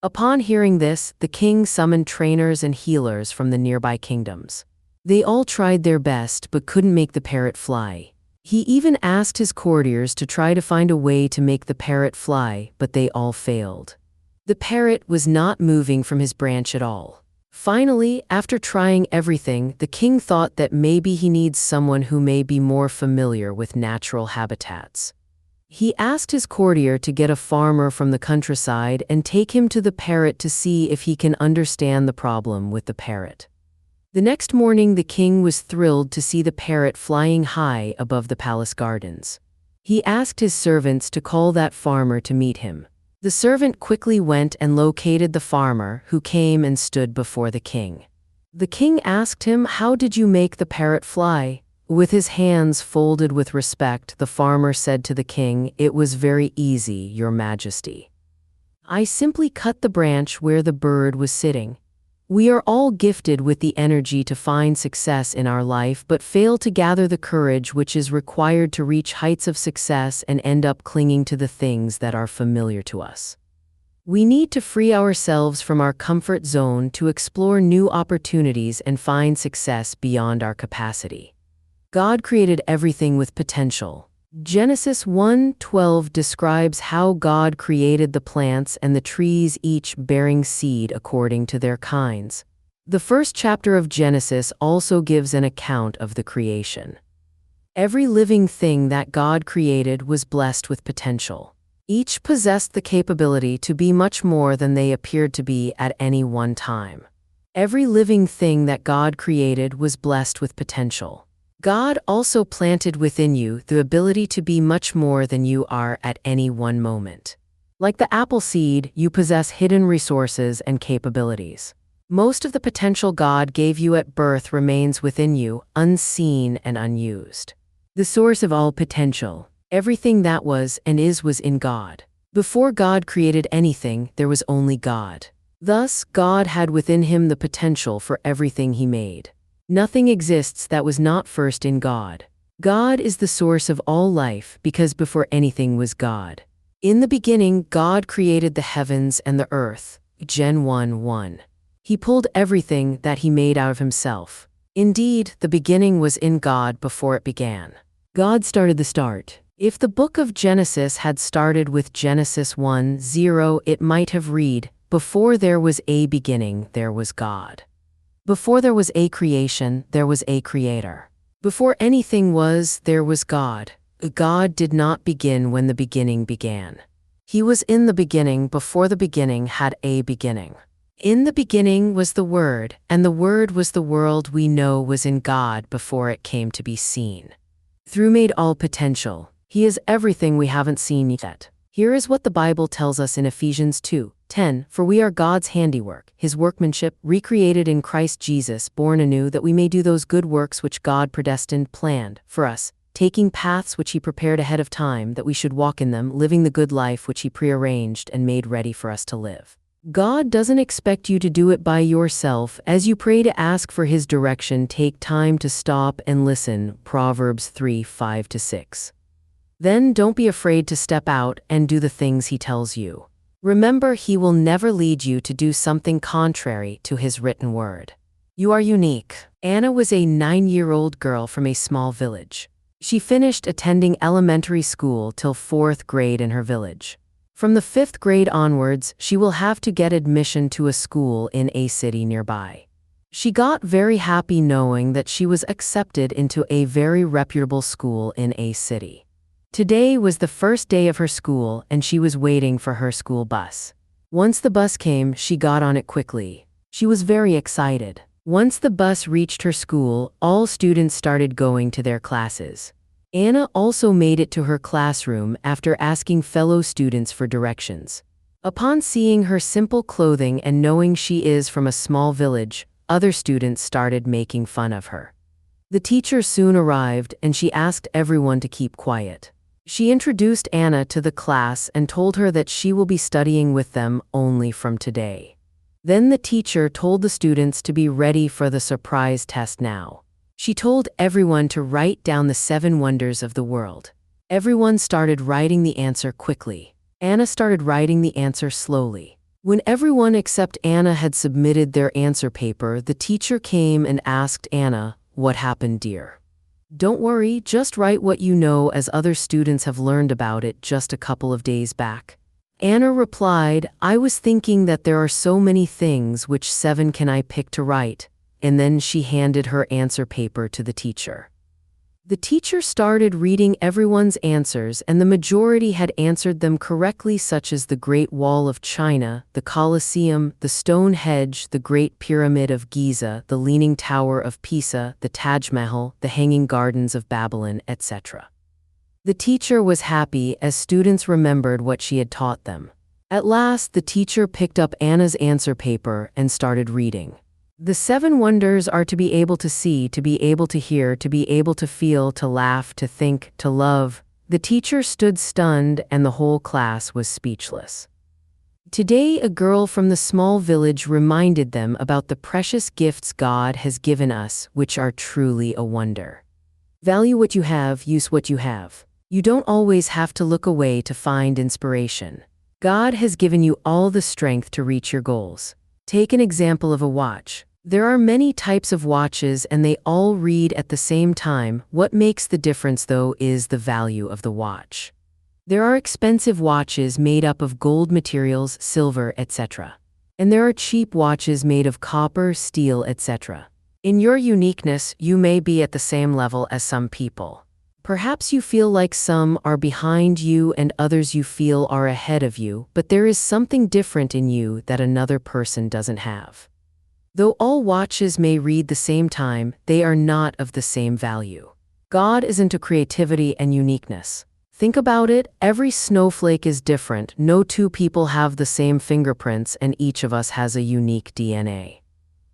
Upon hearing this, the king summoned trainers and healers from the nearby kingdoms. They all tried their best but couldn't make the parrot fly. He even asked his courtiers to try to find a way to make the parrot fly, but they all failed. The parrot was not moving from his branch at all. Finally, after trying everything, the king thought that maybe he needs someone who may be more familiar with natural habitats. He asked his courtier to get a farmer from the countryside and take him to the parrot to see if he can understand the problem with the parrot. The next morning, the king was thrilled to see the parrot flying high above the palace gardens. He asked his servants to call that farmer to meet him. The servant quickly went and located the farmer, who came and stood before the king. The king asked him, "How did you make the parrot fly?" With his hands folded with respect, the farmer said to the king, "It was very easy, Your Majesty. I simply cut the branch where the bird was sitting." We are all gifted with the energy to find success in our life but fail to gather the courage which is required to reach heights of success and end up clinging to the things that are familiar to us. We need to free ourselves from our comfort zone to explore new opportunities and find success beyond our capacity. God created everything with potential. Genesis 1:12 describes how God created the plants and the trees, each bearing seed according to their kinds. The first chapter of Genesis also gives an account of the creation. Every living thing that God created was blessed with potential. Each possessed the capability to be much more than they appeared to be at any one time. Every living thing that God created was blessed with potential. God also planted within you the ability to be much more than you are at any one moment. Like the apple seed, you possess hidden resources and capabilities. Most of the potential God gave you at birth remains within you, unseen and unused. The source of all potential, everything that was and is, was in God. Before God created anything, there was only God. Thus, God had within him the potential for everything he made. Nothing exists that was not first in God. God is the source of all life because before anything was God. In the beginning, God created the heavens and the earth. Gen 1:1. He pulled everything that he made out of himself. Indeed, the beginning was in God before it began. God started the start. If the book of Genesis had started with Genesis 1:0, it might have read, "Before there was a beginning, there was God." Before there was a creation, there was a creator. Before anything was, there was God. God did not begin when the beginning began. He was in the beginning before the beginning had a beginning. In the beginning was the Word, and the Word was the world we know was in God before it came to be seen. Through made all potential, he is everything we haven't seen yet. Here is what the Bible tells us in Ephesians 2:10, "For we are God's handiwork, his workmanship, recreated in Christ Jesus, born anew, that we may do those good works which God predestined, planned, for us, taking paths which he prepared ahead of time, that we should walk in them, living the good life which he prearranged and made ready for us to live." God doesn't expect you to do it by yourself. As you pray to ask for his direction, take time to stop and listen. Proverbs 3:5-6. Then don't be afraid to step out and do the things he tells you. Remember, he will never lead you to do something contrary to his written word. You are unique. Anna was a 9-year-old girl from a small village. She finished attending elementary school till 4th grade in her village. From the 5th grade onwards, she will have to get admission to a school in a city nearby. She got very happy knowing that she was accepted into a very reputable school in a city. Today was the first day of her school, and she was waiting for her school bus. Once the bus came, she got on it quickly. She was very excited. Once the bus reached her school, all students started going to their classes. Anna also made it to her classroom after asking fellow students for directions. Upon seeing her simple clothing and knowing she is from a small village, other students started making fun of her. The teacher soon arrived, and she asked everyone to keep quiet. She introduced Anna to the class and told her that she will be studying with them only from today. Then the teacher told the students to be ready for the surprise test now. She told everyone to write down the 7 wonders of the world. Everyone started writing the answer quickly. Anna started writing the answer slowly. When everyone except Anna had submitted their answer paper, the teacher came and asked Anna, "What happened, dear?" "Don't worry, just write what you know, as other students have learned about it just a couple of days back." Anna replied, "I was thinking that there are so many things, which 7 can I pick to write?" And then she handed her answer paper to the teacher. The teacher started reading everyone's answers, and the majority had answered them correctly, such as the Great Wall of China, the Colosseum, the Stonehenge, the Great Pyramid of Giza, the Leaning Tower of Pisa, the Taj Mahal, the Hanging Gardens of Babylon, etc. The teacher was happy as students remembered what she had taught them. At last, the teacher picked up Anna's answer paper and started reading. The 7 wonders are to be able to see, to be able to hear, to be able to feel, to laugh, to think, to love. The teacher stood stunned, and the whole class was speechless. Today, a girl from the small village reminded them about the precious gifts God has given us, which are truly a wonder. Value what you have, use what you have. You don't always have to look away to find inspiration. God has given you all the strength to reach your goals. Take an example of a watch. There are many types of watches and they all read at the same time. What makes the difference, though, is the value of the watch. There are expensive watches made up of gold materials, silver, etc. And there are cheap watches made of copper, steel, etc. In your uniqueness, you may be at the same level as some people. Perhaps you feel like some are behind you and others you feel are ahead of you, but there is something different in you that another person doesn't have. Though all watches may read the same time, they are not of the same value. God is into creativity and uniqueness. Think about it, every snowflake is different, no two people have the same fingerprints, and each of us has a unique DNA.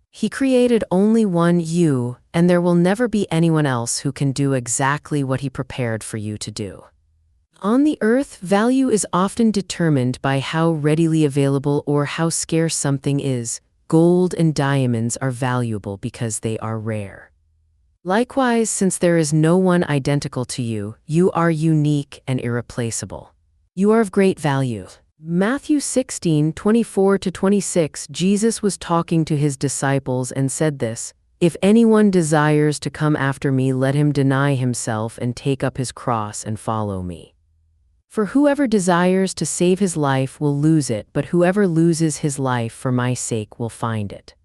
He created only one you, and there will never be anyone else who can do exactly what he prepared for you to do. On the earth, value is often determined by how readily available or how scarce something is. Gold and diamonds are valuable because they are rare. Likewise, since there is no one identical to you, you are unique and irreplaceable. You are of great value. Matthew 16:24-26, Jesus was talking to his disciples and said this, "If anyone desires to come after me, let him deny himself and take up his cross and follow me. For whoever desires to save his life will lose it, but whoever loses his life for my sake will find it.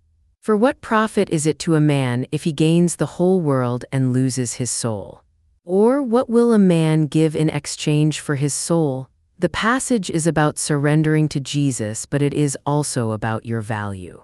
For what profit is it to a man if he gains the whole world and loses his soul? Or what will a man give in exchange for his soul?" The passage is about surrendering to Jesus, but it is also about your value.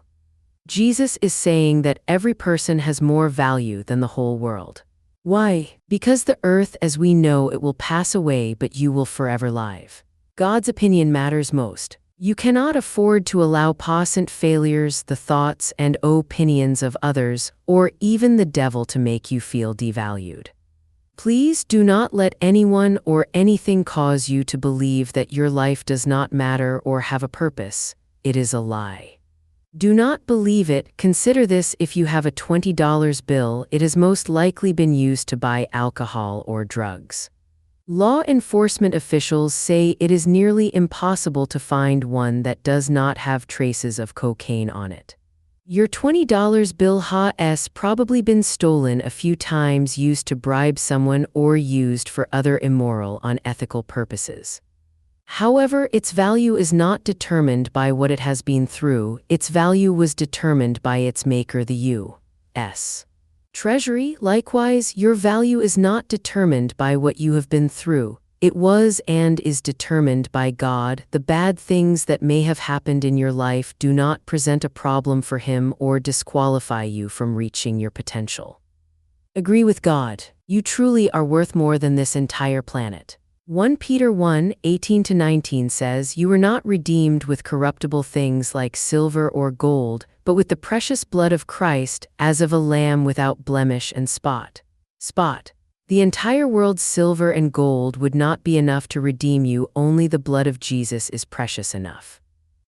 Jesus is saying that every person has more value than the whole world. Why? Because the earth as we know it will pass away, but you will forever live. God's opinion matters most. You cannot afford to allow passant failures, the thoughts and opinions of others, or even the devil to make you feel devalued. Please do not let anyone or anything cause you to believe that your life does not matter or have a purpose. It is a lie. Do not believe it. Consider this: if you have a $20 bill, it has most likely been used to buy alcohol or drugs. Law enforcement officials say it is nearly impossible to find one that does not have traces of cocaine on it. Your $20 bill has probably been stolen a few times, used to bribe someone, or used for other immoral, unethical purposes. However, its value is not determined by what it has been through. Its value was determined by its maker, the U.S. Treasury. Likewise, your value is not determined by what you have been through. It was and is determined by God. The bad things that may have happened in your life do not present a problem for Him or disqualify you from reaching your potential. Agree with God. You truly are worth more than this entire planet. 1 Peter 1:18-19 says, "You were not redeemed with corruptible things like silver or gold, but with the precious blood of Christ, as of a lamb without blemish and spot." The entire world's silver and gold would not be enough to redeem you. Only the blood of Jesus is precious enough.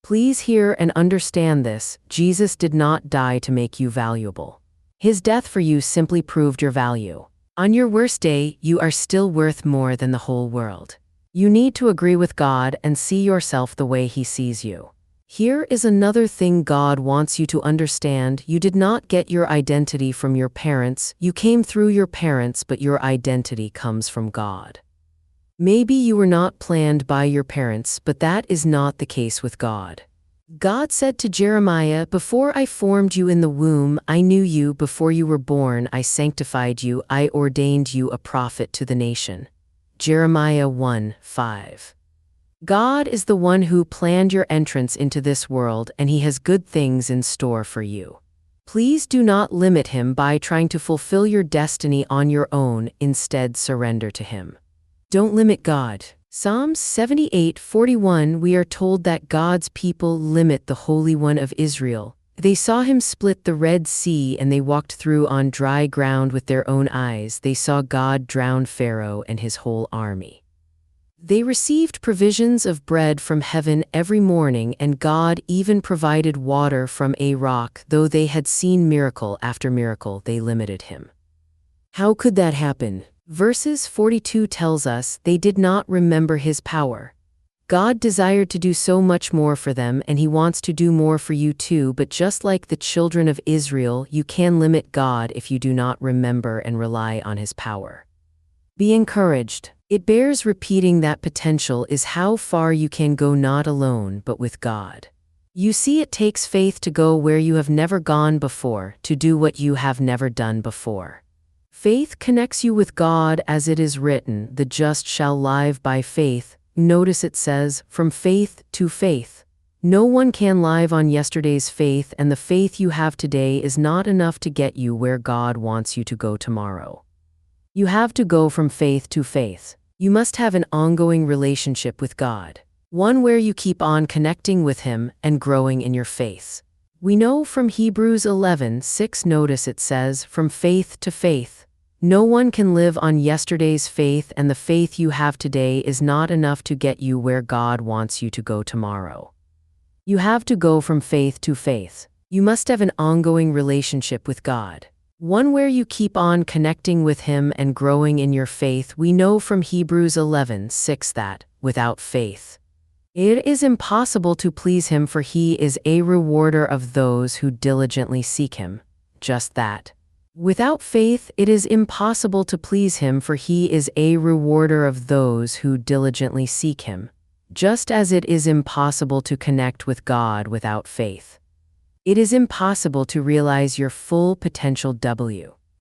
Please hear and understand this: Jesus did not die to make you valuable. His death for you simply proved your value. On your worst day, you are still worth more than the whole world. You need to agree with God and see yourself the way He sees you. Here is another thing God wants you to understand: you did not get your identity from your parents. You came through your parents, but your identity comes from God. Maybe you were not planned by your parents, but that is not the case with God. God said to Jeremiah, "Before I formed you in the womb, I knew you. Before you were born, I sanctified you. I ordained you a prophet to the nation." Jeremiah 1:5. God is the one who planned your entrance into this world, and He has good things in store for you. Please do not limit Him by trying to fulfill your destiny on your own. Instead, surrender to Him. Don't limit God. Psalms 78:41, we are told that God's people limit the Holy One of Israel. They saw Him split the Red Sea and they walked through on dry ground with their own eyes. They saw God drown Pharaoh and his whole army. They received provisions of bread from heaven every morning, and God even provided water from a rock. Though they had seen miracle after miracle, they limited Him. How could that happen? Verses 42 tells us they did not remember His power. God desired to do so much more for them, and He wants to do more for you too, but just like the children of Israel, you can limit God if you do not remember and rely on His power. Be encouraged. It bears repeating that potential is how far you can go, not alone, but with God. You see, it takes faith to go where you have never gone before, to do what you have never done before. Faith connects you with God, as it is written, "The just shall live by faith." Notice it says, from faith to faith. No one can live on yesterday's faith, and the faith you have today is not enough to get you where God wants you to go tomorrow. You have to go from faith to faith. You must have an ongoing relationship with God, one where you keep on connecting with Him and growing in your faith. We know from Hebrews 11:6, notice it says, from faith to faith. No one can live on yesterday's faith, and the faith you have today is not enough to get you where God wants you to go tomorrow. You have to go from faith to faith. You must have an ongoing relationship with God, one where you keep on connecting with Him and growing in your faith. We know from Hebrews 11:6 that, without faith, it is impossible to please Him, for He is a rewarder of those who diligently seek Him. Just that. Without faith, it is impossible to please Him, for He is a rewarder of those who diligently seek Him. Just as it is impossible to connect with God without faith, it is impossible to realize your full potential.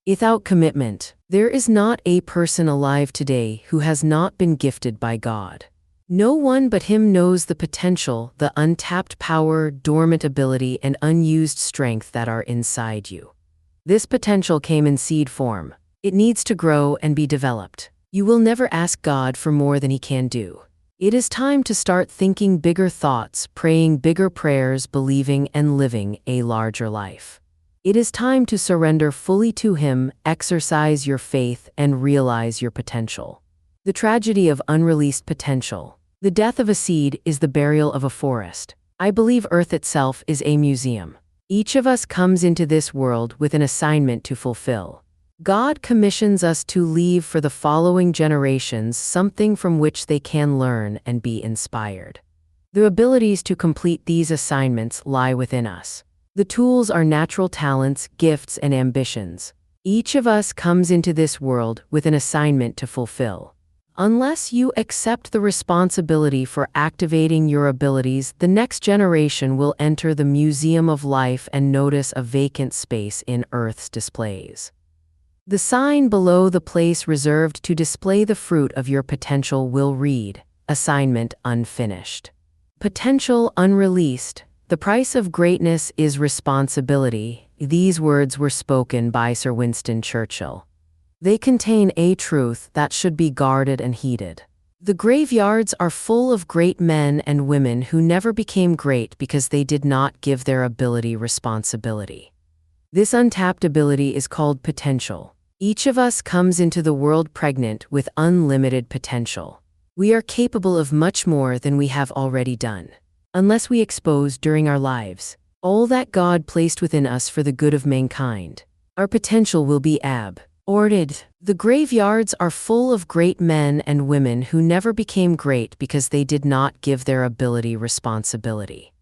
Without commitment, there is not a person alive today who has not been gifted by God. No one but Him knows the potential, the untapped power, dormant ability, and unused strength that are inside you. This potential came in seed form. It needs to grow and be developed. You will never ask God for more than He can do. It is time to start thinking bigger thoughts, praying bigger prayers, believing and living a larger life. It is time to surrender fully to Him, exercise your faith, and realize your potential. The tragedy of unreleased potential. The death of a seed is the burial of a forest. I believe Earth itself is a museum. Each of us comes into this world with an assignment to fulfill. God commissions us to leave for the following generations something from which they can learn and be inspired. The abilities to complete these assignments lie within us. The tools are natural talents, gifts, and ambitions. Each of us comes into this world with an assignment to fulfill. Unless you accept the responsibility for activating your abilities, the next generation will enter the museum of life and notice a vacant space in Earth's displays. The sign below the place reserved to display the fruit of your potential will read, "Assignment unfinished." Potential unreleased. The price of greatness is responsibility. These words were spoken by Sir Winston Churchill. They contain a truth that should be guarded and heeded. The graveyards are full of great men and women who never became great because they did not give their ability responsibility. This untapped ability is called potential. Each of us comes into the world pregnant with unlimited potential. We are capable of much more than we have already done. Unless we expose during our lives all that God placed within us for the good of mankind, our potential will be aborted. The graveyards are full of great men and women who never became great because they did not give their ability responsibility.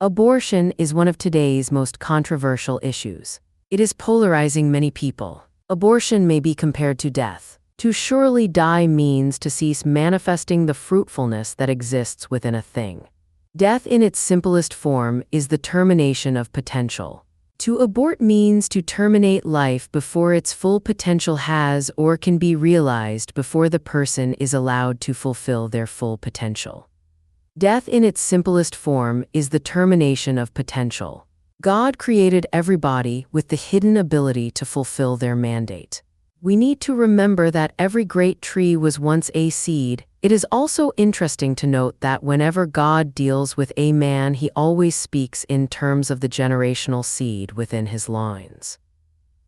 Abortion is one of today's most controversial issues. It is polarizing many people. Abortion may be compared to death. To surely die means to cease manifesting the fruitfulness that exists within a thing. Death in its simplest form is the termination of potential. To abort means to terminate life before its full potential has or can be realized, before the person is allowed to fulfill their full potential. Death in its simplest form is the termination of potential. God created everybody with the hidden ability to fulfill their mandate. We need to remember that every great tree was once a seed. It is also interesting to note that whenever God deals with a man, He always speaks in terms of the generational seed within his loins.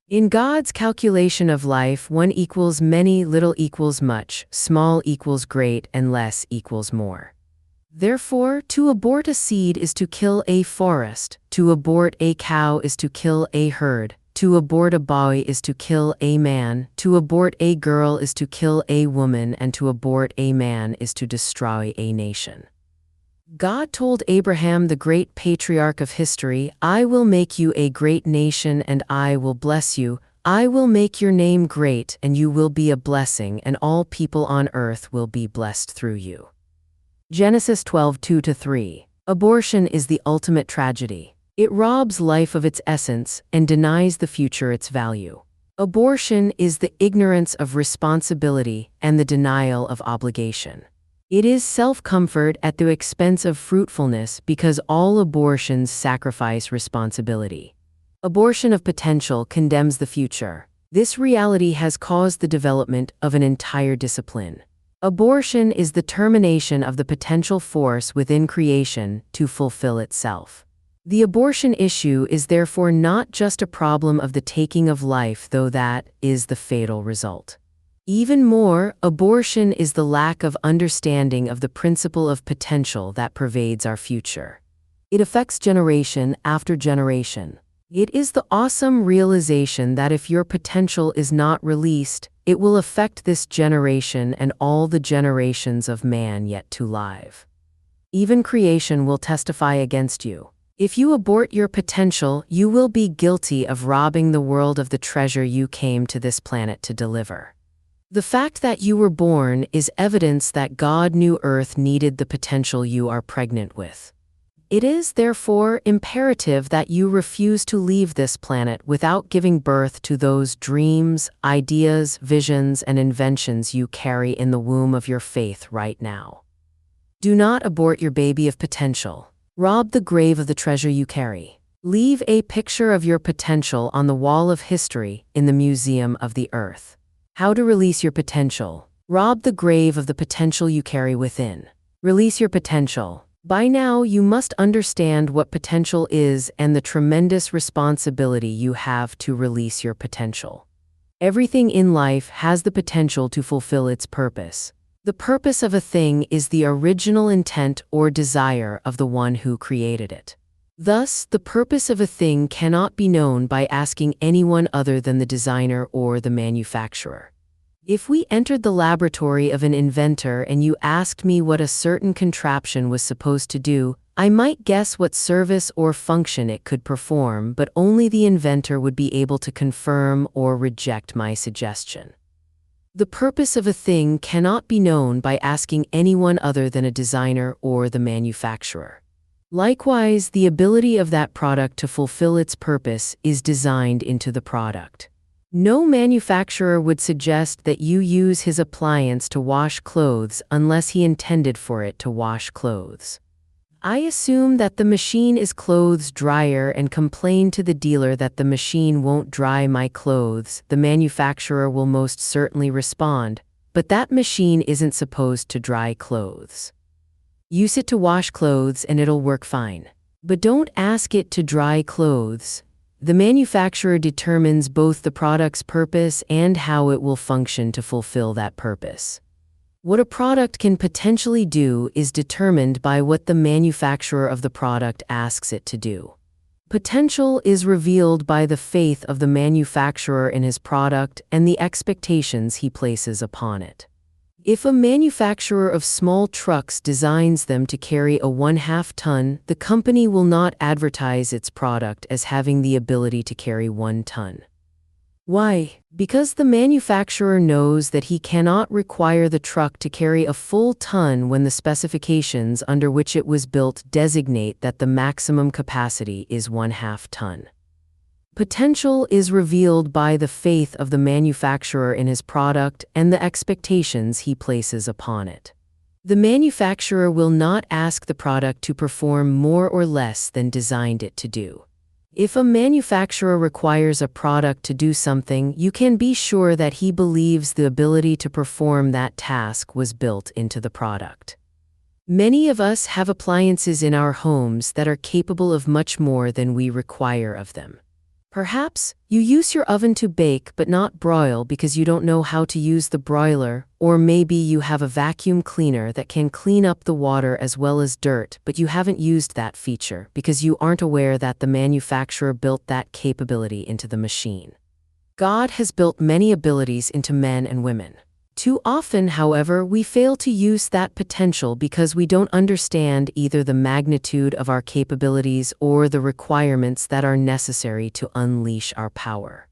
In God's calculation of life, 1 equals many, little equals much, small equals great, and less equals more. Therefore, to abort a seed is to kill a forest, to abort a cow is to kill a herd, to abort a boy is to kill a man, to abort a girl is to kill a woman, and to abort a man is to destroy a nation. God told Abraham, the great patriarch of history, "I will make you a great nation and I will bless you. I will make your name great and you will be a blessing, and all people on earth will be blessed through you." Genesis 12:2-3. Abortion is the ultimate tragedy. It robs life of its essence and denies the future its value. Abortion is the ignorance of responsibility and the denial of obligation. It is self-comfort at the expense of fruitfulness because all abortions sacrifice responsibility. Abortion of potential condemns the future. This reality has caused the development of an entire discipline. Abortion is the termination of the potential force within creation to fulfill itself. The abortion issue is therefore not just a problem of the taking of life, though that is the fatal result. Even more, abortion is the lack of understanding of the principle of potential that pervades our future. It affects generation after generation. It is the awesome realization that if your potential is not released, it will affect this generation and all the generations of man yet to live. Even creation will testify against you. If you abort your potential, you will be guilty of robbing the world of the treasure you came to this planet to deliver. The fact that you were born is evidence that God knew Earth needed the potential you are pregnant with. It is, therefore, imperative that you refuse to leave this planet without giving birth to those dreams, ideas, visions, and inventions you carry in the womb of your faith right now. Do not abort your baby of potential. Rob the grave of the treasure you carry. Leave a picture of your potential on the wall of history in the Museum of the Earth. How to release your potential. Rob the grave of the potential you carry within. Release your potential. By now, you must understand what potential is and the tremendous responsibility you have to release your potential. Everything in life has the potential to fulfill its purpose. The purpose of a thing is the original intent or desire of the one who created it. Thus, the purpose of a thing cannot be known by asking anyone other than the designer or the manufacturer. If we entered the laboratory of an inventor and you asked me what a certain contraption was supposed to do, I might guess what service or function it could perform, but only the inventor would be able to confirm or reject my suggestion. The purpose of a thing cannot be known by asking anyone other than a designer or the manufacturer. Likewise, the ability of that product to fulfill its purpose is designed into the product. No manufacturer would suggest that you use his appliance to wash clothes unless he intended for it to wash clothes. I assume that the machine is clothes dryer and complain to the dealer that the machine won't dry my clothes. The manufacturer will most certainly respond, but that machine isn't supposed to dry clothes. Use it to wash clothes and it'll work fine. But don't ask it to dry clothes. The manufacturer determines both the product's purpose and how it will function to fulfill that purpose. What a product can potentially do is determined by what the manufacturer of the product asks it to do. Potential is revealed by the faith of the manufacturer in his product and the expectations he places upon it. If a manufacturer of small trucks designs them to carry a 1/2 ton, the company will not advertise its product as having the ability to carry 1 ton. Why? Because the manufacturer knows that he cannot require the truck to carry a full ton when the specifications under which it was built designate that the maximum capacity is 1/2 ton. Potential is revealed by the faith of the manufacturer in his product and the expectations he places upon it. The manufacturer will not ask the product to perform more or less than designed it to do. If a manufacturer requires a product to do something, you can be sure that he believes the ability to perform that task was built into the product. Many of us have appliances in our homes that are capable of much more than we require of them. Perhaps you use your oven to bake but not broil because you don't know how to use the broiler, or maybe you have a vacuum cleaner that can clean up the water as well as dirt, but you haven't used that feature because you aren't aware that the manufacturer built that capability into the machine. God has built many abilities into men and women. Too often, however, we fail to use that potential because we don't understand either the magnitude of our capabilities or the requirements that are necessary to unleash our power.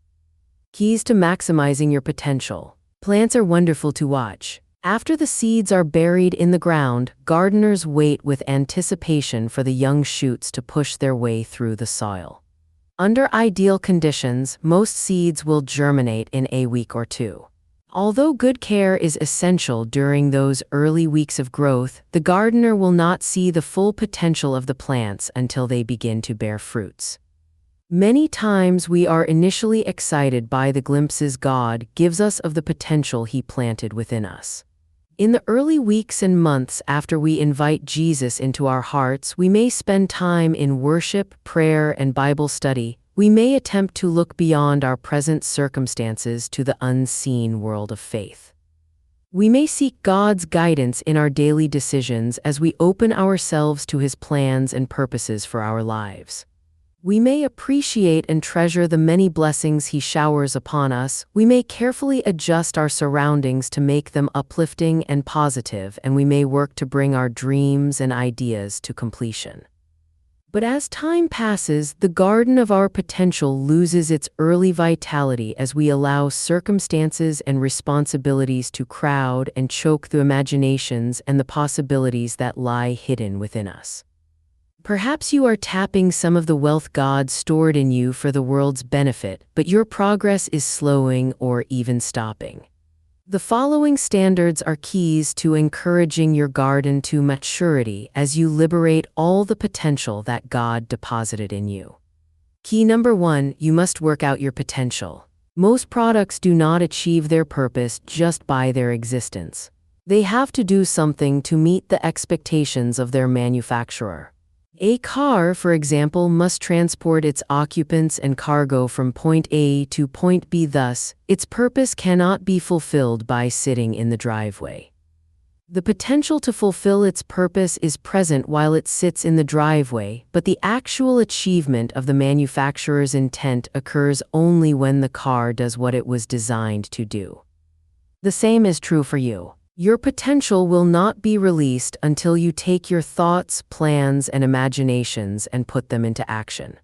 Keys to maximizing your potential. Plants are wonderful to watch. After the seeds are buried in the ground, gardeners wait with anticipation for the young shoots to push their way through the soil. Under ideal conditions, most seeds will germinate in a week or two. Although good care is essential during those early weeks of growth, the gardener will not see the full potential of the plants until they begin to bear fruits. Many times we are initially excited by the glimpses God gives us of the potential He planted within us. In the early weeks and months after we invite Jesus into our hearts, we may spend time in worship, prayer, and Bible study. We may attempt to look beyond our present circumstances to the unseen world of faith. We may seek God's guidance in our daily decisions as we open ourselves to His plans and purposes for our lives. We may appreciate and treasure the many blessings He showers upon us. We may carefully adjust our surroundings to make them uplifting and positive, and we may work to bring our dreams and ideas to completion. But as time passes, the garden of our potential loses its early vitality as we allow circumstances and responsibilities to crowd and choke the imaginations and the possibilities that lie hidden within us. Perhaps you are tapping some of the wealth God stored in you for the world's benefit, but your progress is slowing or even stopping. The following standards are keys to encouraging your garden to maturity as you liberate all the potential that God deposited in you. Key number 1, you must work out your potential. Most products do not achieve their purpose just by their existence. They have to do something to meet the expectations of their manufacturer. A car, for example, must transport its occupants and cargo from point A to point B. Thus, its purpose cannot be fulfilled by sitting in the driveway. The potential to fulfill its purpose is present while it sits in the driveway, but the actual achievement of the manufacturer's intent occurs only when the car does what it was designed to do. The same is true for you. Your potential will not be released until you take your thoughts, plans, and imaginations and put them into action.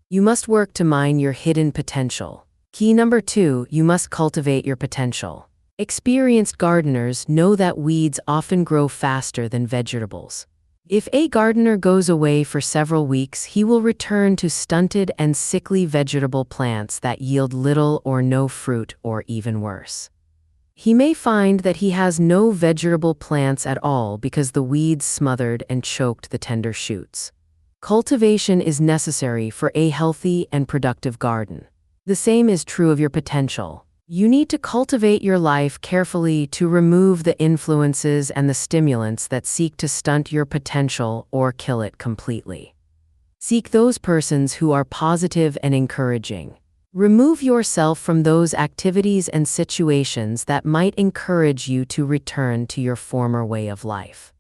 You must work to mine your hidden potential. Key number 2, you must cultivate your potential. Experienced gardeners know that weeds often grow faster than vegetables. If a gardener goes away for several weeks, he will return to stunted and sickly vegetable plants that yield little or no fruit, or even worse. He may find that he has no vegetable plants at all because the weeds smothered and choked the tender shoots. Cultivation is necessary for a healthy and productive garden. The same is true of your potential. You need to cultivate your life carefully to remove the influences and the stimulants that seek to stunt your potential or kill it completely. Seek those persons who are positive and encouraging. Remove yourself from those activities and situations that might encourage you to return to your former way of life.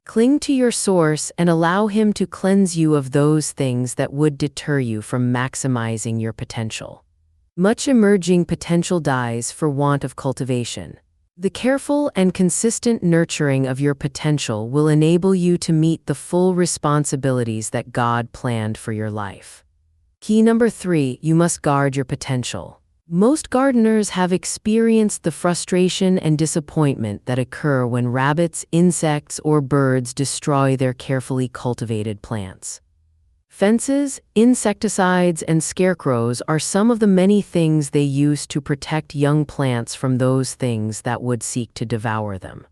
Cling to your source and allow Him to cleanse you of those things that would deter you from maximizing your potential. Much emerging potential dies for want of cultivation. The careful and consistent nurturing of your potential will enable you to meet the full responsibilities that God planned for your life. Key number 3, you must guard your potential. Most gardeners have experienced the frustration and disappointment that occur when rabbits, insects, or birds destroy their carefully cultivated plants. Fences, insecticides, and scarecrows are some of the many things they use to protect young plants from those things that would seek to devour them.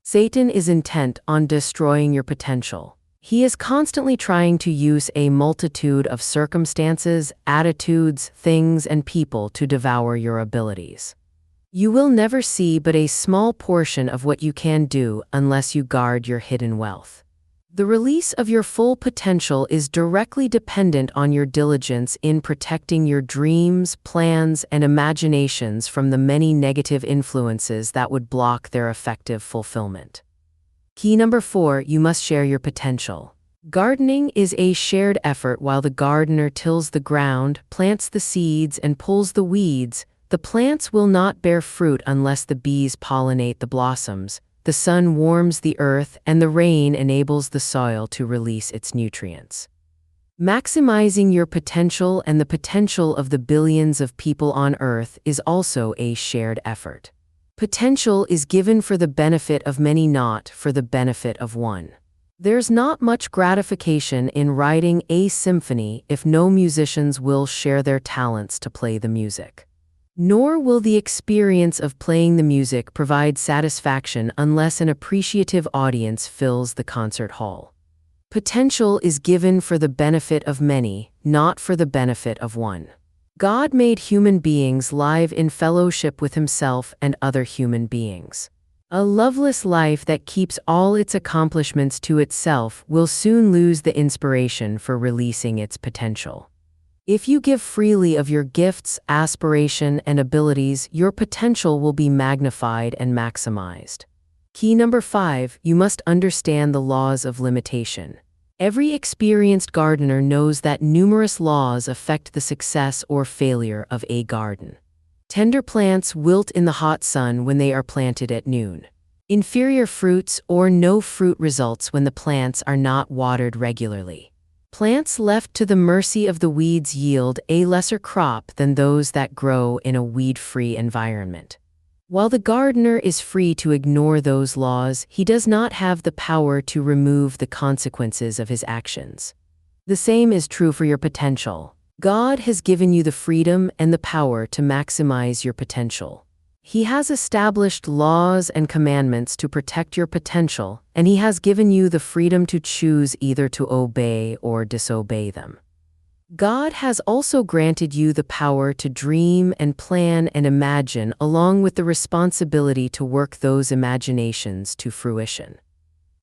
Satan is intent on destroying your potential. He is constantly trying to use a multitude of circumstances, attitudes, things, and people to devour your abilities. You will never see but a small portion of what you can do unless you guard your hidden wealth. The release of your full potential is directly dependent on your diligence in protecting your dreams, plans, and imaginations from the many negative influences that would block their effective fulfillment. Key number 4, you must share your potential. Gardening is a shared effort. While the gardener tills the ground, plants the seeds, and pulls the weeds, The plants will not bear fruit unless the bees pollinate the blossoms, the sun warms the earth, and the rain enables the soil to release its nutrients. Maximizing your potential and the potential of the billions of people on Earth is also a shared effort. Potential is given for the benefit of many, not for the benefit of one. There's not much gratification in writing a symphony if no musicians will share their talents to play the music. Nor will the experience of playing the music provide satisfaction unless an appreciative audience fills the concert hall. Potential is given for the benefit of many, not for the benefit of one. God made human beings live in fellowship with Himself and other human beings. A loveless life that keeps all its accomplishments to itself will soon lose the inspiration for releasing its potential. If you give freely of your gifts, aspiration, and abilities, your potential will be magnified and maximized. Key number 5, you must understand the laws of limitation. Every experienced gardener knows that numerous laws affect the success or failure of a garden. Tender plants wilt in the hot sun when they are planted at noon. Inferior fruits or no fruit results when the plants are not watered regularly. Plants left to the mercy of the weeds yield a lesser crop than those that grow in a weed-free environment. While the gardener is free to ignore those laws, he does not have the power to remove the consequences of his actions. The same is true for your potential. God has given you the freedom and the power to maximize your potential. He has established laws and commandments to protect your potential, and He has given you the freedom to choose either to obey or disobey them. God has also granted you the power to dream and plan and imagine, along with the responsibility to work those imaginations to fruition.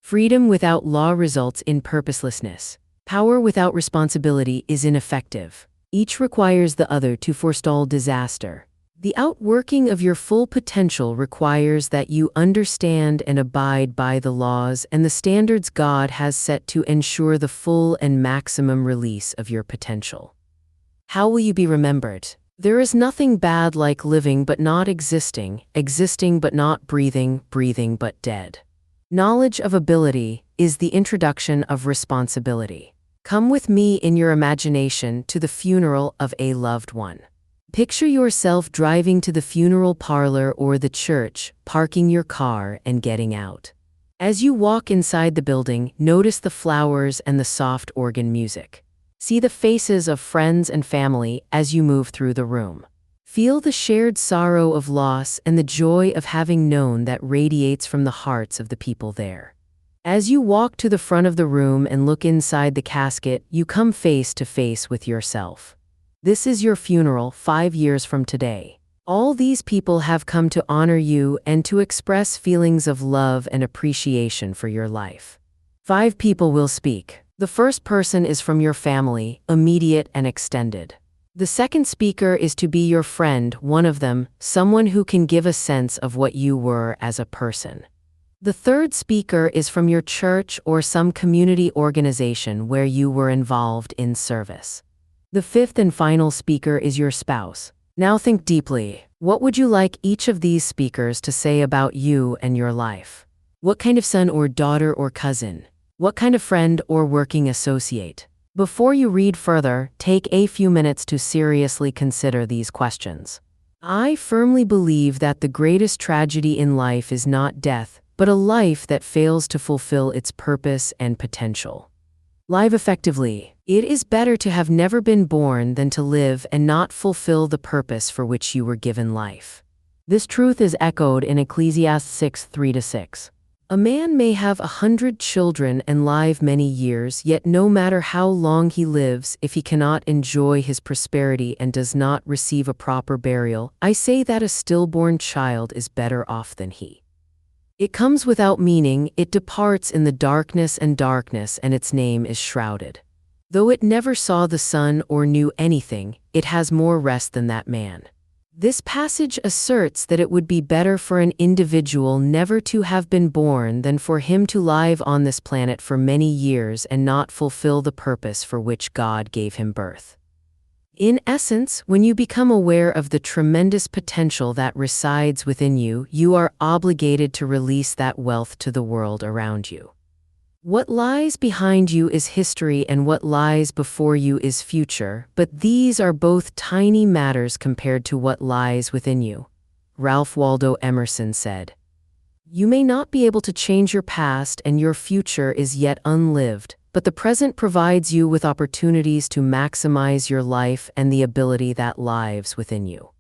Freedom without law results in purposelessness. Power without responsibility is ineffective. Each requires the other to forestall disaster. The outworking of your full potential requires that you understand and abide by the laws and the standards God has set to ensure the full and maximum release of your potential. How will you be remembered? There is nothing bad like living but not existing, existing but not breathing, breathing but dead. Knowledge of ability is the introduction of responsibility. Come with me in your imagination to the funeral of a loved one. Picture yourself driving to the funeral parlor or the church, parking your car, and getting out. As you walk inside the building, notice the flowers and the soft organ music. See the faces of friends and family as you move through the room. Feel the shared sorrow of loss and the joy of having known that radiates from the hearts of the people there. As you walk to the front of the room and look inside the casket, you come face to face with yourself. This is your funeral 5 years from today. All these people have come to honor you and to express feelings of love and appreciation for your life. 5 people will speak. The first person is from your family, immediate and extended. The second speaker is to be your friend, one of them, someone who can give a sense of what you were as a person. The third speaker is from your church or some community organization where you were involved in service. The fifth and final speaker is your spouse. Now think deeply. What would you like each of these speakers to say about you and your life? What kind of son or daughter or cousin? What kind of friend or working associate? Before you read further, take a few minutes to seriously consider these questions. I firmly believe that the greatest tragedy in life is not death, but a life that fails to fulfill its purpose and potential. Live effectively. It is better to have never been born than to live and not fulfill the purpose for which you were given life. This truth is echoed in Ecclesiastes 6:3-6. A man may have 100 children and live many years, yet no matter how long he lives, if he cannot enjoy his prosperity and does not receive a proper burial, I say that a stillborn child is better off than he. It comes without meaning, it departs in the darkness, and its name is shrouded. Though it never saw the sun or knew anything, it has more rest than that man. This passage asserts that it would be better for an individual never to have been born than for him to live on this planet for many years and not fulfill the purpose for which God gave him birth. In essence, when you become aware of the tremendous potential that resides within you, you are obligated to release that wealth to the world around you. What lies behind you is history and what lies before you is future, but these are both tiny matters compared to what lies within you. Ralph Waldo Emerson said, "You may not be able to change your past and your future is yet unlived, but the present provides you with opportunities to maximize your life and the ability that lives within you.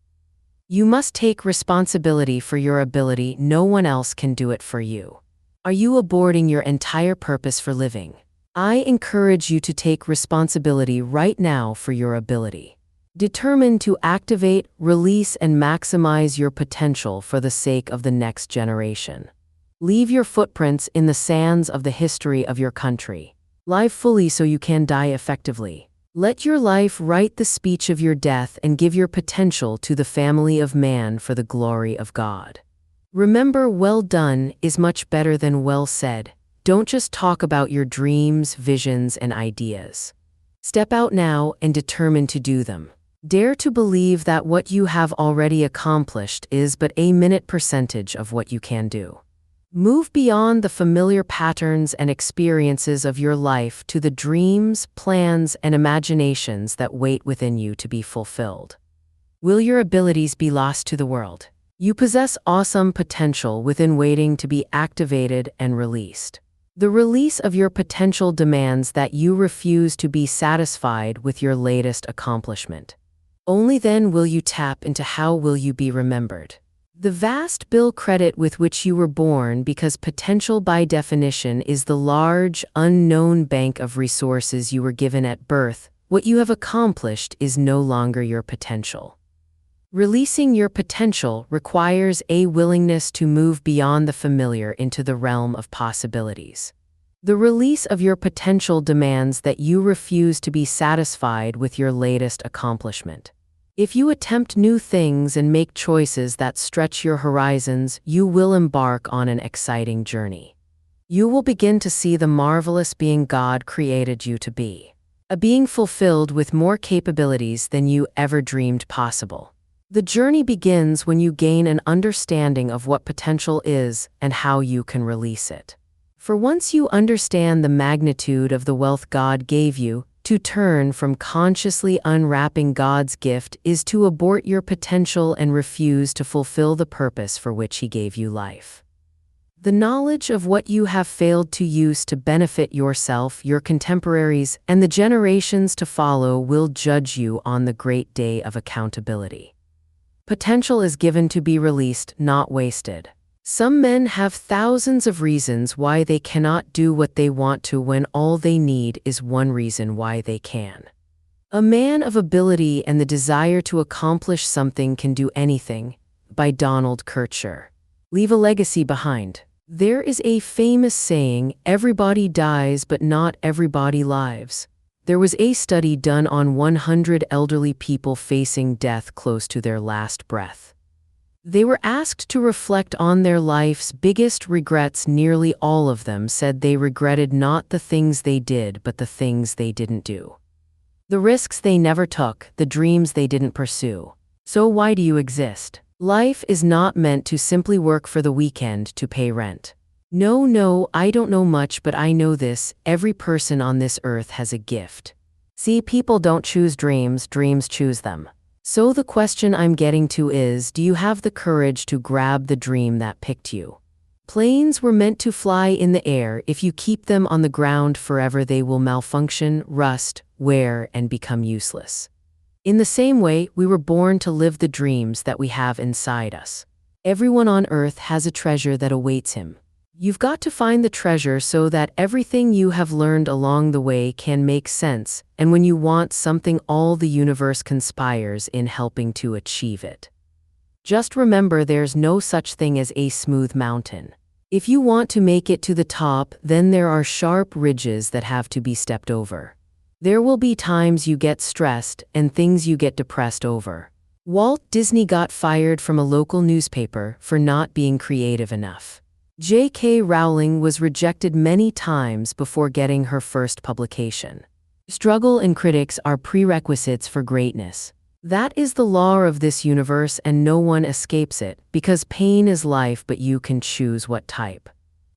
You must take responsibility for your ability. No one else can do it for you. Are you aborting your entire purpose for living? I encourage you to take responsibility right now for your ability. Determined to activate, release, and maximize your potential for the sake of the next generation. Leave your footprints in the sands of the history of your country. Live fully so you can die effectively. Let your life write the speech of your death and give your potential to the family of man for the glory of God. Remember, well done is much better than well said. Don't just talk about your dreams, visions, and ideas. Step out now and determine to do them. Dare to believe that what you have already accomplished is but a minute percentage of what you can do. Move beyond the familiar patterns and experiences of your life to the dreams, plans, and imaginations that wait within you to be fulfilled. Will your abilities be lost to the world? You possess awesome potential within waiting to be activated and released. The release of your potential demands that you refuse to be satisfied with your latest accomplishment. Only then will you tap into how will you be remembered. The vast bill credit with which you were born, because potential by definition is the large, unknown bank of resources you were given at birth. What you have accomplished is no longer your potential. Releasing your potential requires a willingness to move beyond the familiar into the realm of possibilities. The release of your potential demands that you refuse to be satisfied with your latest accomplishment. If you attempt new things and make choices that stretch your horizons, you will embark on an exciting journey. You will begin to see the marvelous being God created you to be. A being fulfilled with more capabilities than you ever dreamed possible. The journey begins when you gain an understanding of what potential is and how you can release it. For once you understand the magnitude of the wealth God gave you, to turn from consciously unwrapping God's gift is to abort your potential and refuse to fulfill the purpose for which He gave you life. The knowledge of what you have failed to use to benefit yourself, your contemporaries, and the generations to follow will judge you on the great day of accountability. Potential is given to be released, not wasted. Some men have thousands of reasons why they cannot do what they want to when all they need is one reason why they can. A man of ability and the desire to accomplish something can do anything. By Donald Kircher. Leave a legacy behind. There is a famous saying, everybody dies but not everybody lives. There was a study done on 100 elderly people facing death close to their last breath. They were asked to reflect on their life's biggest regrets. Nearly all of them said they regretted not the things they did, but the things they didn't do. The risks they never took, the dreams they didn't pursue. So why do you exist? Life is not meant to simply work for the weekend to pay rent. No, I don't know much, but I know this: every person on this earth has a gift. See, people don't choose dreams, dreams choose them. So the question I'm getting to is, do you have the courage to grab the dream that picked you? Planes were meant to fly in the air. If you keep them on the ground forever, they will malfunction, rust, wear, and become useless. In the same way, we were born to live the dreams that we have inside us. Everyone on earth has a treasure that awaits him. You've got to find the treasure so that everything you have learned along the way can make sense, and when you want something, all the universe conspires in helping to achieve it. Just remember, there's no such thing as a smooth mountain. If you want to make it to the top, then there are sharp ridges that have to be stepped over. There will be times you get stressed and things you get depressed over. Walt Disney got fired from a local newspaper for not being creative enough. J.K. Rowling was rejected many times before getting her first publication. Struggle and critics are prerequisites for greatness. That is the law of this universe, and no one escapes it, because pain is life, but you can choose what type.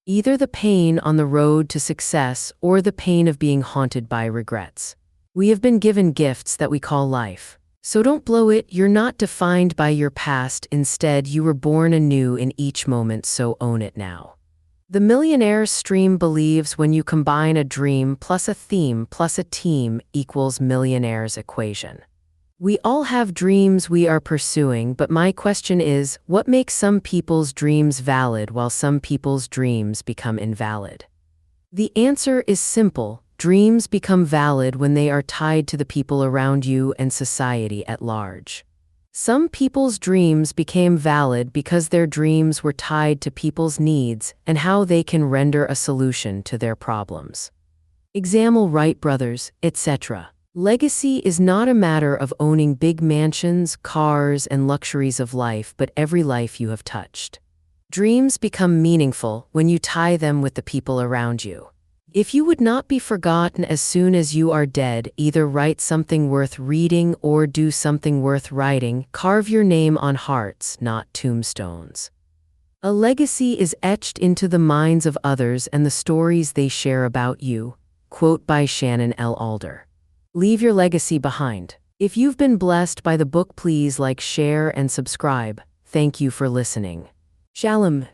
Either the pain on the road to success or the pain of being haunted by regrets. We have been given gifts that we call life. So don't blow it. You're not defined by your past. Instead, you were born anew in each moment, so own it now. The Millionaire's Stream believes when you combine a dream plus a theme plus a team equals Millionaire's Equation. We all have dreams we are pursuing, but my question is, what makes some people's dreams valid while some people's dreams become invalid? The answer is simple. Dreams become valid when they are tied to the people around you and society at large. Some people's dreams became valid because their dreams were tied to people's needs and how they can render a solution to their problems. Example Wright brothers, etc. Legacy is not a matter of owning big mansions, cars, and luxuries of life, but every life you have touched. Dreams become meaningful when you tie them with the people around you. If you would not be forgotten as soon as you are dead, either write something worth reading or do something worth writing. Carve your name on hearts, not tombstones. A legacy is etched into the minds of others and the stories they share about you. Quote by Shannon L. Alder. Leave your legacy behind. If you've been blessed by the book, please like, share, and subscribe. Thank you for listening. Shalom.